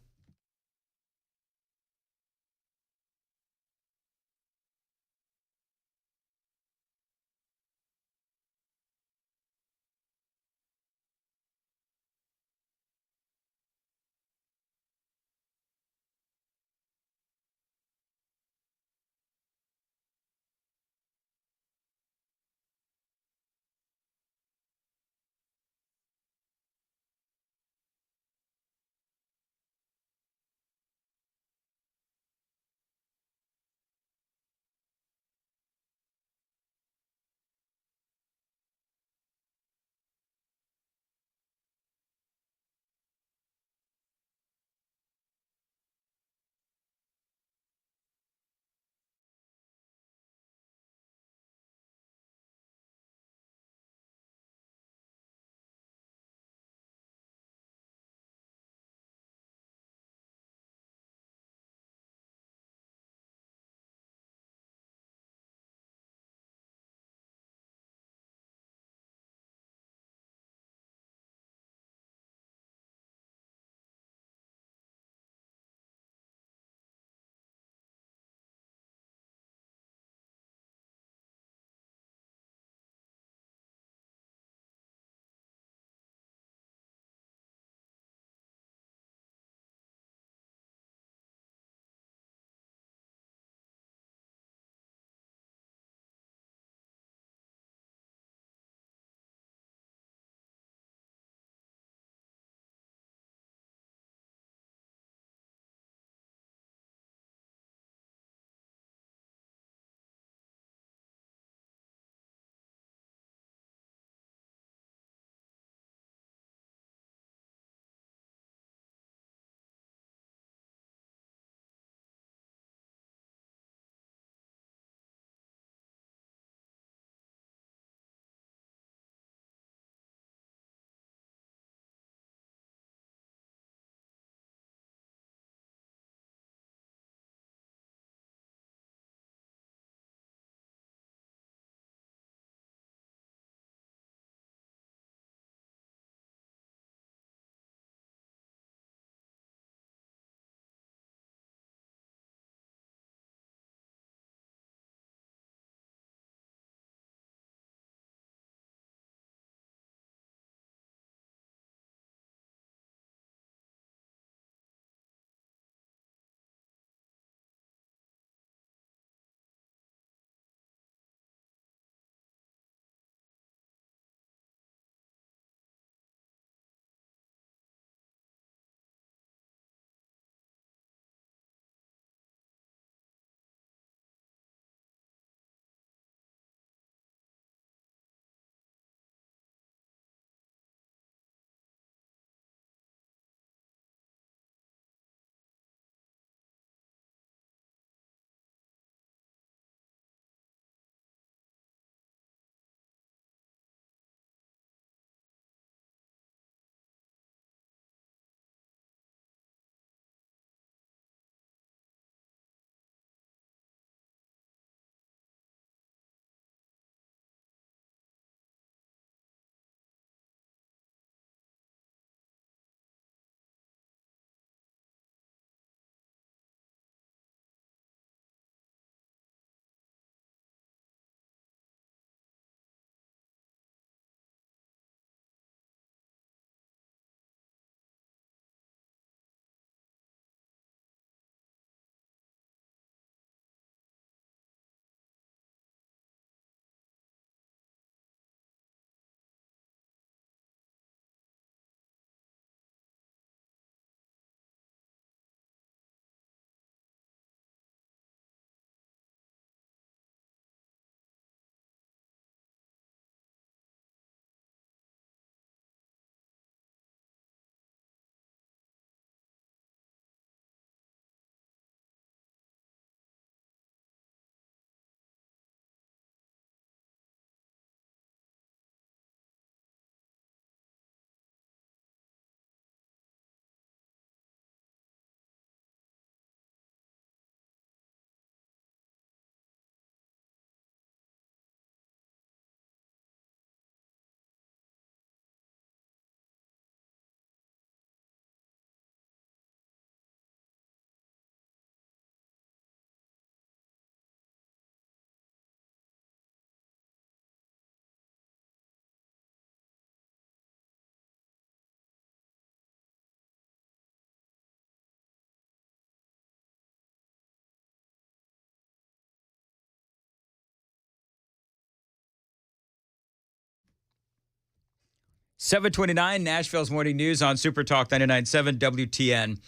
729, Nashville's Morning News on Super Talk 99.7 WTN.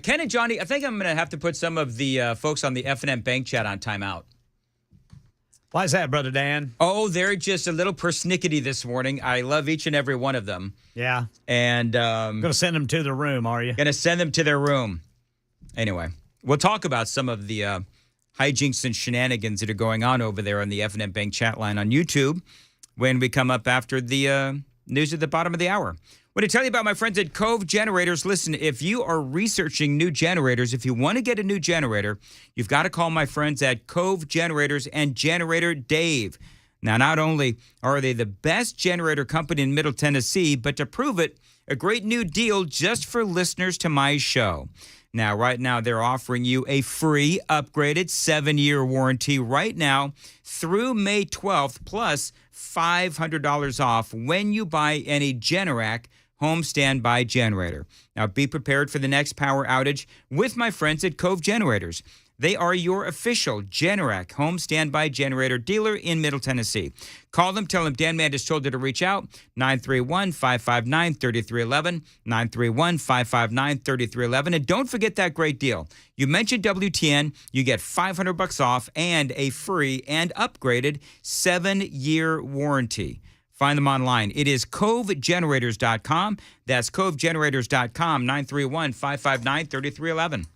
Ken and Johnny, I think I'm going to have to put some of the folks on the F&M Bank chat on timeout. Why is that, Brother Dan? Oh, they're just a little persnickety this morning. I love each and every one of them. Yeah. And going to send them to the room, are you? Going to send them to their room. Anyway, we'll talk about some of the hijinks and shenanigans that are going on over there on the F&M Bank chat line on YouTube when we come up after the news at the bottom of the hour. I want to tell you about my friends at Cove Generators. Listen, if you are researching new generators, if you want to get a new generator, you've got to call my friends at Cove Generators and Generator Dave. Now, not only are they the best generator company in Middle Tennessee, but to prove it, a great new deal just for listeners to my show. Now, right now, they're offering you a free upgraded 7-year warranty right now through May 12th, plus $500 off when you buy any Generac home standby generator. Now, be prepared for the next power outage with my friends at Cove Generators. They are your official Generac home standby generator dealer in Middle Tennessee. Call them, tell them Dan Mandis told you to reach out, 931-559-3311, 931-559-3311. And don't forget that great deal. You mentioned WTN, you get $500 off and a free and upgraded 7-year warranty. Find them online. It is covegenerators.com. That's covegenerators.com, 931-559-3311.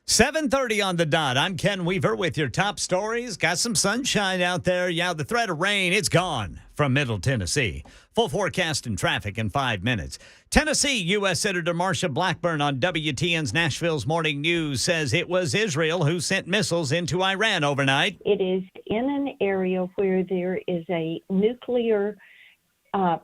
$7:30 on the dot. I'm Ken Weaver with your top stories. Got some sunshine out there. Yeah, the threat of rain, it's gone from Middle Tennessee. Full forecast and traffic in 5 minutes. Tennessee U.S. Senator Marsha Blackburn on WTN's Nashville's Morning News says it was Israel who sent missiles into Iran overnight. It is in an area where there is a nuclear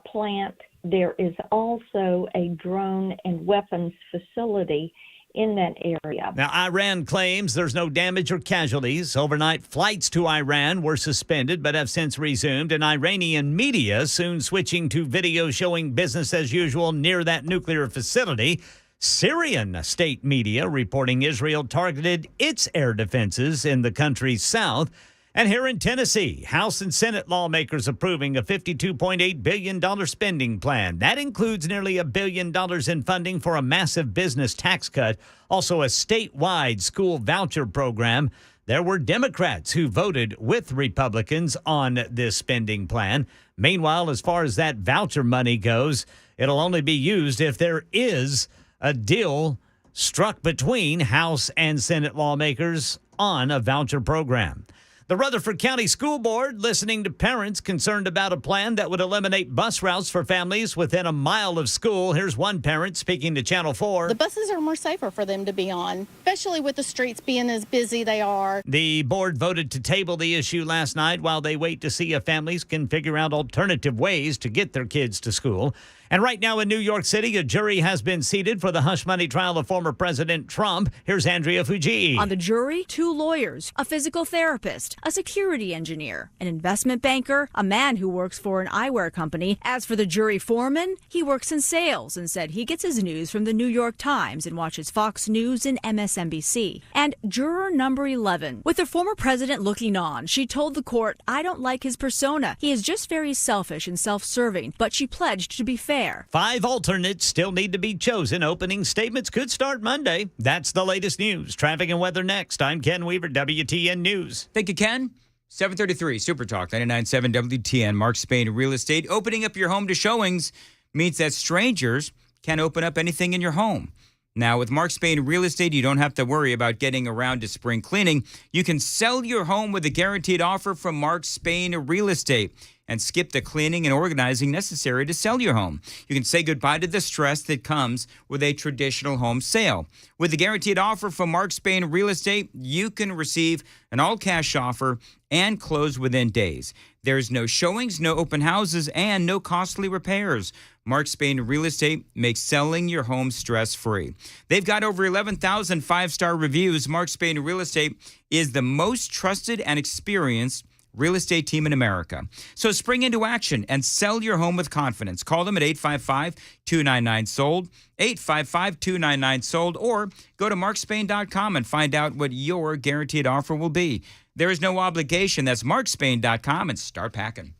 plant. There is also a drone and weapons facility in that area. Now, Iran claims there's no damage or casualties. Overnight flights to Iran were suspended but have since resumed, and Iranian media soon switching to video showing business as usual near that nuclear facility. Syrian state media reporting Israel targeted its air defenses in the country's south. And here in Tennessee, House and Senate lawmakers approving a $52.8 billion spending plan. That includes nearly $1 billion in funding for a massive business tax cut, also a statewide school voucher program. There were Democrats who voted with Republicans on this spending plan. Meanwhile, as far as that voucher money goes, it'll only be used if there is a deal struck between House and Senate lawmakers on a voucher program. The Rutherford County School Board listening to parents concerned about a plan that would eliminate bus routes for families within a mile of school. Here's one parent speaking to Channel 4. The buses are more safer for them to be on, especially with the streets being as busy they are. The board voted to table the issue last night while they wait to see if families can figure out alternative ways to get their kids to school. And right now in New York City, a jury has been seated for the hush money trial of former President Trump. Here's Andrea Fujii. On the jury, 2 lawyers, a physical therapist, a security engineer, an investment banker, a man who works for an eyewear company. As for the jury foreman, he works in sales and said he gets his news from the New York Times and watches Fox News and MSNBC. And juror number 11. With the former president looking on, she told the court, "I don't like his persona. He is just very selfish and self-serving," but she pledged to be fair. 5 alternates still need to be chosen. Opening statements could start Monday. That's the latest news. Traffic and weather next. I'm Ken Weaver, WTN News. Thank you, Ken. 733 Super Talk 99.7 WTN. Mark Spain Real Estate. Opening up your home to showings means that strangers can open up anything in your home. Now, with Mark Spain Real Estate, you don't have to worry about getting around to spring cleaning. You can sell your home with a guaranteed offer from Mark Spain Real Estate and skip the cleaning and organizing necessary to sell your home. You can say goodbye to the stress that comes with a traditional home sale. With the guaranteed offer from Mark Spain Real Estate, you can receive an all-cash offer and close within days. There's no showings, no open houses, and no costly repairs. Mark Spain Real Estate makes selling your home stress-free. They've got over 11,000 5-star reviews. Mark Spain Real Estate is the most trusted and experienced real estate team in America. So spring into action and sell your home with confidence. Call them at 855-299-SOLD, 855-299-SOLD, or go to markspain.com and find out what your guaranteed offer will be. There is no obligation. That's markspain.com and start packing.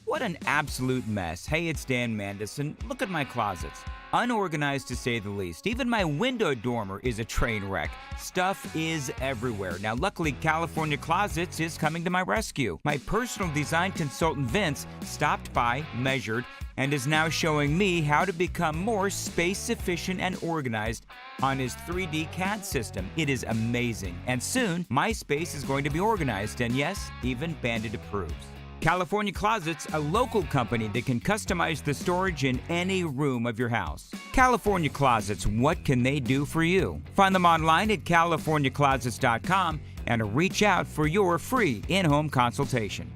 What an absolute mess. Hey, it's Dan Mandis, and look at my closets. Unorganized to say the least. Even my window dormer is a train wreck. Stuff is everywhere. Now, luckily, California Closets is coming to my rescue. My personal design consultant, Vince, stopped by, measured, and is now showing me how to become more space efficient and organized on his 3D CAD system. It is amazing. And soon, my space is going to be organized, and yes, even Bandit approves. California Closets, a local company that can customize the storage in any room of your house. California Closets, what can they do for you? Find them online at californiaclosets.com and reach out for your free in-home consultation.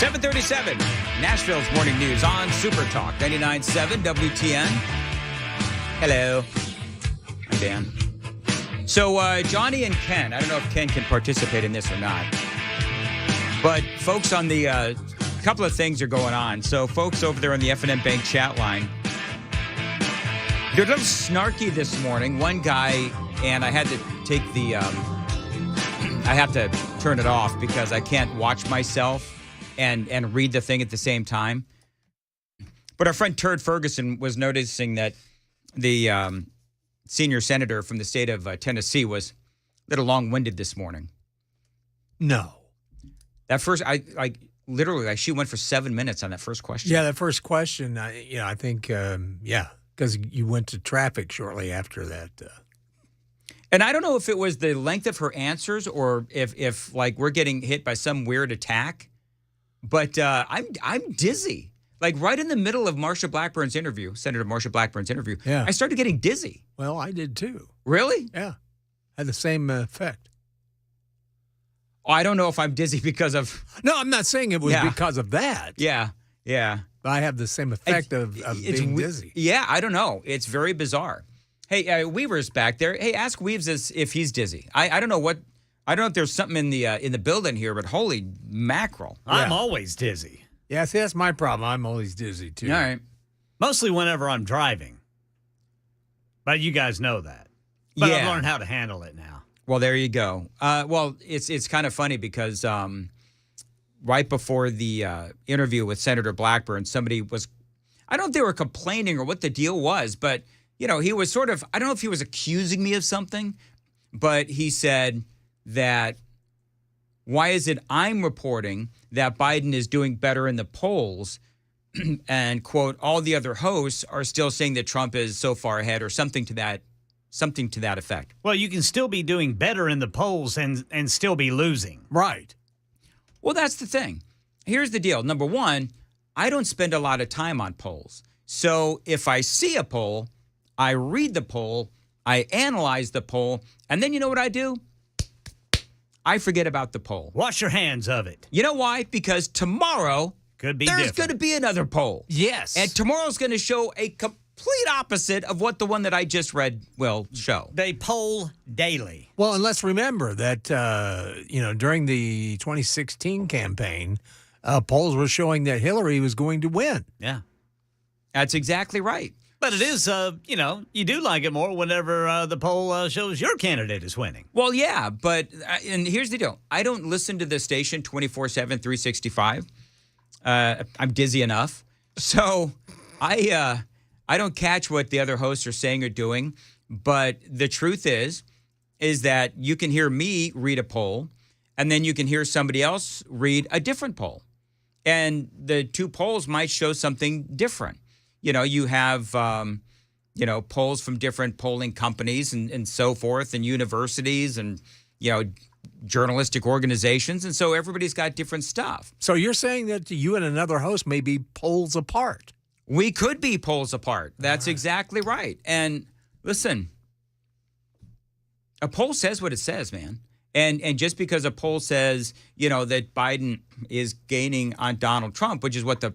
.37, Nashville's Morning News on Super Talk 99.7 WTN. Hello, I'm Dan. So Johnny and Ken, I don't know if Ken can participate in this or not, but folks on the couple of things are going on. So folks over there on the FNM Bank chat line, they're a little snarky this morning. One guy, and I had to take the, I have to turn it off because I can't watch myself and read the thing at the same time. But our friend Turd Ferguson was noticing that the senior senator from the state of Tennessee was a little long-winded this morning. No. That first, literally, she went for 7 minutes on that first question. Yeah, that first question, I think, because you went to traffic shortly after that. And I don't know if it was the length of her answers or if like we're getting hit by some weird attack. But I'm dizzy. Like right in the middle of Marsha Blackburn's interview, Senator Marsha Blackburn's interview, yeah. I started getting dizzy. Well, I did too. Really? Yeah. Had the same effect. Oh, I don't know if I'm dizzy because of... No, I'm not saying it was because of that. Yeah, yeah. I have the same effect of being dizzy. Yeah, I don't know. It's very bizarre. Hey, Weaver's back there. Hey, ask Weaves if he's dizzy. I don't know what... I don't know if there's something in the building here, but holy mackerel. I'm always dizzy. Yeah, see, that's my problem. I'm always dizzy, too. All right. Mostly whenever I'm driving. But you guys know that. But I've learned how to handle it now. Well, there you go. Well, it's kind of funny because right before the interview with Senator Blackburn, somebody was, I don't know if they were complaining or what the deal was, but, he was sort of, I don't know if he was accusing me of something, but he said that, why is it I'm reporting that Biden is doing better in the polls and, quote, all the other hosts are still saying that Trump is so far ahead or something to that effect. Well, you can still be doing better in the polls and still be losing. Right. Well, that's the thing. Here's the deal. Number one, I don't spend a lot of time on polls. So if I see a poll, I read the poll, I analyze the poll, and then you know what I do? I forget about the poll. Wash your hands of it. You know why? Because tomorrow there's going to be another poll. Yes. And tomorrow's going to show a complete opposite of what the one that I just read will show. They poll daily. Well, and let's remember that, during the 2016 campaign, polls were showing that Hillary was going to win. Yeah. That's exactly right. But it is, you do like it more whenever the poll shows your candidate is winning. Well, yeah, but, and here's the deal. I don't listen to the station 24/7, 365. I'm dizzy enough. So I don't catch what the other hosts are saying or doing. But the truth is that you can hear me read a poll, and then you can hear somebody else read a different poll. And the two polls might show something different. You have, polls from different polling companies and so forth, and universities and, journalistic organizations. And so everybody's got different stuff. So you're saying that you and another host may be polls apart? We could be polls apart. That's exactly right. And listen, a poll says what it says, man. And just because a poll says, that Biden is gaining on Donald Trump, which is what the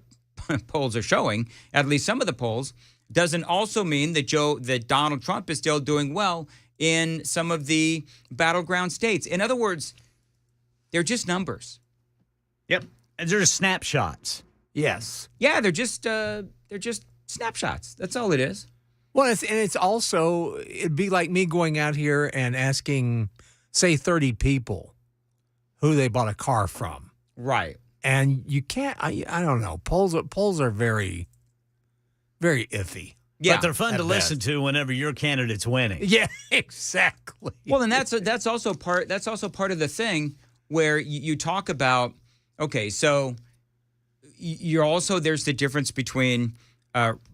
polls are showing, at least some of the polls, doesn't also mean that Donald Trump is still doing well in some of the battleground states. In other words, they're just numbers. Yep. And they're just snapshots. Yes. Yeah, they're just snapshots. That's all it is. Well, it's also, it'd be like me going out here and asking, say, 30 people who they bought a car from. Right. And you can't, I don't know, polls are very, very iffy. Yeah, but they're fun to listen to whenever your candidate's winning. Yeah, exactly. Well, and that's also part of the thing where you talk about, okay, so there's the difference between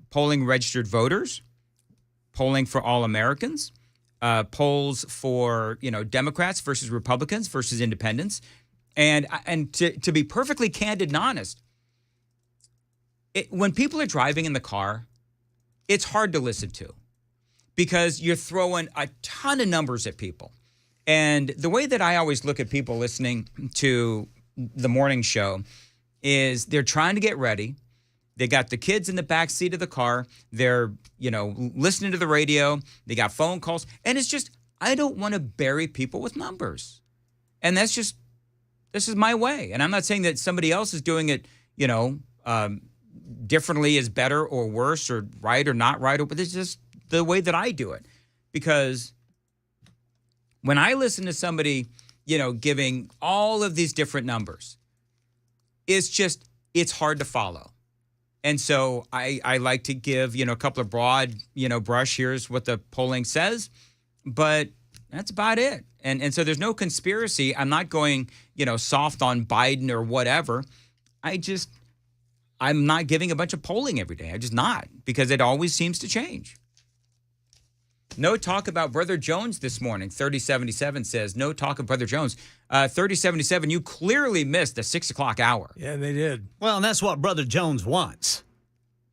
polling registered voters, polling for all Americans, polls for, Democrats versus Republicans versus independents. And to be perfectly candid and honest, when people are driving in the car, it's hard to listen to because you're throwing a ton of numbers at people. And the way that I always look at people listening to the morning show is they're trying to get ready. They got the kids in the back seat of the car. They're, listening to the radio. They got phone calls. And it's just, I don't want to bury people with numbers. And this is my way. And I'm not saying that somebody else is doing it, differently is better or worse or right or not right, but it's just the way that I do it. Because when I listen to somebody, giving all of these different numbers, it's hard to follow. And so I like to give, a couple of broad, brush, here's what the polling says, but that's about it. And so there's no conspiracy. I'm not going, soft on Biden or whatever. I'm not giving a bunch of polling every day. I'm just not, because it always seems to change. No talk about Brother Jones this morning. 3077 says, no talk of Brother Jones. 3077, you clearly missed the 6 o'clock hour. Yeah, they did. Well, and that's what Brother Jones wants.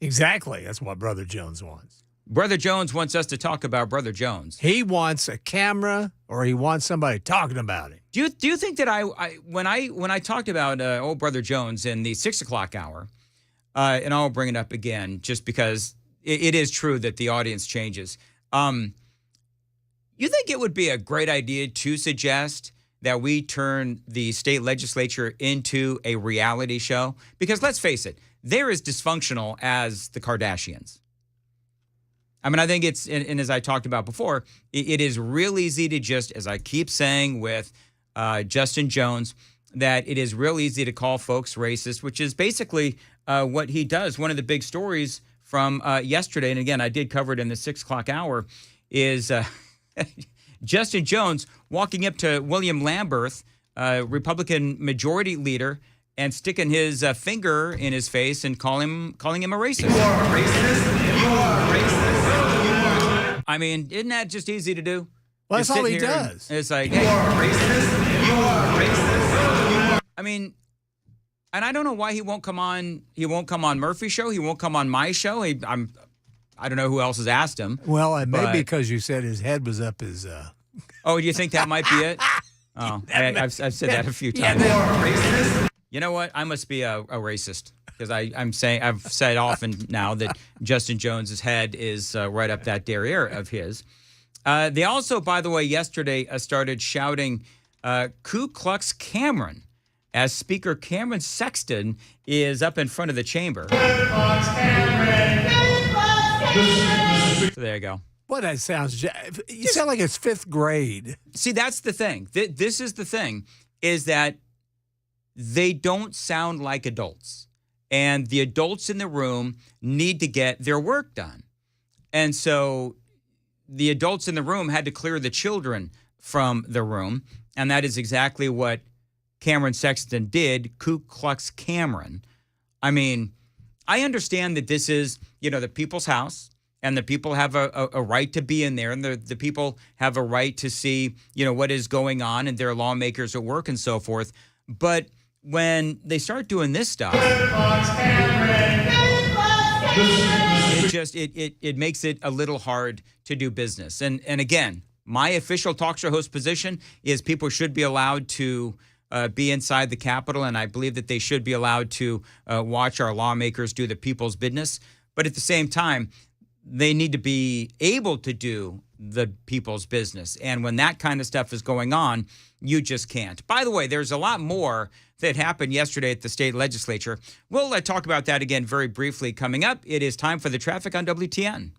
Exactly. That's what Brother Jones wants. Brother Jones wants us to talk about Brother Jones. He wants a camera, or he wants somebody talking about it. Do you think that when I talked about old Brother Jones in the 6 o'clock hour, and I'll bring it up again just because it is true that the audience changes. You think it would be a great idea to suggest that we turn the state legislature into a reality show? Because let's face it, they're as dysfunctional as the Kardashians. I mean, I think it's, and as I talked about before, it is real easy to just, as I keep saying with Justin Jones, that it is real easy to call folks racist, which is basically what he does. One of the big stories from yesterday, and again, I did cover it in the 6 o'clock hour, is Justin Jones walking up to William Lamberth, Republican majority leader, and sticking his finger in his face and calling him a racist. You are a racist. You are a racist. I mean, isn't that just easy to do? Well, that's all he does. It's like, you are a racist. You are a racist. I mean, and I don't know why he won't come on. He won't come on Murphy's show. He won't come on my show. I don't know who else has asked him. Well, it may be because you said his head was up his. Oh, do you think that might be it? Oh, I've said that a few times. They are racist. You know what? I must be a racist because I'm saying I've said often now that Justin Jones's head is right up that derriere of his. They also, by the way, yesterday started shouting Ku Klux Cameron as Speaker Cameron Sexton is up in front of the chamber. Ku Klux Cameron. So there you go. Well, that sounds. You sound like it's 5th grade. See, that's the thing. This is the thing, is that they don't sound like adults. And the adults in the room need to get their work done. And so the adults in the room had to clear the children from the room. And that is exactly what Cameron Sexton did, Ku Klux Cameron. I mean, I understand that this is, the people's house. And the people have a right to be in there, and the people have a right to see, what is going on, and their lawmakers at work and so forth. But when they start doing this stuff, it makes it a little hard to do business. And again, my official talk show host position is people should be allowed to be inside the Capitol, and I believe that they should be allowed to watch our lawmakers do the people's business. But at the same time, they need to be able to do the people's business. And when that kind of stuff is going on, you just can't. By the way, there's a lot more that happened yesterday at the state legislature. We'll talk about that again very briefly coming up. It is time for the traffic on WTN.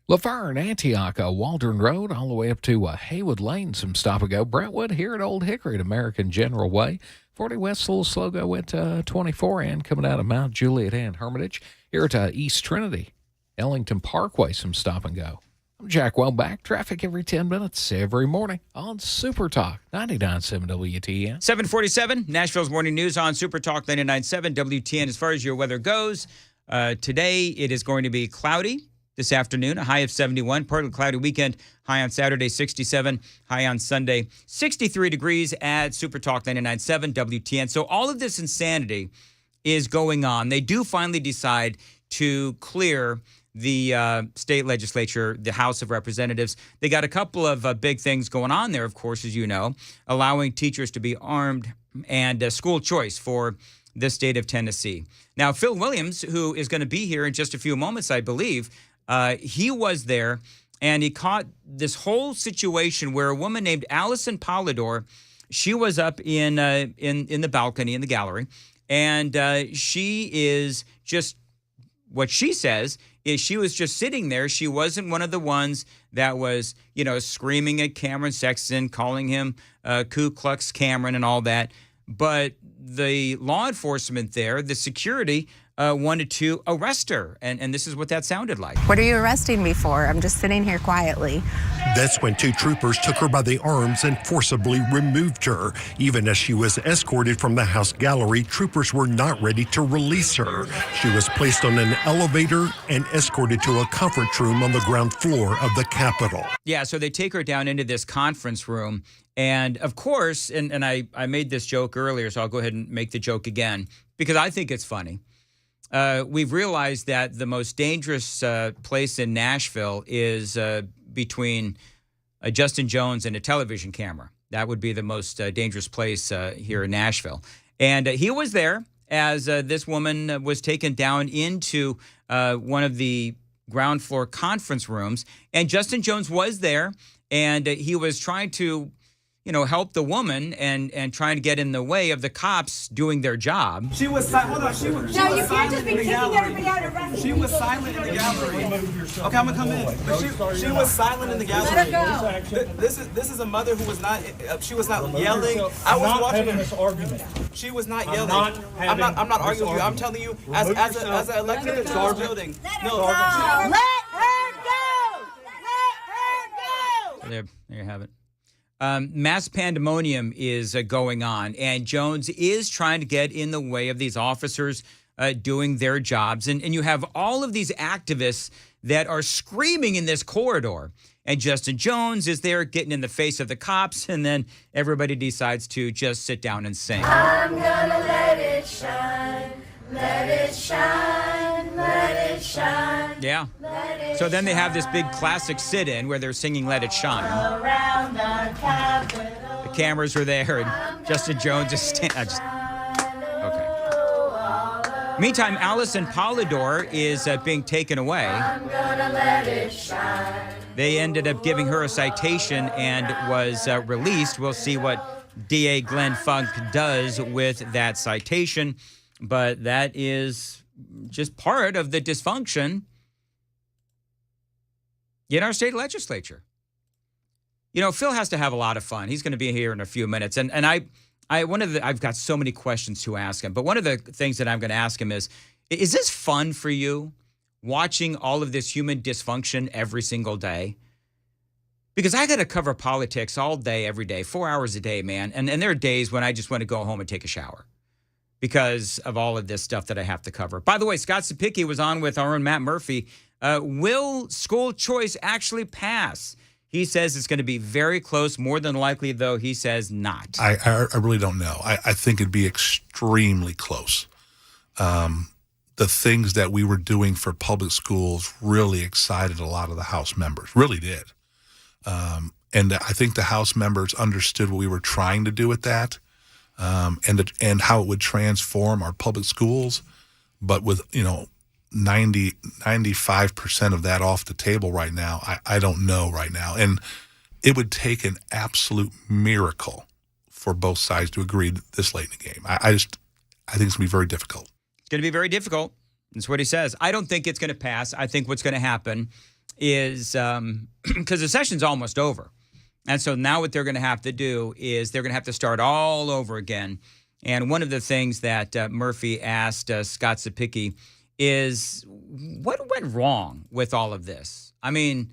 Laverne, Antioch, Waldron Road, all the way up to Haywood Lane, some stop and go. Brentwood here at Old Hickory at American General Way. 40 West, a little slow go at 24 and coming out of Mount Juliet and Hermitage. Here at East Trinity, Ellington Parkway, some stop and go. I'm Jack Wellback. Traffic every 10 minutes, every morning on Super Talk 99.7 WTN. 747, Nashville's Morning News on Super Talk 99.7 WTN. As far as your weather goes, today it is going to be cloudy. This afternoon, a high of 71, partly cloudy weekend, high on Saturday, 67, high on Sunday, 63 degrees at Super Talk 99.7 WTN. So all of this insanity is going on. They do finally decide to clear the state legislature, the House of Representatives. They got a couple of big things going on there, of course, as you know, allowing teachers to be armed and school choice for the state of Tennessee. Now, Phil Williams, who is going to be here in just a few moments, I believe, he was there, and he caught this whole situation where a woman named Allison Polidor, she was up in the balcony, in the gallery, and she is just, what she says is she was just sitting there. She wasn't one of the ones that was, screaming at Cameron Sexton, calling him Ku Klux Cameron and all that. But the law enforcement there, the security, wanted to arrest her. And this is what that sounded like. What are you arresting me for? I'm just sitting here quietly. That's when two troopers took her by the arms and forcibly removed her. Even as she was escorted from the House gallery, troopers were not ready to release her. She was placed on an elevator and escorted to a conference room on the ground floor of the Capitol. Yeah, so they take her down into this conference room. And of course, and I made this joke earlier, so I'll go ahead and make the joke again, because I think it's funny. We've realized that the most dangerous place in Nashville is between Justin Jones and a television camera. That would be the most dangerous place here in Nashville. And he was there as this woman was taken down into one of the ground floor conference rooms. And Justin Jones was there, and he was trying to, help the woman and trying to get in the way of the cops doing their job. She was silent. Hold on. She was silent in the gallery. She was silent in the gallery. Okay, I'm gonna come in. But she was silent in the gallery. Let her go. This is a mother who was not. She was not yelling. I was watching this argument. She was not yelling. I'm not arguing with you. I'm telling you, as an elected official in this building. No. Let her go. There you have it. Mass pandemonium is going on, and Jones is trying to get in the way of these officers doing their jobs. And you have all of these activists that are screaming in this corridor. And Justin Jones is there getting in the face of the cops, and then everybody decides to just sit down and sing. I'm gonna let it shine, let it shine, let it shine. Yeah. So then they have this big classic sit-in where they're singing Let It Shine. Around the Capitol. The cameras are there, and Justin Jones is standing. Okay. Meantime, Allison Polidor is being taken away. I'm gonna let it shine. They ended up giving her a citation and was released. We'll see what DA Glenn Funk does with that citation, but that is just part of the dysfunction in our state legislature. Phil has to have a lot of fun. He's going to be here in a few minutes, and I've got so many questions to ask him. But one of the things that I'm going to ask him is this fun for you, watching all of this human dysfunction every single day? Because I got to cover politics all day, every day, 4 hours a day, man. And there are days when I just want to go home and take a shower because of all of this stuff that I have to cover. By the way, Scott Sapicki was on with our own Matt Murphy. Will school choice actually pass? He says it's going to be very close. More than likely, though, he says not. I really don't know. I think it'd be extremely close. The things that we were doing for public schools really excited a lot of the House members, really did. And I think the House members understood what we were trying to do with that, and how it would transform our public schools. But with 95% of that off the table right now, I don't know right now. And it would take an absolute miracle for both sides to agree this late in the game. I think it's going to be very difficult. It's going to be very difficult. That's what he says. I don't think it's going to pass. I think what's going to happen is, because the session's almost over. And so now what they're going to have to do is they're going to have to start all over again. And one of the things that Murphy asked Scott Sapicki is, what went wrong with all of this? I mean,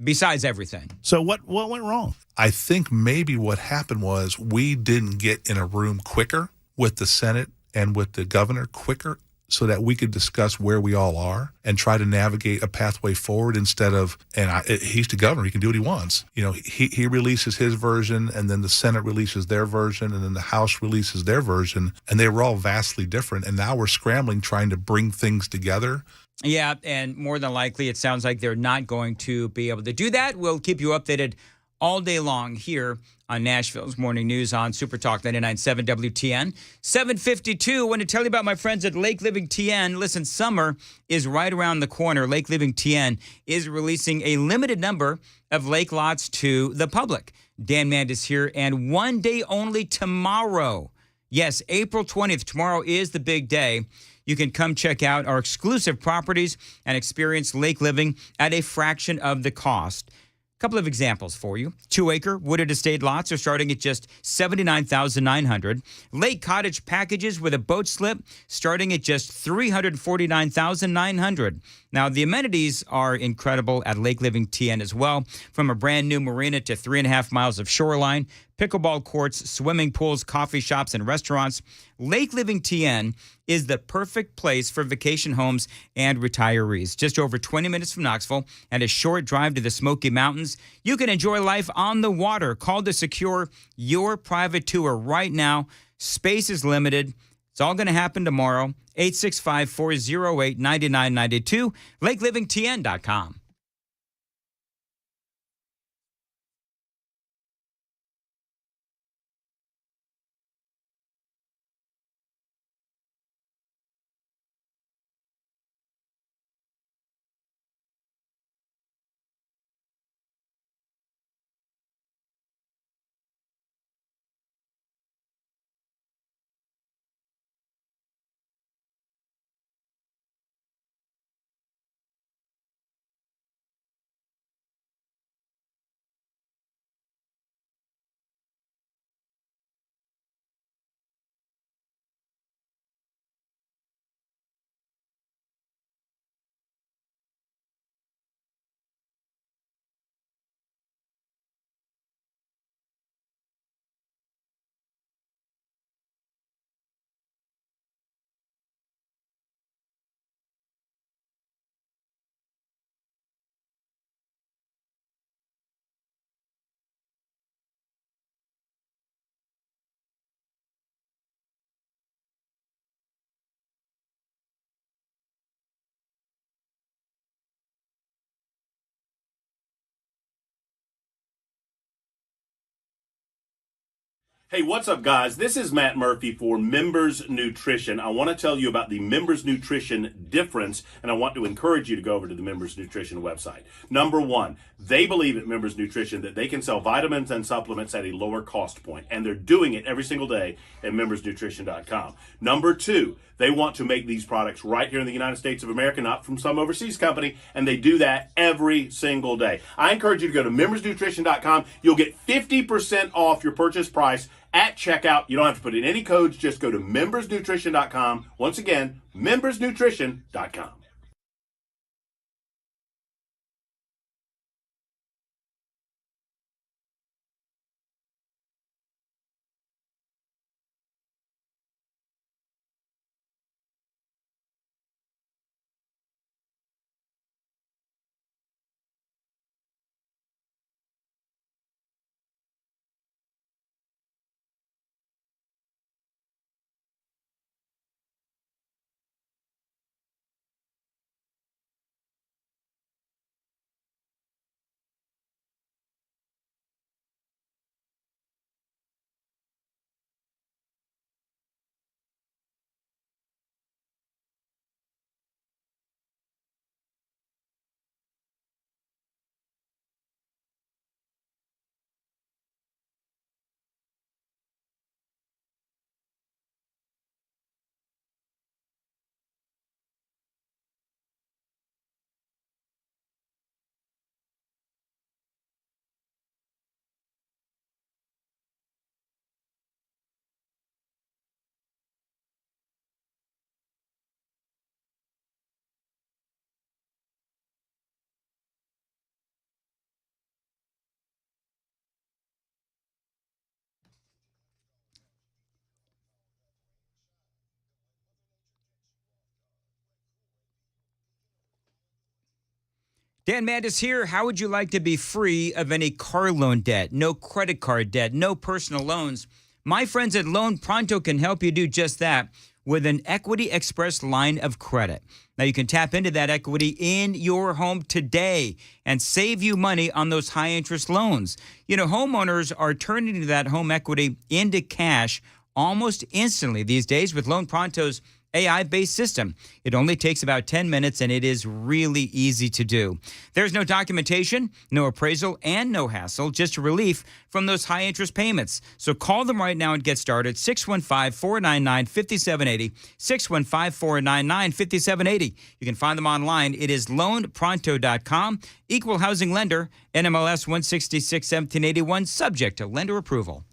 besides everything. So what went wrong? I think maybe what happened was we didn't get in a room quicker with the Senate and with the governor quicker so that we could discuss where we all are and try to navigate a pathway forward instead of, he's the governor, he can do what he wants. He releases his version, and then the Senate releases their version, and then the House releases their version, and they were all vastly different. And now we're scrambling trying to bring things together. Yeah, and more than likely, it sounds like they're not going to be able to do that. We'll keep you updated all day long here on Nashville's Morning News on Super Talk 99.7 WTN. 7:52. I want to tell you about my friends at Lake Living TN. Listen, summer is right around the corner. Lake Living TN is releasing a limited number of lake lots to the public. Dan Mandis here, and one day only tomorrow. Yes, April 20th. Tomorrow is the big day. You can come check out our exclusive properties and experience lake living at a fraction of the cost. Couple of examples for you. 2-acre wooded estate lots are starting at just $79,900. Lake cottage packages with a boat slip starting at just $349,900. Now, the amenities are incredible at Lake Living TN as well. From a brand new marina to 3.5 miles of shoreline, pickleball courts, swimming pools, coffee shops, and restaurants. Lake Living TN is the perfect place for vacation homes and retirees. Just over 20 minutes from Knoxville and a short drive to the Smoky Mountains. You can enjoy life on the water. Call to secure your private tour right now. Space is limited. It's all going to happen tomorrow. 865-408-9992. LakeLivingTN.com. Hey, what's up, guys? This is Matt Murphy for Members Nutrition. I want to tell you about the Members Nutrition difference, and I want to encourage you to go over to the Members Nutrition website. Number one, they believe at Members Nutrition that they can sell vitamins and supplements at a lower cost point, and they're doing it every single day at membersnutrition.com. Number two, they want to make these products right here in the United States of America, not from some overseas company, and they do that every single day. I encourage you to go to membersnutrition.com. You'll get 50% off your purchase price at checkout. You don't have to put in any codes. Just go to membersnutrition.com. Once again, membersnutrition.com. Dan Mandis here. How would you like to be free of any car loan debt, no credit card debt, no personal loans? My friends at Loan Pronto can help you do just that with an Equity Express line of credit. Now, you can tap into that equity in your home today and save you money on those high interest loans. You know, homeowners are turning that home equity into cash almost instantly these days with Loan Pronto's AI-based system. It only takes about 10 minutes, and it is really easy to do. There's no documentation, no appraisal, and no hassle, just a relief from those high-interest payments. So call them right now and get started, 615-499-5780, 615-499-5780. You can find them online. It is loanpronto.com, equal housing lender, NMLS 166-1781, subject to lender approval.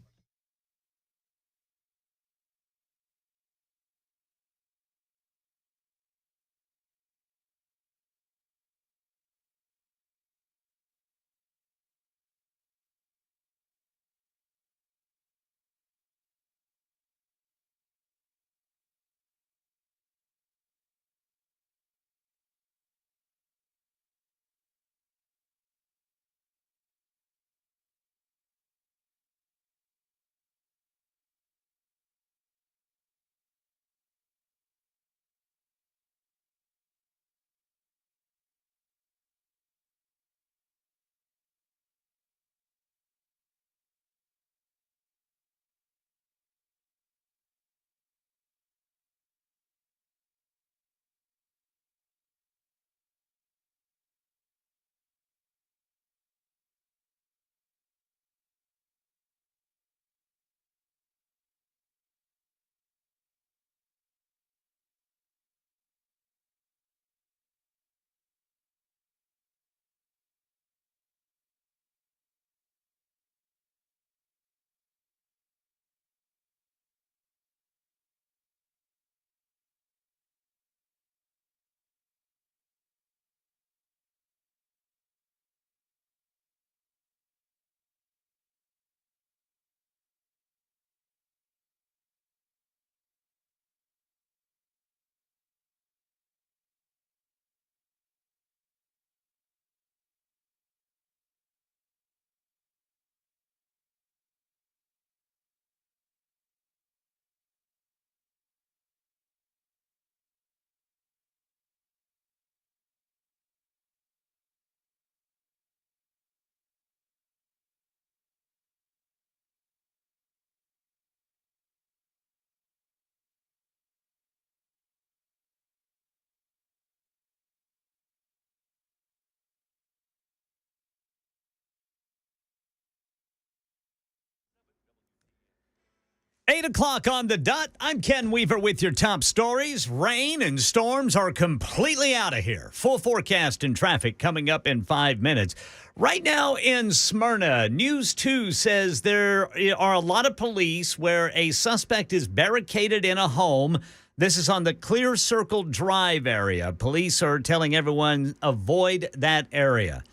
8 o'clock on the dot. I'm Ken Weaver with your top stories. Rain and storms are completely out of here. Full forecast and traffic coming up in 5 minutes. Right now in Smyrna, News 2 says there are a lot of police where a suspect is barricaded in a home. This is on the Clear Circle Drive area. Police are telling everyone avoid that area.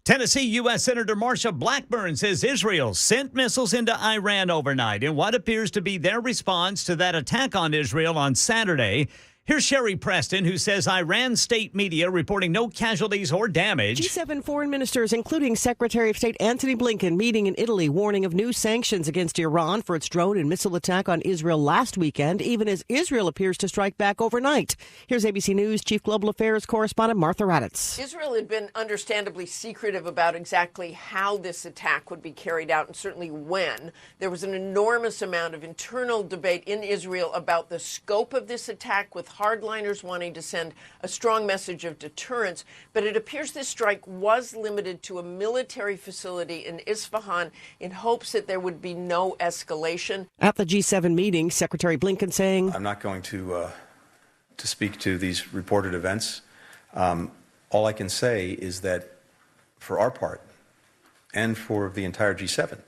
Tennessee U.S. Senator Marsha Blackburn says Israel sent missiles into Iran overnight in what appears to be their response to that attack on Israel on Saturday. Here's Sherry Preston, who says Iran state media reporting no casualties or damage. G7 foreign ministers, including Secretary of State Antony Blinken, meeting in Italy, warning of new sanctions against Iran for its drone and missile attack on Israel last weekend, even as Israel appears to strike back overnight. Here's ABC News Chief Global Affairs correspondent Martha Raddatz. Israel had been understandably secretive about exactly how this attack would be carried out and certainly when. There was an enormous amount of internal debate in Israel about the scope of this attack, with hardliners wanting to send a strong message of deterrence, but it appears this strike was limited to a military facility in Isfahan in hopes that there would be no escalation. At the G7 meeting, Secretary Blinken saying, I'm not going to speak to these reported events. All I can say is that for our part and for the entire G7,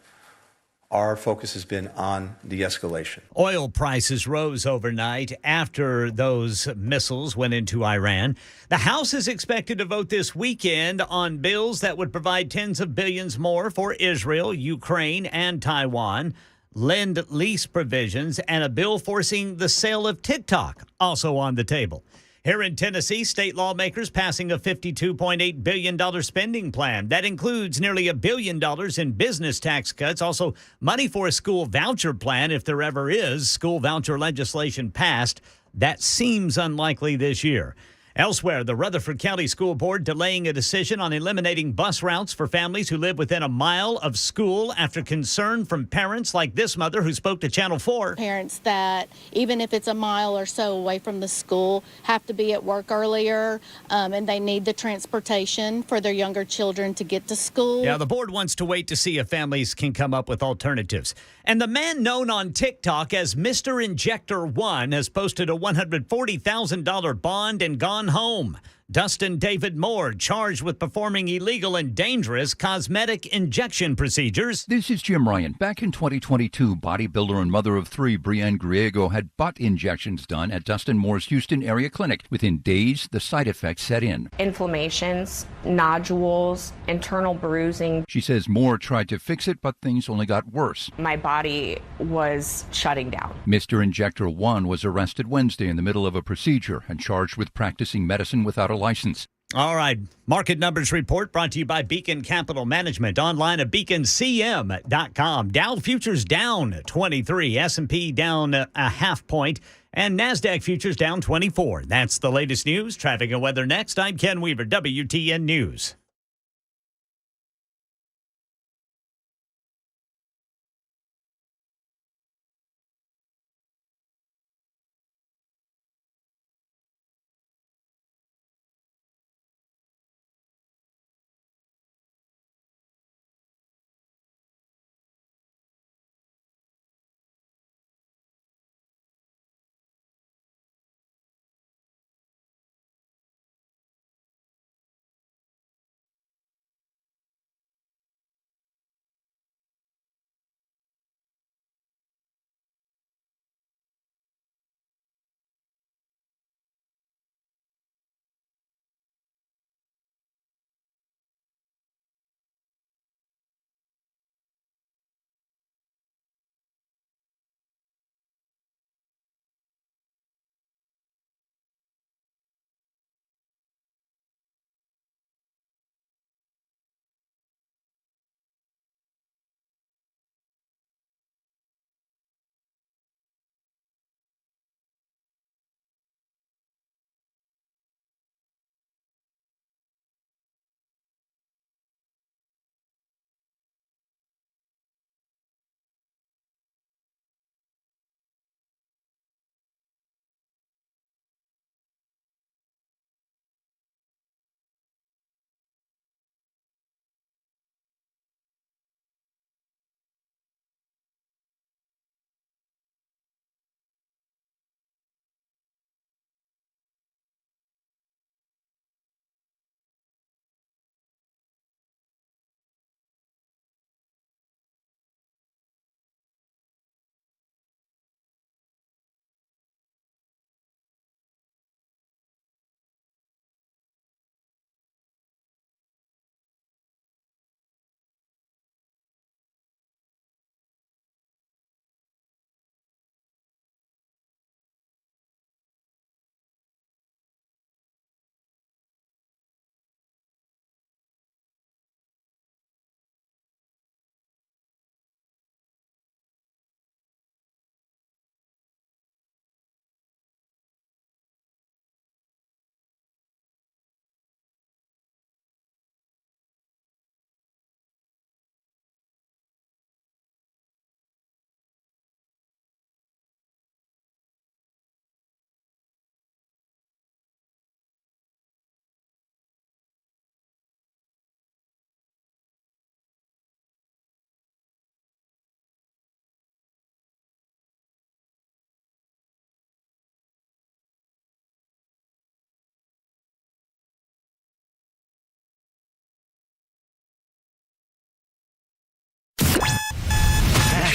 our focus has been on de-escalation. Oil prices rose overnight after those missiles went into Iran. The House is expected to vote this weekend on bills that would provide tens of billions more for Israel, Ukraine, and Taiwan, lend-lease provisions, and a bill forcing the sale of TikTok, also on the table. Here in Tennessee, state lawmakers passing a $52.8 billion spending plan. That includes nearly $1 billion in business tax cuts, also money for a school voucher plan if there ever is school voucher legislation passed. That seems unlikely this year. Elsewhere, the Rutherford County School Board delaying a decision on eliminating bus routes for families who live within a mile of school after concern from parents like this mother who spoke to Channel 4. Parents that, even if it's a mile or so away from the school, have to be at work earlier, and they need the transportation for their younger children to get to school. Yeah, the board wants to wait to see if families can come up with alternatives. And the man known on TikTok as Mr. Injector 1 has posted a $140,000 bond and gone home. Dustin David Moore, charged with performing illegal and dangerous cosmetic injection procedures. This is Jim Ryan. Back in 2022, bodybuilder and mother of three, Brienne Griego, had butt injections done at Dustin Moore's Houston area clinic. Within days, the side effects set in. Inflammations, nodules, internal bruising. She says Moore tried to fix it, but things only got worse. My body was shutting down. Mr. Injector 1 was arrested Wednesday in the middle of a procedure and charged with practicing medicine without a license. All right. Market Numbers Report brought to you by Beacon Capital Management. Online at beaconcm.com. Dow futures down 23. S&P down a half point. And NASDAQ futures down 24. That's the latest news. Traffic and weather next. I'm Ken Weaver, WTN News.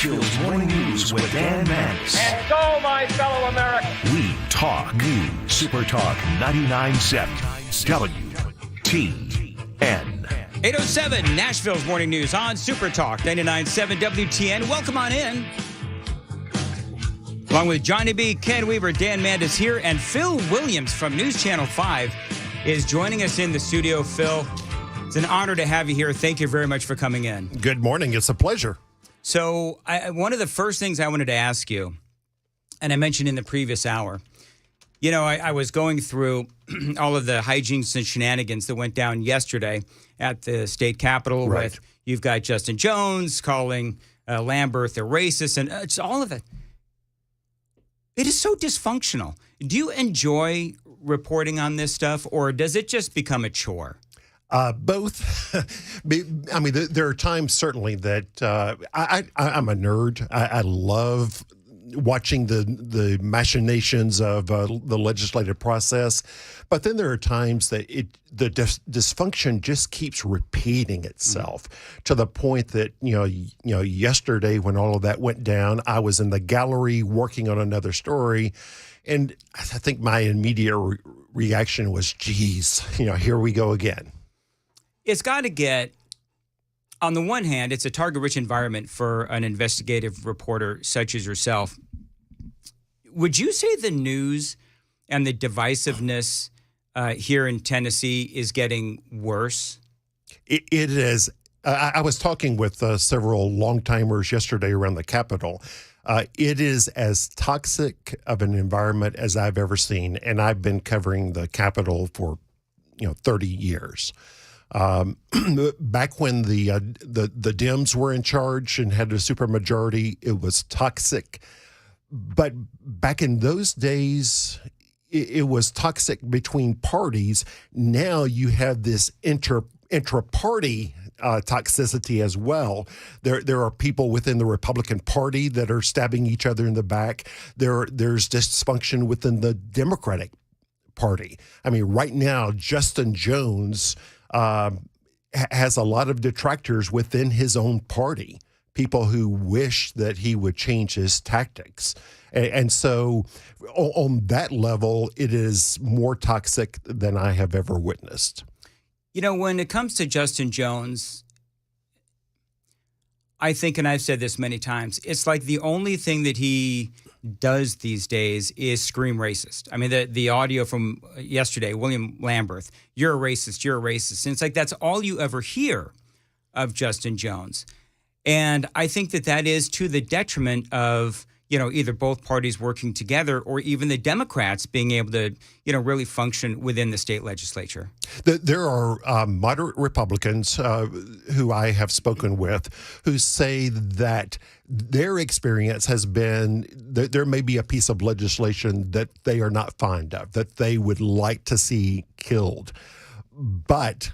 Nashville's Morning News with Dan Mandis. And so, my fellow Americans, We talk news. Super Talk 99.7 WTN. 8:07, Nashville's Morning News on Super Talk 99.7 WTN. Welcome on in. Along with Johnny B., Ken Weaver, Dan Mandis here, and Phil Williams from News Channel 5 is joining us in the studio. Phil, it's an honor to have you here. Thank you very much for coming in. Good morning. It's a pleasure. So one of the first things I wanted to ask you, and I mentioned in the previous hour, I was going through all of the hijinks and shenanigans that went down yesterday at the state capitol. Right. You've got Justin Jones calling Lamberth a racist, and it's all of it. It is so dysfunctional. Do you enjoy reporting on this stuff, or does it just become a chore? Both. I mean, there are times certainly that I'm a nerd. I love watching the machinations of the legislative process, but then there are times that the dysfunction just keeps repeating itself to the point that yesterday when all of that went down, I was in the gallery working on another story, and I think my immediate reaction was, "Geez, here we go again." It's got to get. On the one hand, it's a target-rich environment for an investigative reporter such as yourself. Would you say the news and the divisiveness here in Tennessee is getting worse? It is. I was talking with several long-timers yesterday around the Capitol. It is as toxic of an environment as I've ever seen, and I've been covering the Capitol for 30 years. Back when the Dems were in charge and had a supermajority, it was toxic. But back in those days, it was toxic between parties. Now you have this intra-party toxicity as well. There are people within the Republican Party that are stabbing each other in the back. There's dysfunction within the Democratic Party. I mean, right now, Justin Jones has a lot of detractors within his own party, people who wish that he would change his tactics. And so on that level, it is more toxic than I have ever witnessed. When it comes to Justin Jones, I think, and I've said this many times, it's like the only thing that he does these days is scream racist. I mean, the audio from yesterday, William Lamberth, you're a racist, you're a racist. And it's like that's all you ever hear of Justin Jones. And I think that is to the detriment of, either both parties working together or even the Democrats being able to, really function within the state legislature. There are moderate Republicans who I have spoken with who say that their experience has been that there may be a piece of legislation that they are not fond of, that they would like to see killed. But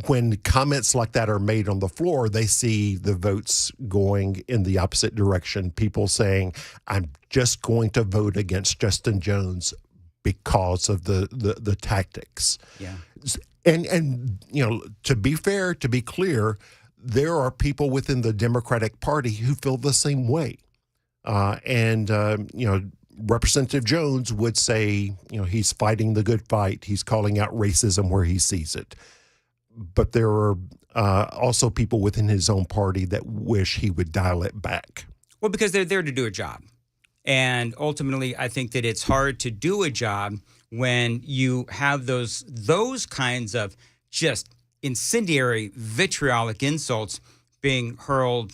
when comments like that are made on the floor, they see the votes going in the opposite direction. People saying, I'm just going to vote against Justin Jones because of the tactics. Yeah. And to be fair, to be clear, there are people within the Democratic Party who feel the same way. Representative Jones would say, he's fighting the good fight. He's calling out racism where he sees it. But there are also people within his own party that wish he would dial it back. Well, because they're there to do a job. And ultimately, I think that it's hard to do a job when you have those kinds of just incendiary, vitriolic insults being hurled,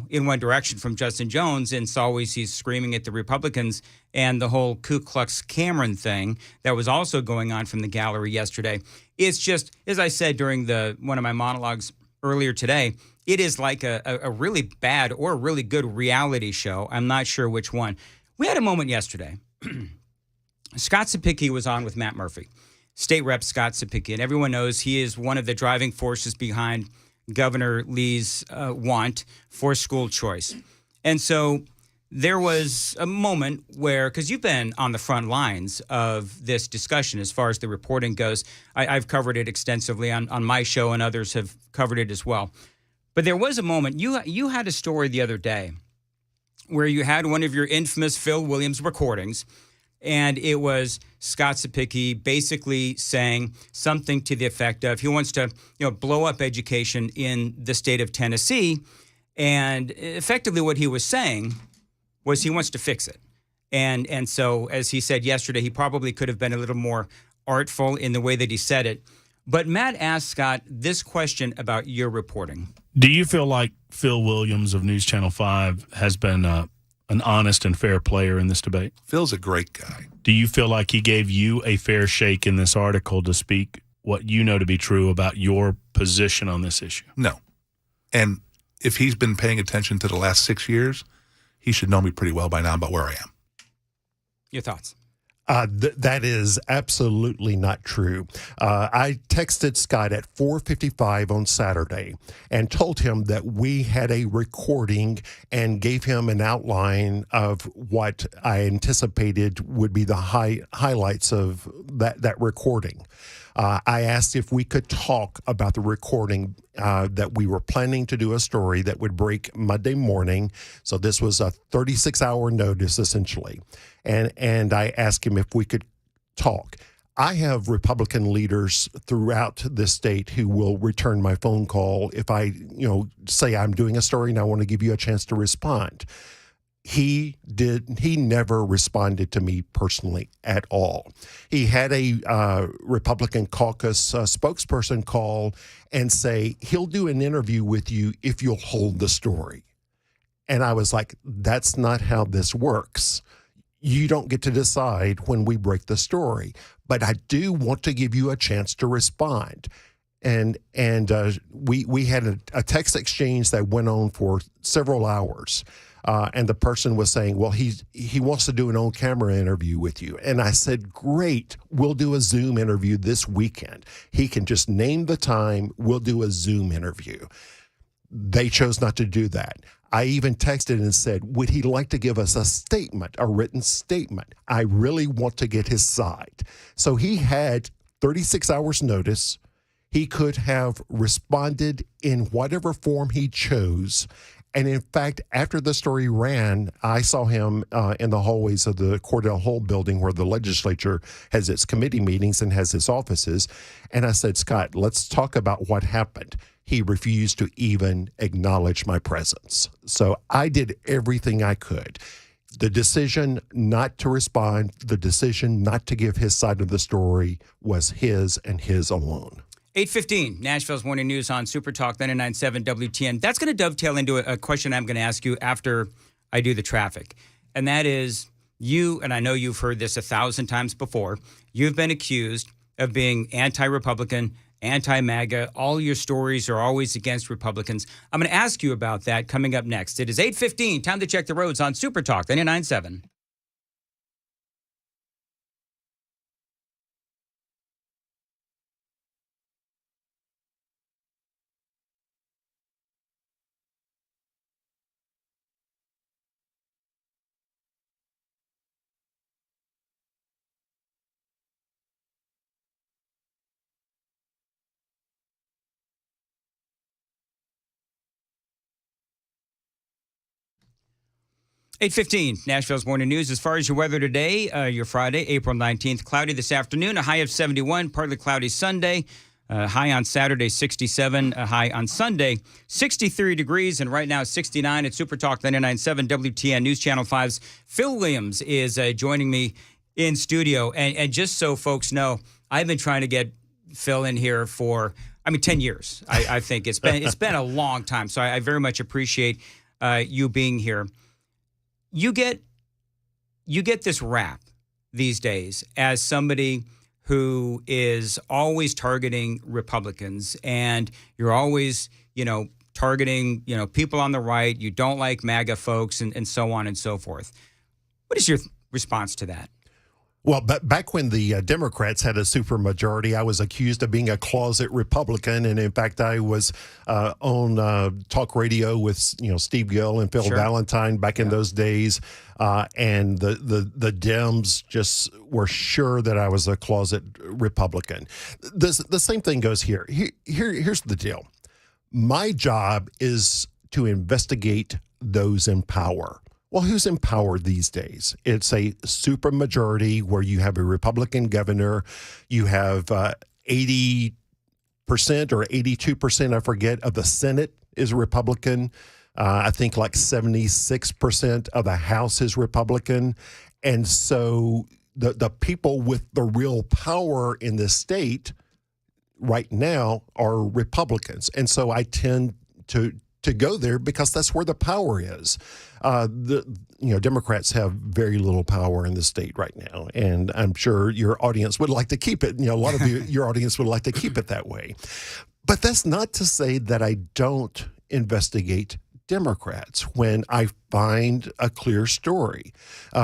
in one direction from Justin Jones. And it's always he's screaming at the Republicans, and the whole Ku Klux Cameron thing that was also going on from the gallery yesterday. It's just, as I said during one of my monologues earlier today, it is like a really bad or a really good reality show. I'm not sure which one. We had a moment yesterday. Scott Sapicki was on with Matt Murphy, State Rep Scott Sapicki, and everyone knows he is one of the driving forces behind Governor Lee's want for school choice. And so there was a moment where, because you've been on the front lines of this discussion as far as the reporting goes, I've covered it extensively on my show, and others have covered it as well. But there was a moment, you had a story the other day where you had one of your infamous Phil Williams recordings, and it was Scott Sapicki basically saying something to the effect of he wants to, blow up education in the state of Tennessee, and effectively what he was saying was he wants to fix it. And so, as he said yesterday, he probably could have been a little more artful in the way that he said it. But Matt asked Scott this question about your reporting. Do you feel like Phil Williams of News Channel 5 has been an honest and fair player in this debate? Phil's a great guy. Do you feel like he gave you a fair shake in this article to speak what you know to be true about your position on this issue? No. And if he's been paying attention to the last 6 years, he should know me pretty well by now about where I am. Your thoughts? That is absolutely not true. I texted Scott at 4:55 on Saturday and told him that we had a recording and gave him an outline of what I anticipated would be the highlights of that recording. I asked if we could talk about the recording, that we were planning to do a story that would break Monday morning. So this was a 36-hour notice, essentially. And I asked him if we could talk. I have Republican leaders throughout the state who will return my phone call if I, say I'm doing a story and I want to give you a chance to respond. He never responded to me personally at all. He had a Republican caucus spokesperson call and say, he'll do an interview with you if you'll hold the story. And I was like, that's not how this works. You don't get to decide when we break the story, but I do want to give you a chance to respond. And we had a text exchange that went on for several hours. And the person was saying, well, he wants to do an on-camera interview with you. And I said, great, we'll do a Zoom interview this weekend. He can just name the time, we'll do a Zoom interview. They chose not to do that. I even texted and said, would he like to give us a statement, a written statement? I really want to get his side. So he had 36 hours notice. He could have responded in whatever form he chose. And in fact, after the story ran, I saw him in the hallways of the Cordell Hull building where the legislature has its committee meetings and has its offices. And I said, Scott, let's talk about what happened. He refused to even acknowledge my presence. So I did everything I could. The decision not to respond, the decision not to give his side of the story was his and his alone. 8:15, Nashville's Morning News on Super Talk 99.7 WTN. That's going to dovetail into a question I'm going to ask you after I do the traffic. And that is, you, and I know you've heard this 1,000 times before, you've been accused of being anti-Republican, anti-MAGA. All your stories are always against Republicans. I'm going to ask you about that coming up next. It is 8:15, time to check the roads on Super Talk 99.7. .15, Nashville's Morning News. As far as your weather today, your Friday, April 19th, cloudy this afternoon, a high of 71, partly cloudy Sunday, high on Saturday, 67, a high on Sunday, 63 degrees, and right now 69 at Super Talk 99.7 WTN News Channel 5's Phil Williams is joining me in studio. And just so folks know, I've been trying to get Phil in here for, 10 years. I think it's been a long time. So I very much appreciate you being here. You get this rap these days as somebody who is always targeting Republicans, and you're always, targeting, people on the right. You don't like MAGA folks and so on and so forth. What is your response to that? Well, back when the Democrats had a supermajority, I was accused of being a closet Republican, and in fact, I was on talk radio with Steve Gill and Phil Valentine back in those days, and the Dems just were sure that I was a closet Republican. The same thing goes here. Here's the deal. My job is to investigate those in power. Well, who's in power these days? It's a supermajority where you have a Republican governor, you have 80% or 82%, I forget, of the Senate is Republican. I think like 76% of the House is Republican. And so the people with the real power in the state right now are Republicans. And so I tend to go there because that's where the power is. Democrats have very little power in the state right now, and I'm sure your audience would like to keep it. A lot of your audience would like to keep it that way. But that's not to say that I don't investigate Democrats when I find a clear story.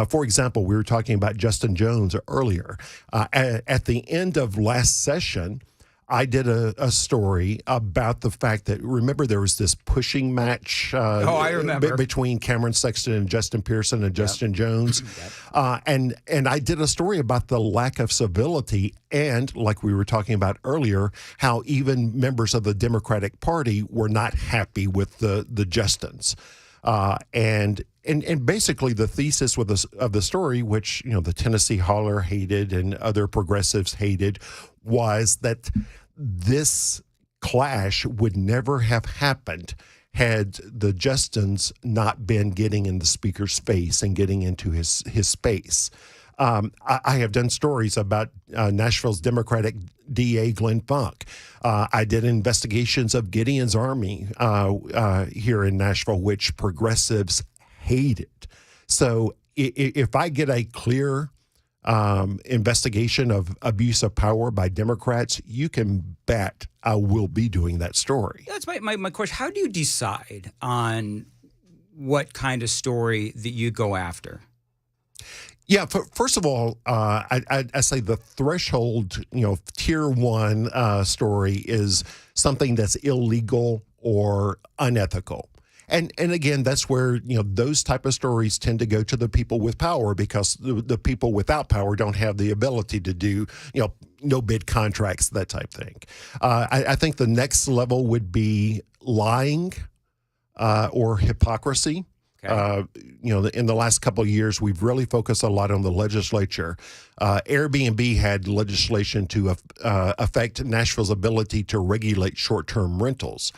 For example, we were talking about Justin Jones earlier. At the end of last session, I did a story about the fact that, remember, there was this pushing match I remember. Between Cameron Sexton and Justin Pearson and Justin Jones. And I did a story about the lack of civility and, like we were talking about earlier, how even members of the Democratic Party were not happy with the Justins. And basically the thesis of the story, which the Tennessee Holler hated and other progressives hated, was that this clash would never have happened had the Justins not been getting in the speaker's face and getting into his space. I have done stories about Nashville's Democratic DA Glenn Funk. I did investigations of Gideon's Army here in Nashville, which progressives hated. So if I get a clear investigation of abuse of power by Democrats, you can bet I will be doing that story. That's my question. How do you decide on what kind of story that you go after? Yeah, first of all, I say the threshold, tier one story is something that's illegal or unethical. And again, that's where, those type of stories tend to go to the people with power, because the people without power don't have the ability to do, no bid contracts, that type thing. I think the next level would be lying or hypocrisy. Okay. In the last couple of years, we've really focused a lot on the legislature. Airbnb had legislation to affect Nashville's ability to regulate short-term rentals,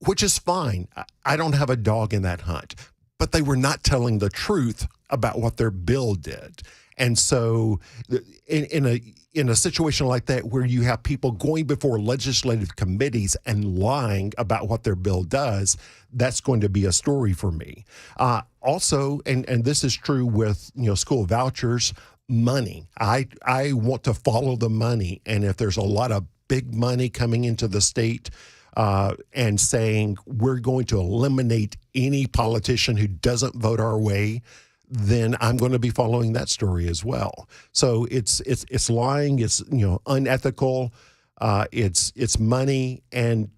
which is fine. I don't have a dog in that hunt. But they were not telling the truth about what their bill did. And so in a situation like that, where you have people going before legislative committees and lying about what their bill does, that's going to be a story for me. Also, and this is true with school vouchers, money. I want to follow the money. And if there's a lot of big money coming into the state, and saying we're going to eliminate any politician who doesn't vote our way, then I'm going to be following that story as well. So it's lying, it's unethical, it's money, and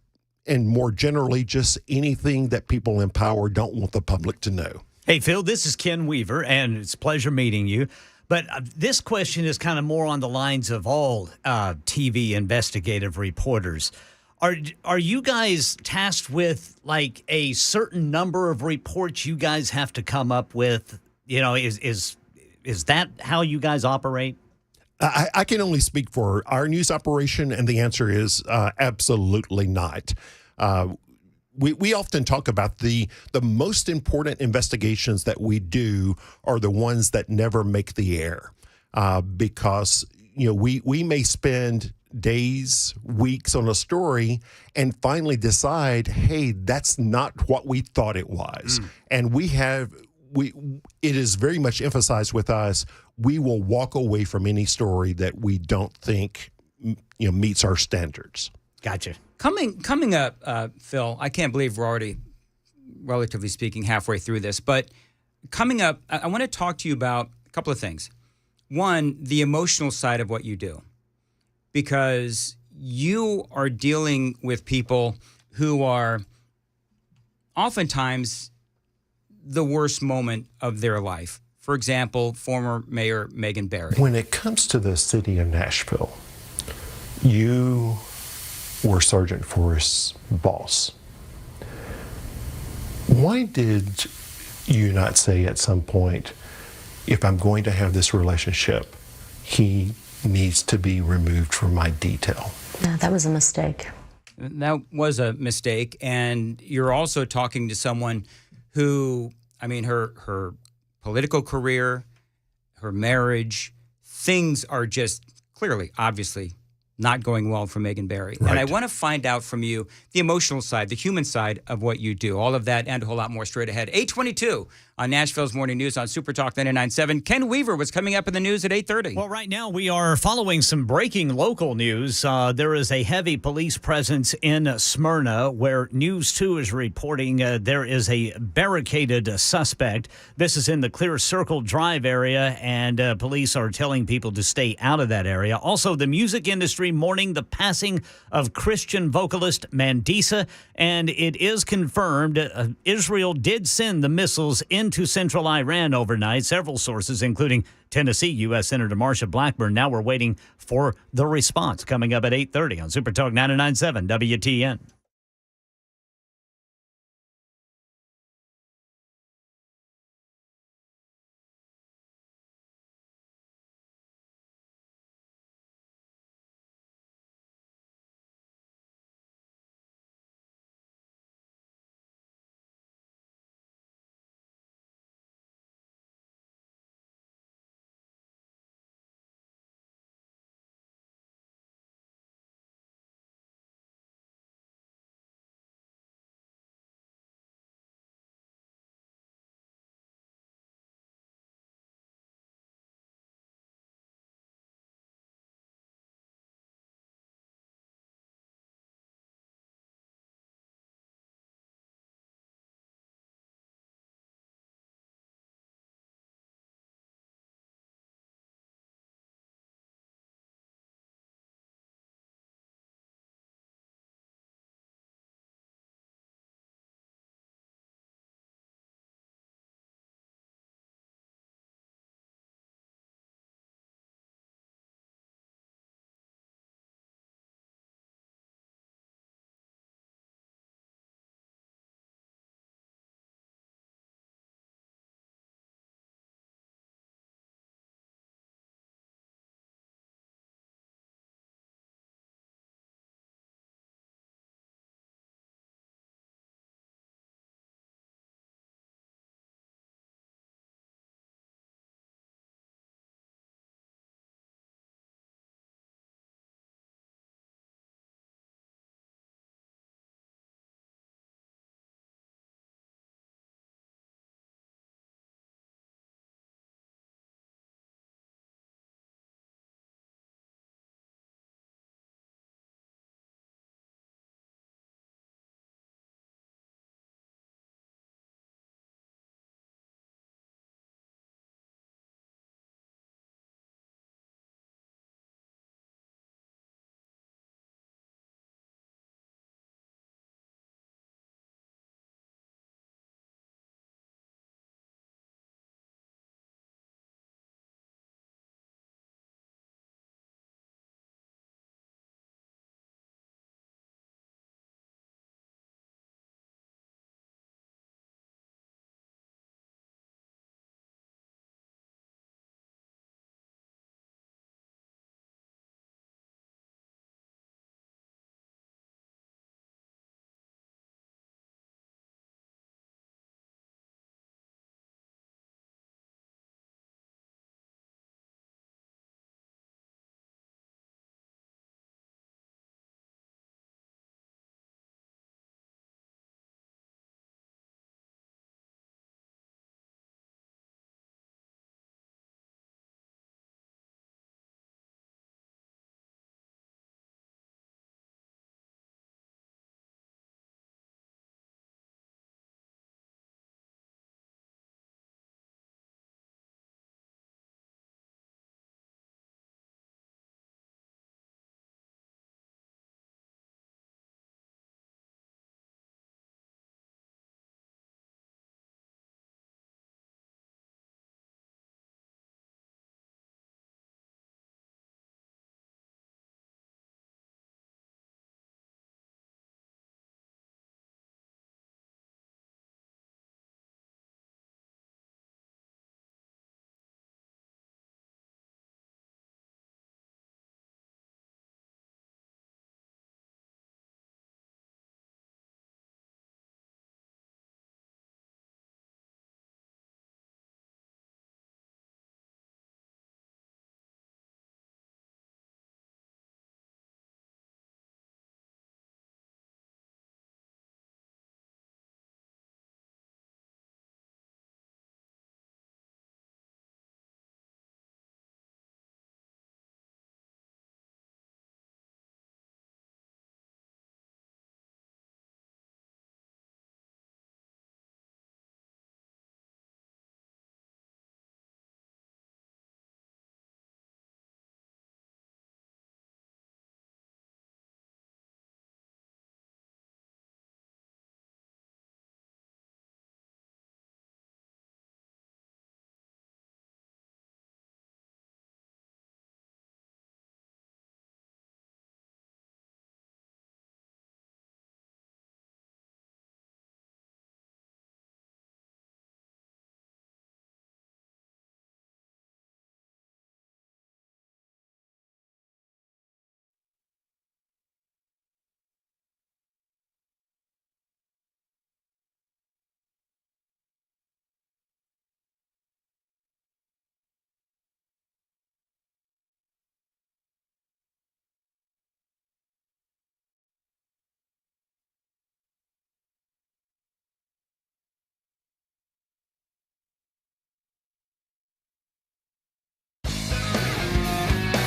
more generally just anything that people in power don't want the public to know. Hey, Phil, this is Ken Weaver, and it's a pleasure meeting you. But this question is kind of more on the lines of all TV investigative reporters. Are you guys tasked with like a certain number of reports you guys have to come up with? Is that how you guys operate? I can only speak for our news operation, and the answer is absolutely not. We often talk about the most important investigations that we do are the ones that never make the air, because we may spend days, weeks on a story and finally decide, hey, that's not what we thought it was. And it is very much emphasized with us, we will walk away from any story that we don't think meets our standards. Gotcha. Coming up, Phil, I can't believe we're already, relatively speaking, halfway through this, but coming up, I want to talk to you about a couple of things. One, the emotional side of what you do, because you are dealing with people who are oftentimes the worst moment of their life. For example, former Mayor Megan Barry. When it comes to the city of Nashville, you were Sergeant Forrest's boss. Why did you not say at some point, if I'm going to have this relationship, he needs to be removed from my detail? Yeah, that was a mistake. That was a mistake. And you're also talking to someone who, I mean, her political career, her marriage, things are just clearly, obviously, not going well for Megan Barry. Right. And I want to find out from you the emotional side, the human side of what you do. All of that and a whole lot more straight ahead. 8:22 on Nashville's Morning News on Super Talk 99.7. Ken Weaver was coming up in the news at 8:30. Well, right now we are following some breaking local news. There is a heavy police presence in Smyrna where News 2 is reporting there is a barricaded suspect. This is in the Clear Circle Drive area, and police are telling people to stay out of that area. Also, the music industry mourning the passing of Christian vocalist Mandis, and it is confirmed Israel did send the missiles into central Iran overnight. Several sources, including Tennessee U.S. Senator Marsha Blackburn. Now we're waiting for the response coming up at 8:30 on Super Talk 99.7 WTN.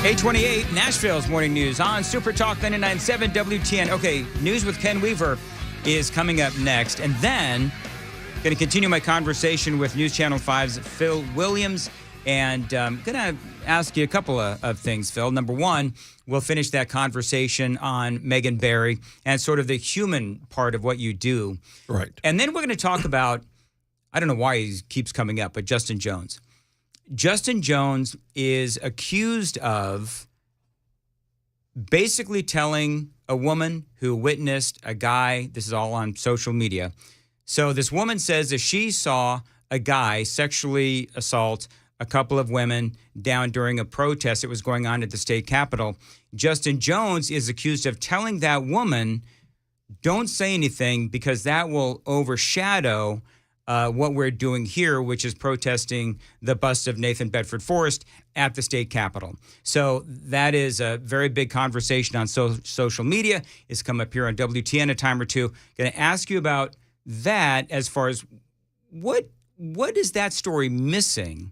828, Nashville's morning news on Super Talk 99.7 WTN. Okay, news with Ken Weaver is coming up next. And then going to continue my conversation with News Channel 5's Phil Williams. And I'm going to ask you a couple of things, Phil. Number one, we'll finish that conversation on Megan Barry and sort of the human part of what you do. Right. And then we're going to talk about, I don't know why he keeps coming up, but Justin Jones. Justin Jones is accused of basically telling a woman who witnessed a guy, this is all on social media. So this woman says that she saw a guy sexually assault a couple of women down during a protest that was going on at the state capitol. Justin Jones is accused of telling that woman, don't say anything because that will overshadow what we're doing here, which is protesting the bust of Nathan Bedford Forrest at the state capitol. So that is a very big conversation on social media. It's come up here on WTN a time or two. Going to ask you about that as far as what is that story missing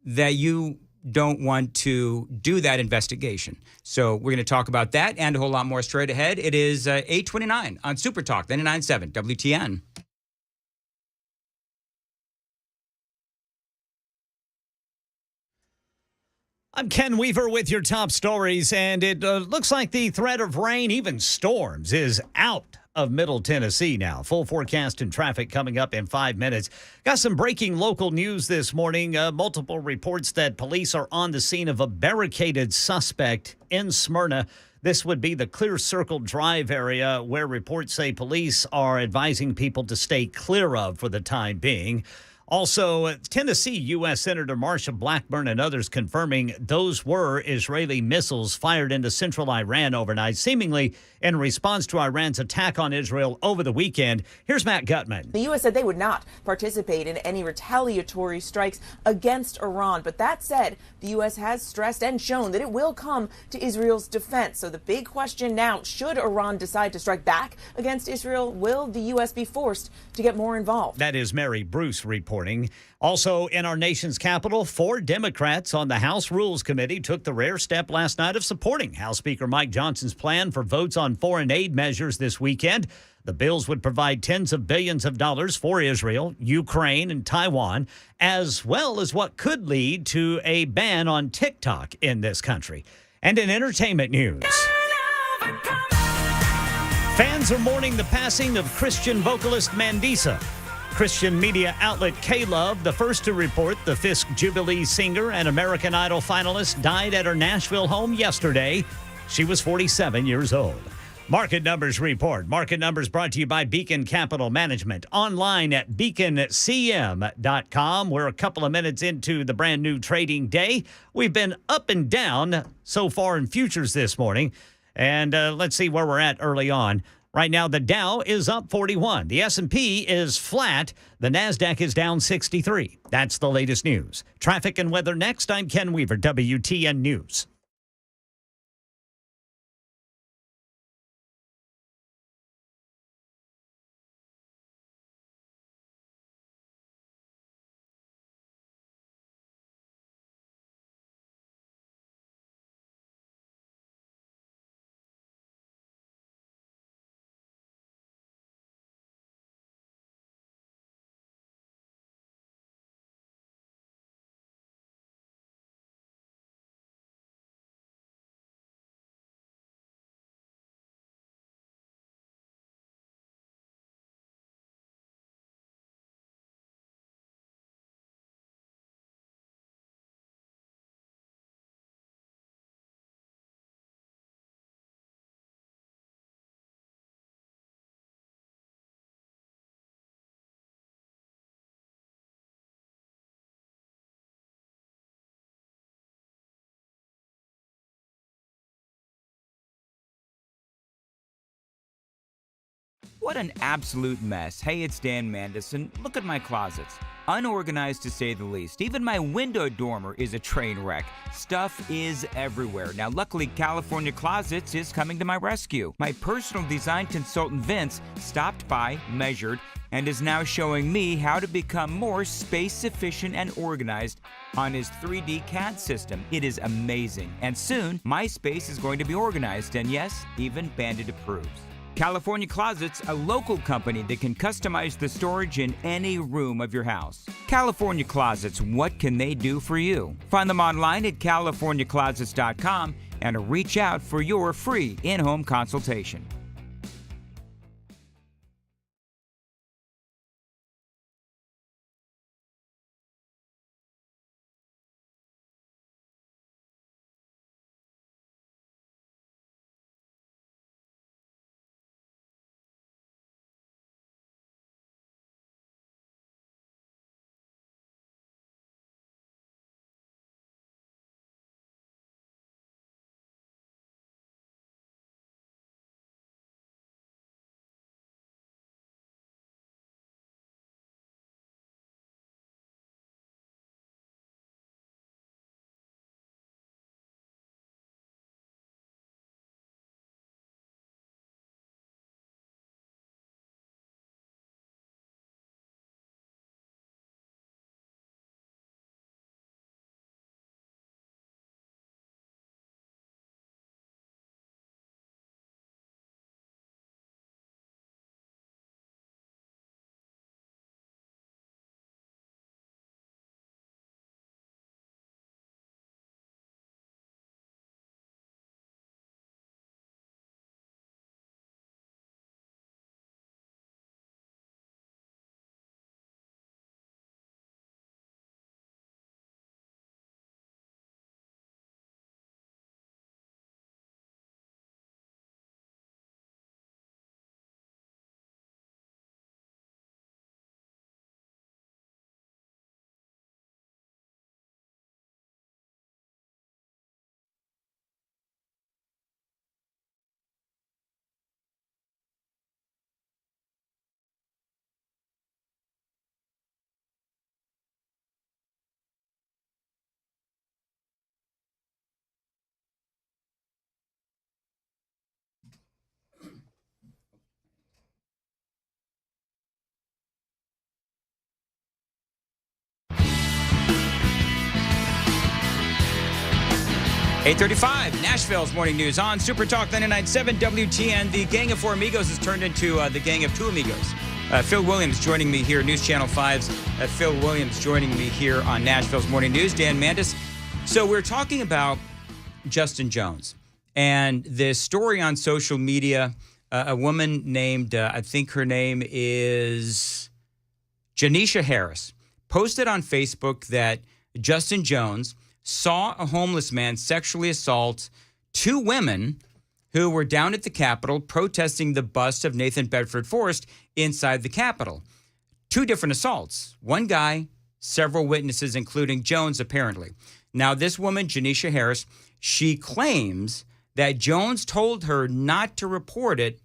that you don't want to do that investigation. So we're going to talk about that and a whole lot more straight ahead. It is 8:29 on Super Talk 99.7 WTN. I'm Ken Weaver with your top stories, and it looks like the threat of rain, even storms, is out of Middle Tennessee now. Full forecast and traffic coming up in 5 minutes. Got some breaking local news this morning. Multiple reports that police are on the scene of a barricaded suspect in Smyrna. This would be the Clear Circle Drive area where reports say police are advising people to stay clear of for the time being. Also, Tennessee U.S. Senator Marsha Blackburn and others confirming those were Israeli missiles fired into central Iran overnight, seemingly in response to Iran's attack on Israel over the weekend. Here's Matt Gutman. The U.S. said they would not participate in any retaliatory strikes against Iran. But that said, the U.S. has stressed and shown that it will come to Israel's defense. So the big question now, should Iran decide to strike back against Israel, will the U.S. be forced to get more involved? That is Mary Bruce reporting. Also in our nation's capital, 4 Democrats on the House Rules Committee took the rare step last night of supporting House Speaker Mike Johnson's plan for votes on foreign aid measures this weekend. The bills would provide tens of billions of dollars for Israel, Ukraine, and Taiwan, as well as what could lead to a ban on TikTok in this country. And in entertainment news, fans are mourning the passing of Christian vocalist Mandisa. Christian media outlet K-Love, the first to report the Fisk Jubilee singer and American Idol finalist, died at her Nashville home yesterday. She was 47 years old. Market Numbers report. Market Numbers brought to you by Beacon Capital Management. Online at beaconcm.com. We're a couple of minutes into the brand new trading day. We've been up and down so far in futures this morning. And let's see where we're at early on. Right now, the Dow is up 41. The S&P is flat. The NASDAQ is down 63. That's the latest news. Traffic and weather next. I'm Ken Weaver, WTN News. What an absolute mess. Hey, it's Dan Mandis, and look at my closets. Unorganized to say the least. Even my window dormer is a train wreck. Stuff is everywhere. Now, luckily, California Closets is coming to my rescue. My personal design consultant, Vince, stopped by, measured, and is now showing me how to become more space efficient and organized on his 3D CAD system. It is amazing. And soon, my space is going to be organized, and yes, even Bandit approves. California Closets, a local company that can customize the storage in any room of your house. California Closets, what can they do for you? Find them online at californiaclosets.com and reach out for your free in-home consultation. .835, Nashville's morning news on Super Talk 99.7 WTN. The Gang of Four Amigos has turned into the Gang of Two Amigos. Phil Williams joining me here, News Channel 5's Phil Williams joining me here on Nashville's morning news. Dan Mandis. So we're talking about Justin Jones and this story on social media. A woman named, I think her name is Janisha Harris, posted on Facebook that Justin Jones saw a homeless man sexually assault two women who were down at the Capitol protesting the bust of Nathan Bedford Forrest inside the Capitol. Two different assaults. One guy, several witnesses, including Jones, apparently. Now, this woman, Janisha Harris, she claims that Jones told her not to report it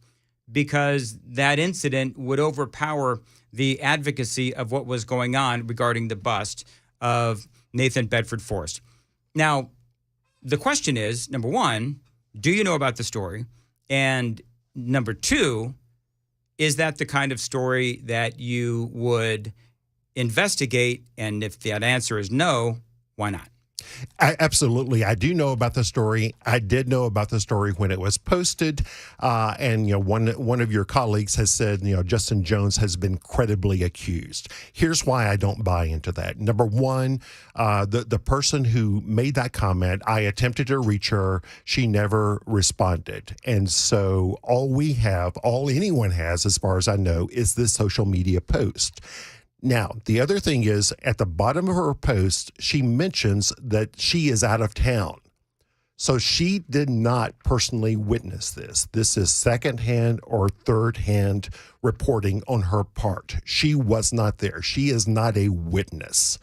because that incident would overpower the advocacy of what was going on regarding the bust of Nathan Bedford Forrest. Now, the question is, number one, do you know about the story? And number two, is that the kind of story that you would investigate? And if that answer is no, why not? Absolutely. I do know about the story. I did know about the story when it was posted. And, one of your colleagues has said, Justin Jones has been credibly accused. Here's why I don't buy into that. Number one, the person who made that comment, I attempted to reach her. She never responded. And so all anyone has, as far as I know, is this social media post. Now, the other thing is, at the bottom of her post, she mentions that she is out of town. So she did not personally witness this. This is secondhand or third-hand reporting on her part. She was not there. She is not a witness.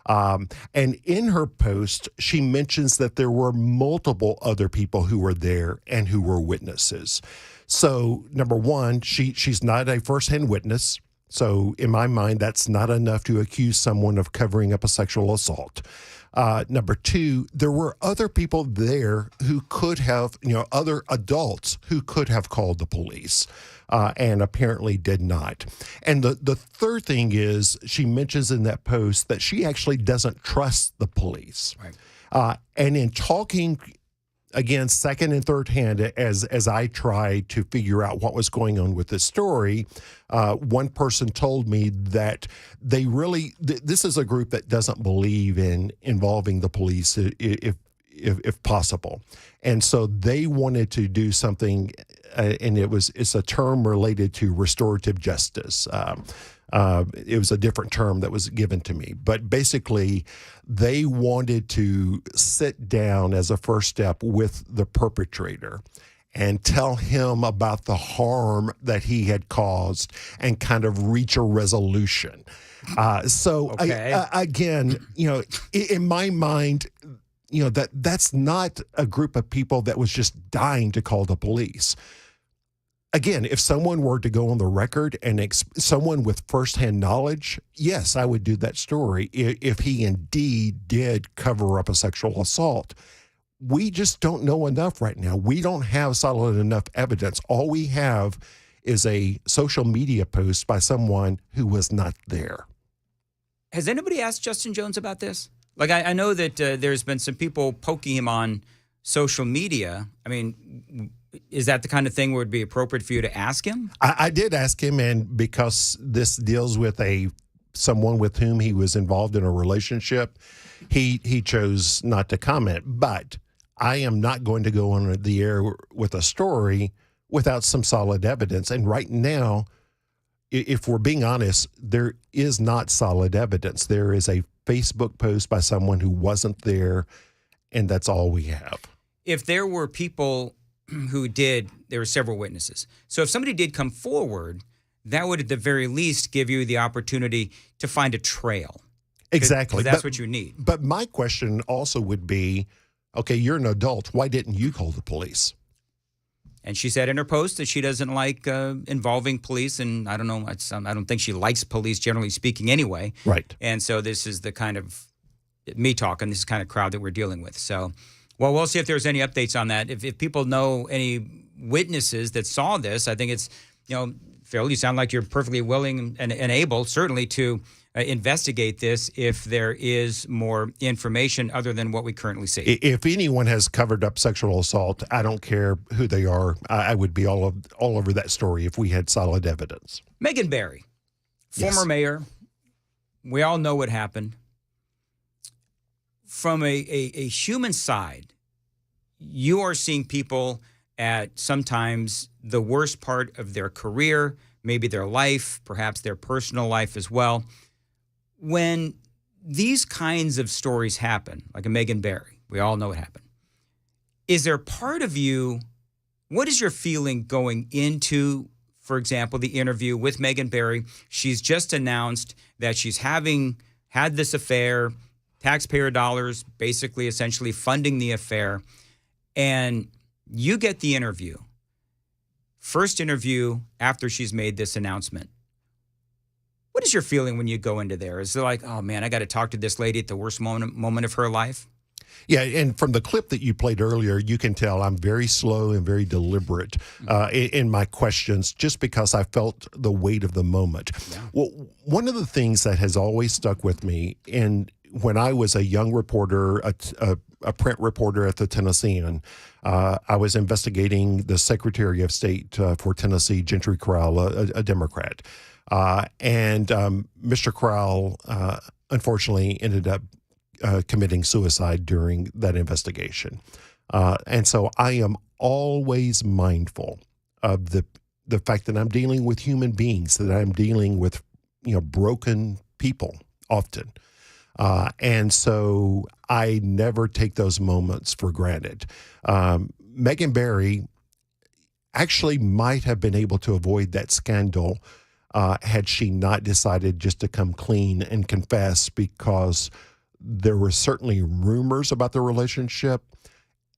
And in her post, she mentions that there were multiple other people who were there and who were witnesses. So, number one, she's not a firsthand witness. So, in my mind, that's not enough to accuse someone of covering up a sexual assault. Number two, there were other people there who could have, other adults who could have called the police. And apparently did not. And the third thing is she mentions in that post that she actually doesn't trust the police. Right. And in talking, again, second and third hand, as I tried to figure out what was going on with this story, one person told me that they really, this is a group that doesn't believe in involving the police if possible. And so they wanted to do something, and it's a term related to restorative justice. It was a different term that was given to me. But basically, they wanted to sit down as a first step with the perpetrator and tell him about the harm that he had caused and kind of reach a resolution. Again, in my mind, that's not a group of people that was just dying to call the police. Again, if someone were to go on the record and someone with firsthand knowledge, yes, I would do that story if he indeed did cover up a sexual assault. We just don't know enough right now. We don't have solid enough evidence. All we have is a social media post by someone who was not there. Has anybody asked Justin Jones about this? Like, I know that there's been some people poking him on social media. I mean, is that the kind of thing where it would be appropriate for you to ask him? I did ask him, and because this deals with someone with whom he was involved in a relationship, he chose not to comment. But I am not going to go on the air with a story without some solid evidence. And right now, if we're being honest, there is not solid evidence. There is a Facebook post by someone who wasn't there, and that's all we have. If there were people there were several witnesses. So if somebody did come forward, that would at the very least give you the opportunity to find a trail. Exactly. That's what you need. But my question also would be, okay, you're an adult. Why didn't you call the police? And she said in her post that she doesn't like involving police, and I don't know, I don't think she likes police generally speaking anyway. Right. And so this is the kind of, me talking, this is the kind of crowd that we're dealing with. So, well, we'll see if there's any updates on that. If people know any witnesses that saw this, I think it's, Phil, you sound like you're perfectly willing and able, certainly, to investigate this if there is more information other than what we currently see. If anyone has covered up sexual assault, I don't care who they are. I would be all over that story if we had solid evidence. Megan Barry, former mayor. We all know what happened. From a human side, you are seeing people at sometimes the worst part of their career, maybe their life, perhaps their personal life as well. When these kinds of stories happen, like a Megan Barry, we all know what happened. Is there part of you, what is your feeling going into, for example, the interview with Megan Barry? She's just announced that she's had this affair, taxpayer dollars, basically essentially funding the affair. And you get the interview, first interview after she's made this announcement. What is your feeling when you go into there? Is it like, oh man, I got to talk to this lady at the worst moment of her life? Yeah, and from the clip that you played earlier, you can tell I'm very slow and very deliberate in my questions just because I felt the weight of the moment. Yeah. Well, one of the things that has always stuck with me, and when I was a young reporter, a print reporter at the Tennessean, I was investigating the Secretary of State for Tennessee, Gentry Crowell, a Democrat. And Mr. Crowell, unfortunately, ended up committing suicide during that investigation. And so I am always mindful of the fact that I'm dealing with human beings, that I'm dealing with, broken people often. And so I never take those moments for granted. Megan Barry actually might have been able to avoid that scandal had she not decided just to come clean and confess, because there were certainly rumors about the relationship.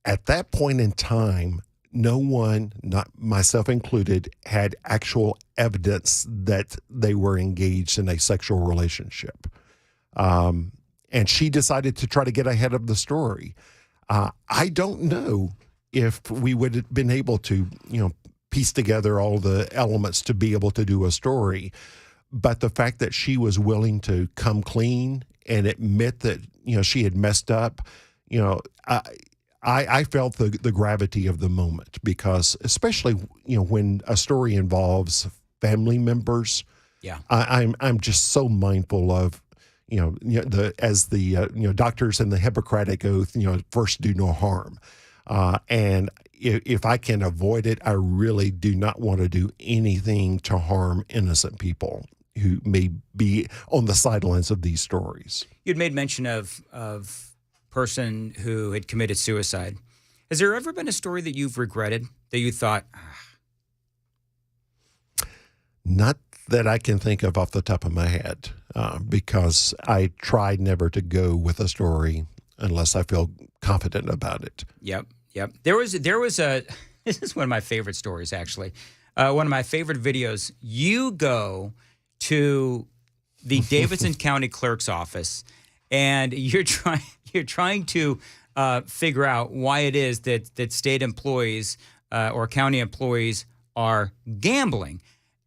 At that point in time, no one, not myself included, had actual evidence that they were engaged in a sexual relationship. And she decided to try to get ahead of the story. I don't know if we would have been able to, piece together all the elements to be able to do a story. But the fact that she was willing to come clean and admit that, she had messed up, I felt the gravity of the moment, because especially, when a story involves family members, yeah, I'm just so mindful of, the doctors in the Hippocratic Oath, first do no harm. And if I can avoid it, I really do not want to do anything to harm innocent people who may be on the sidelines of these stories. You'd made mention of person who had committed suicide. Has there ever been a story that you've regretted, that you thought, Not that I can think of off the top of my head, because I tried never to go with a story unless I feel confident about it. Yep. There was a, this is one of my favorite stories, actually. One of my favorite videos. You go to the Davidson County Clerk's office, and you're trying to figure out why it is that state employees or county employees are gambling.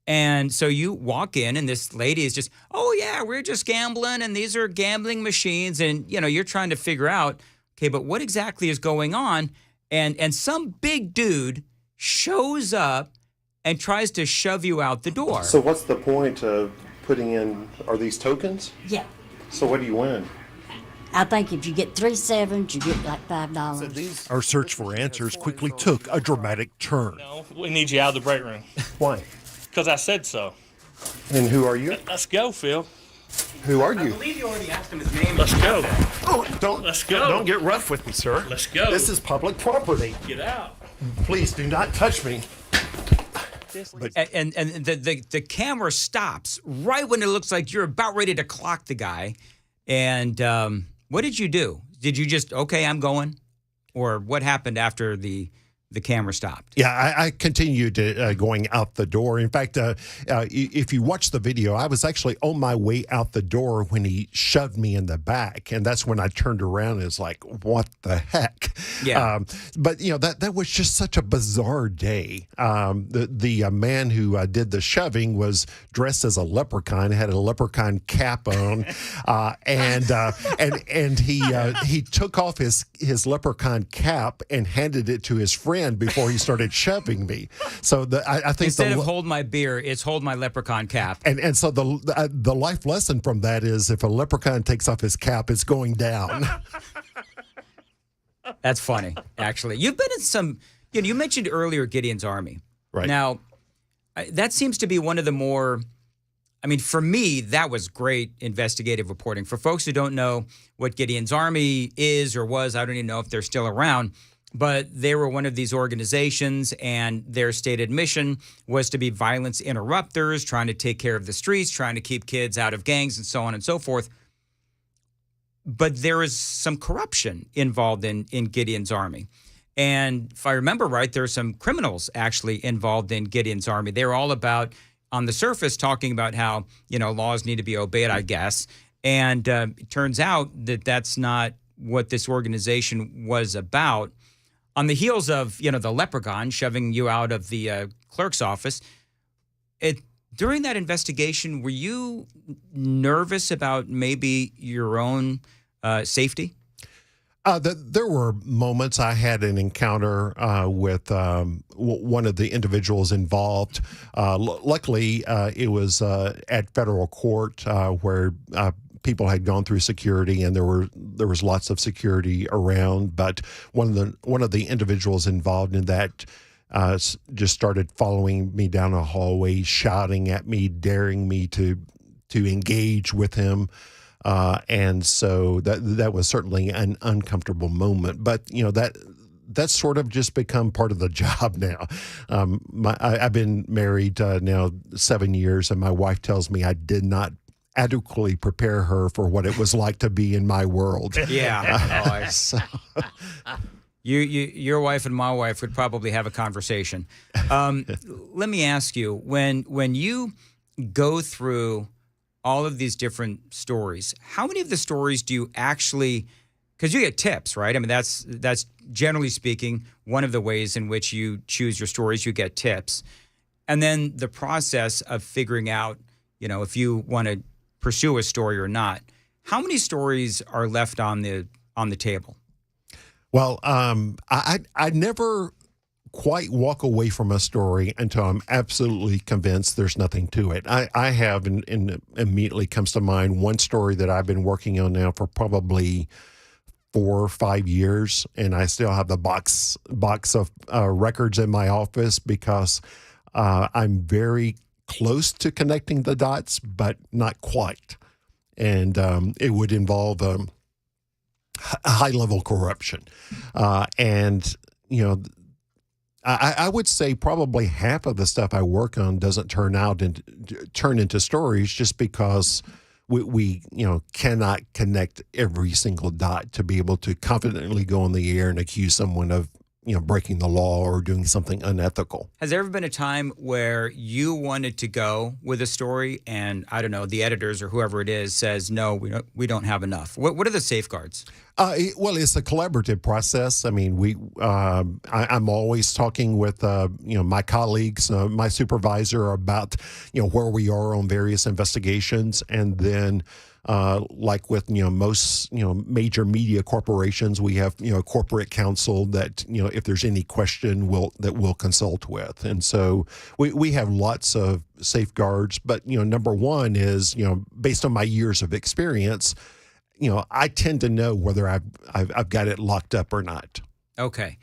And so you walk in, and this lady is just, oh, yeah, we're just gambling, and these are gambling machines. And, you're trying to figure out, okay, but what exactly is going on? And some big dude shows up and tries to shove you out the door. So what's the point of putting in, are these tokens? Yeah. So what do you win? I think if you get 3 sevens, you get like $5. Our search for answers quickly took a dramatic turn. No, we need you out of the break room. Why? Because I said so. And who are you? Let's go, Phil. Who are I you? believe you already asked him his name. Let's go. Oh, Let's go. Don't get rough with me, sir. Let's go. This is public property. Get out. Please do not touch me. And the camera stops right when it looks like you're about ready to clock the guy. And what did you do? Did you just, okay, I'm going? Or what happened after the camera stopped? Yeah, I continued going out the door. In fact, if you watch the video, I was actually on my way out the door when he shoved me in the back. And that's when I turned around and was like, what the heck? Yeah. But, that was just such a bizarre day. The man who did the shoving was dressed as a leprechaun, had a leprechaun cap on. And he took off his leprechaun cap and handed it to his friend before he started shoving me. So I think instead of hold my beer, it's hold my leprechaun cap. And so the life lesson from that is, if a leprechaun takes off his cap, it's going down. That's funny, actually. You've been in some, you mentioned earlier Gideon's Army. Right. Now, that seems to be one of the more, for me, that was great investigative reporting. For folks who don't know what Gideon's Army is or was, I don't even know if they're still around, but they were one of these organizations, and their stated mission was to be violence interrupters, trying to take care of the streets, trying to keep kids out of gangs, and so on and so forth. But there is some corruption involved in Gideon's Army. And if I remember right, there are some criminals actually involved in Gideon's Army. They're all about, on the surface, talking about how, laws need to be obeyed, I guess. And it turns out that that's not what this organization was about. On the heels of, the leprechaun shoving you out of the clerk's office, during that investigation, were you nervous about maybe your own safety? There were moments I had an encounter with one of the individuals involved. Luckily, it was at federal court where people had gone through security, and there was lots of security around. But one of the individuals involved in that just started following me down a hallway, shouting at me, daring me to engage with him. And so that was certainly an uncomfortable moment. But that's sort of just become part of the job now. I've been married now 7 years, and my wife tells me I did not adequately prepare her for what it was like to be in my world. Yeah. So- Your wife and my wife would probably have a conversation. Let me ask you, when you go through all of these different stories, how many of the stories do you actually, because you get tips, right? I mean, that's generally speaking one of the ways in which you choose your stories. You get tips. And then the process of figuring out, if you want to pursue a story or not. How many stories are left on the table? Well, I never quite walk away from a story until I'm absolutely convinced there's nothing to it. I have, and immediately comes to mind, one story that I've been working on now for probably 4 or 5 years, and I still have the box of records in my office because I'm very close to connecting the dots, but not quite. And it would involve high-level corruption. And, I would say probably half of the stuff I work on doesn't turn into stories just because we cannot connect every single dot to be able to confidently go on the air and accuse someone of, breaking the law or doing something unethical. Has there ever been a time where you wanted to go with a story and, I don't know, the editors or whoever it is says, no, we don't have enough? What are the safeguards? Well, it's a collaborative process. I mean, I'm always talking with, my colleagues, my supervisor about, where we are on various investigations. And then, like with, most, major media corporations, we have, corporate counsel that, if there's any question, we'll consult with. And so we have lots of safeguards. But, number one is, based on my years of experience, I tend to know whether I've got it locked up or not. Okay.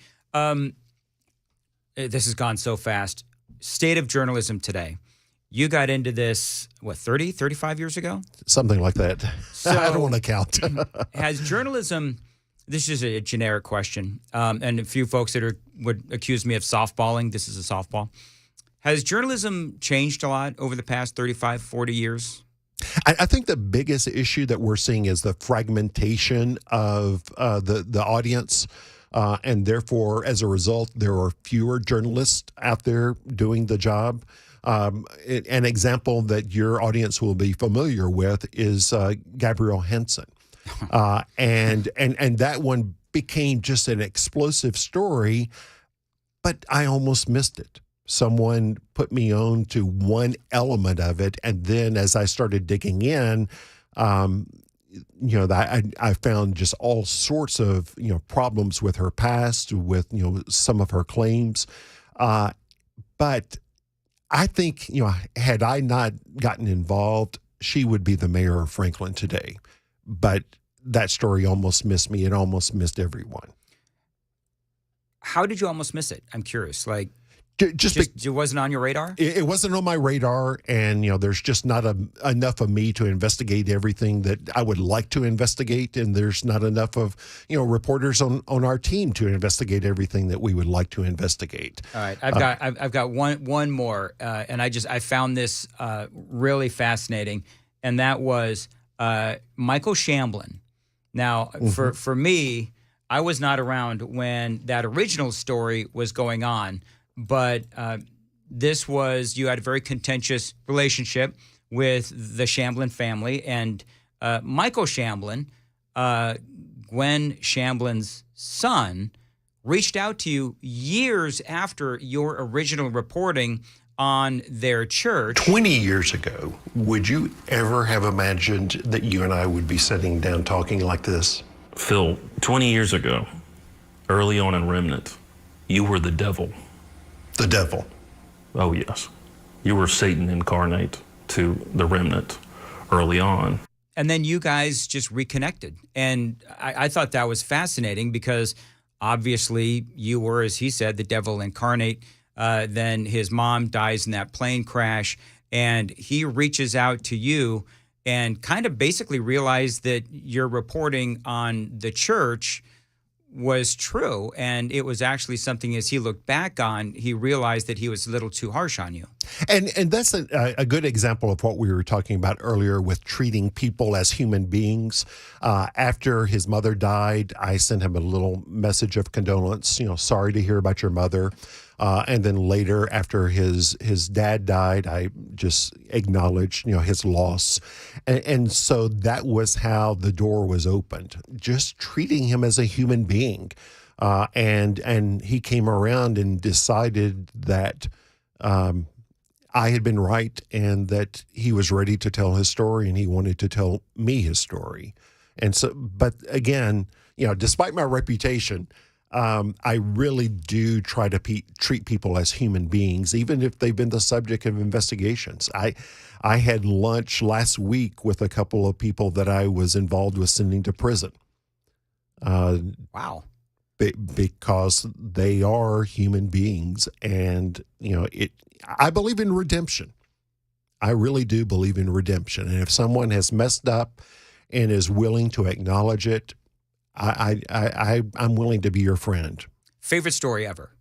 This has gone so fast. State of journalism today. You got into this, 35 years ago? Something like that. So, I don't want to count. Has journalism, this is a generic question, and a few folks that would accuse me of softballing, this is a softball. Has journalism changed a lot over the past 35, 40 years? I think the biggest issue that we're seeing is the fragmentation of the audience. And therefore, as a result, there are fewer journalists out there doing the job. An example that your audience will be familiar with is Gabrielle Henson. And that one became just an explosive story, but I almost missed it. Someone put me on to one element of it, and then as I started digging in, I found just all sorts of problems with her past, with some of her claims. But I think had I not gotten involved, she would be the mayor of Franklin today. But that story almost missed me. It almost missed everyone. How did you almost miss it? I'm curious. Like. Just it wasn't on your radar? It wasn't on my radar, and there's just not enough of me to investigate everything that I would like to investigate, and there's not enough of reporters on our team to investigate everything that we would like to investigate. All right, I've got one more, and I found this really fascinating, and that was Michael Shamblin. Now, for me, I was not around when that original story was going on. But this was, you had a very contentious relationship with the Shamblin family. And Michael Shamblin, Gwen Shamblin's son, reached out to you years after your original reporting on their church. 20 years ago, would you ever have imagined that you and I would be sitting down talking like this? Phil, 20 years ago, early on in Remnant, you were the devil. The devil. Oh, yes. You were Satan incarnate to the Remnant early on. And then you guys just reconnected. And I thought that was fascinating because obviously you were, as he said, the devil incarnate. Then his mom dies in that plane crash. And he reaches out to you and kind of basically realized that your reporting on the church was true, and it was actually something, as he looked back on, he realized that he was a little too harsh on you. And that's a good example of what we were talking about earlier with treating people as human beings. After his mother died, I sent him a little message of condolence, sorry to hear about your mother. And then later, after his dad died, I just acknowledged, his loss. And so that was how the door was opened, just treating him as a human being. And he came around and decided that I had been right and that he was ready to tell his story and he wanted to tell me his story. And so, but again, despite my reputation, I really do try to treat people as human beings, even if they've been the subject of investigations. I had lunch last week with a couple of people that I was involved with sending to prison. Wow. Because they are human beings, and I believe in redemption. I really do believe in redemption, and if someone has messed up and is willing to acknowledge it, I'm willing to be your friend. Favorite story ever?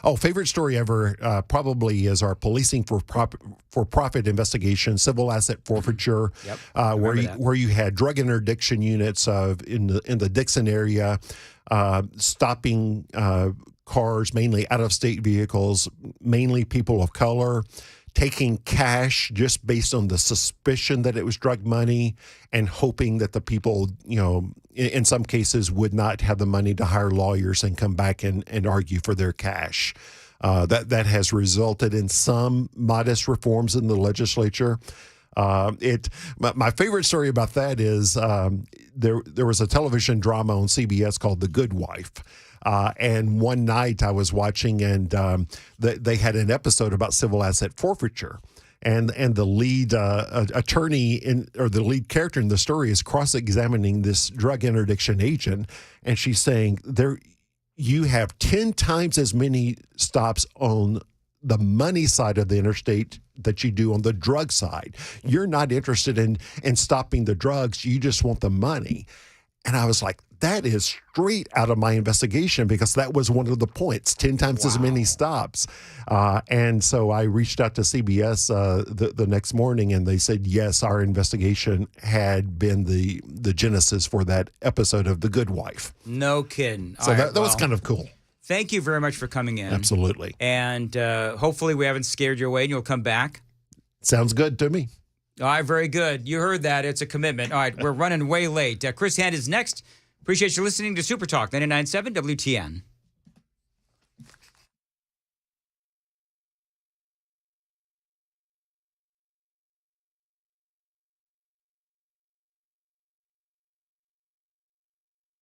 Oh, favorite story ever probably is our policing for profit investigation, civil asset forfeiture, where you had drug interdiction units in the Dixon area, stopping cars, mainly out-of-state vehicles, mainly people of color, taking cash just based on the suspicion that it was drug money, and hoping that the people, in some cases would not have the money to hire lawyers and come back and argue for their cash. That has resulted in some modest reforms in the legislature. My favorite story about that is there was a television drama on CBS called The Good Wife. And one night I was watching, and they had an episode about civil asset forfeiture. And the lead attorney or the lead character in the story is cross-examining this drug interdiction agent, and she's saying, you have 10 times as many stops on the money side of the interstate that you do on the drug side. You're not interested in stopping the drugs. You just want the money. And I was like, that is straight out of my investigation, because that was one of the points, 10 times as many stops. And so I reached out to CBS the next morning, and they said, yes, our investigation had been the genesis for that episode of The Good Wife. No kidding. So that was kind of cool. Thank you very much for coming in. Absolutely. And hopefully we haven't scared you away and you'll come back. Sounds good to me. All right, very good. You heard that. It's a commitment. All right, we're running way late. Chris Hand is next. Appreciate you listening to Super Talk 99.7 WTN.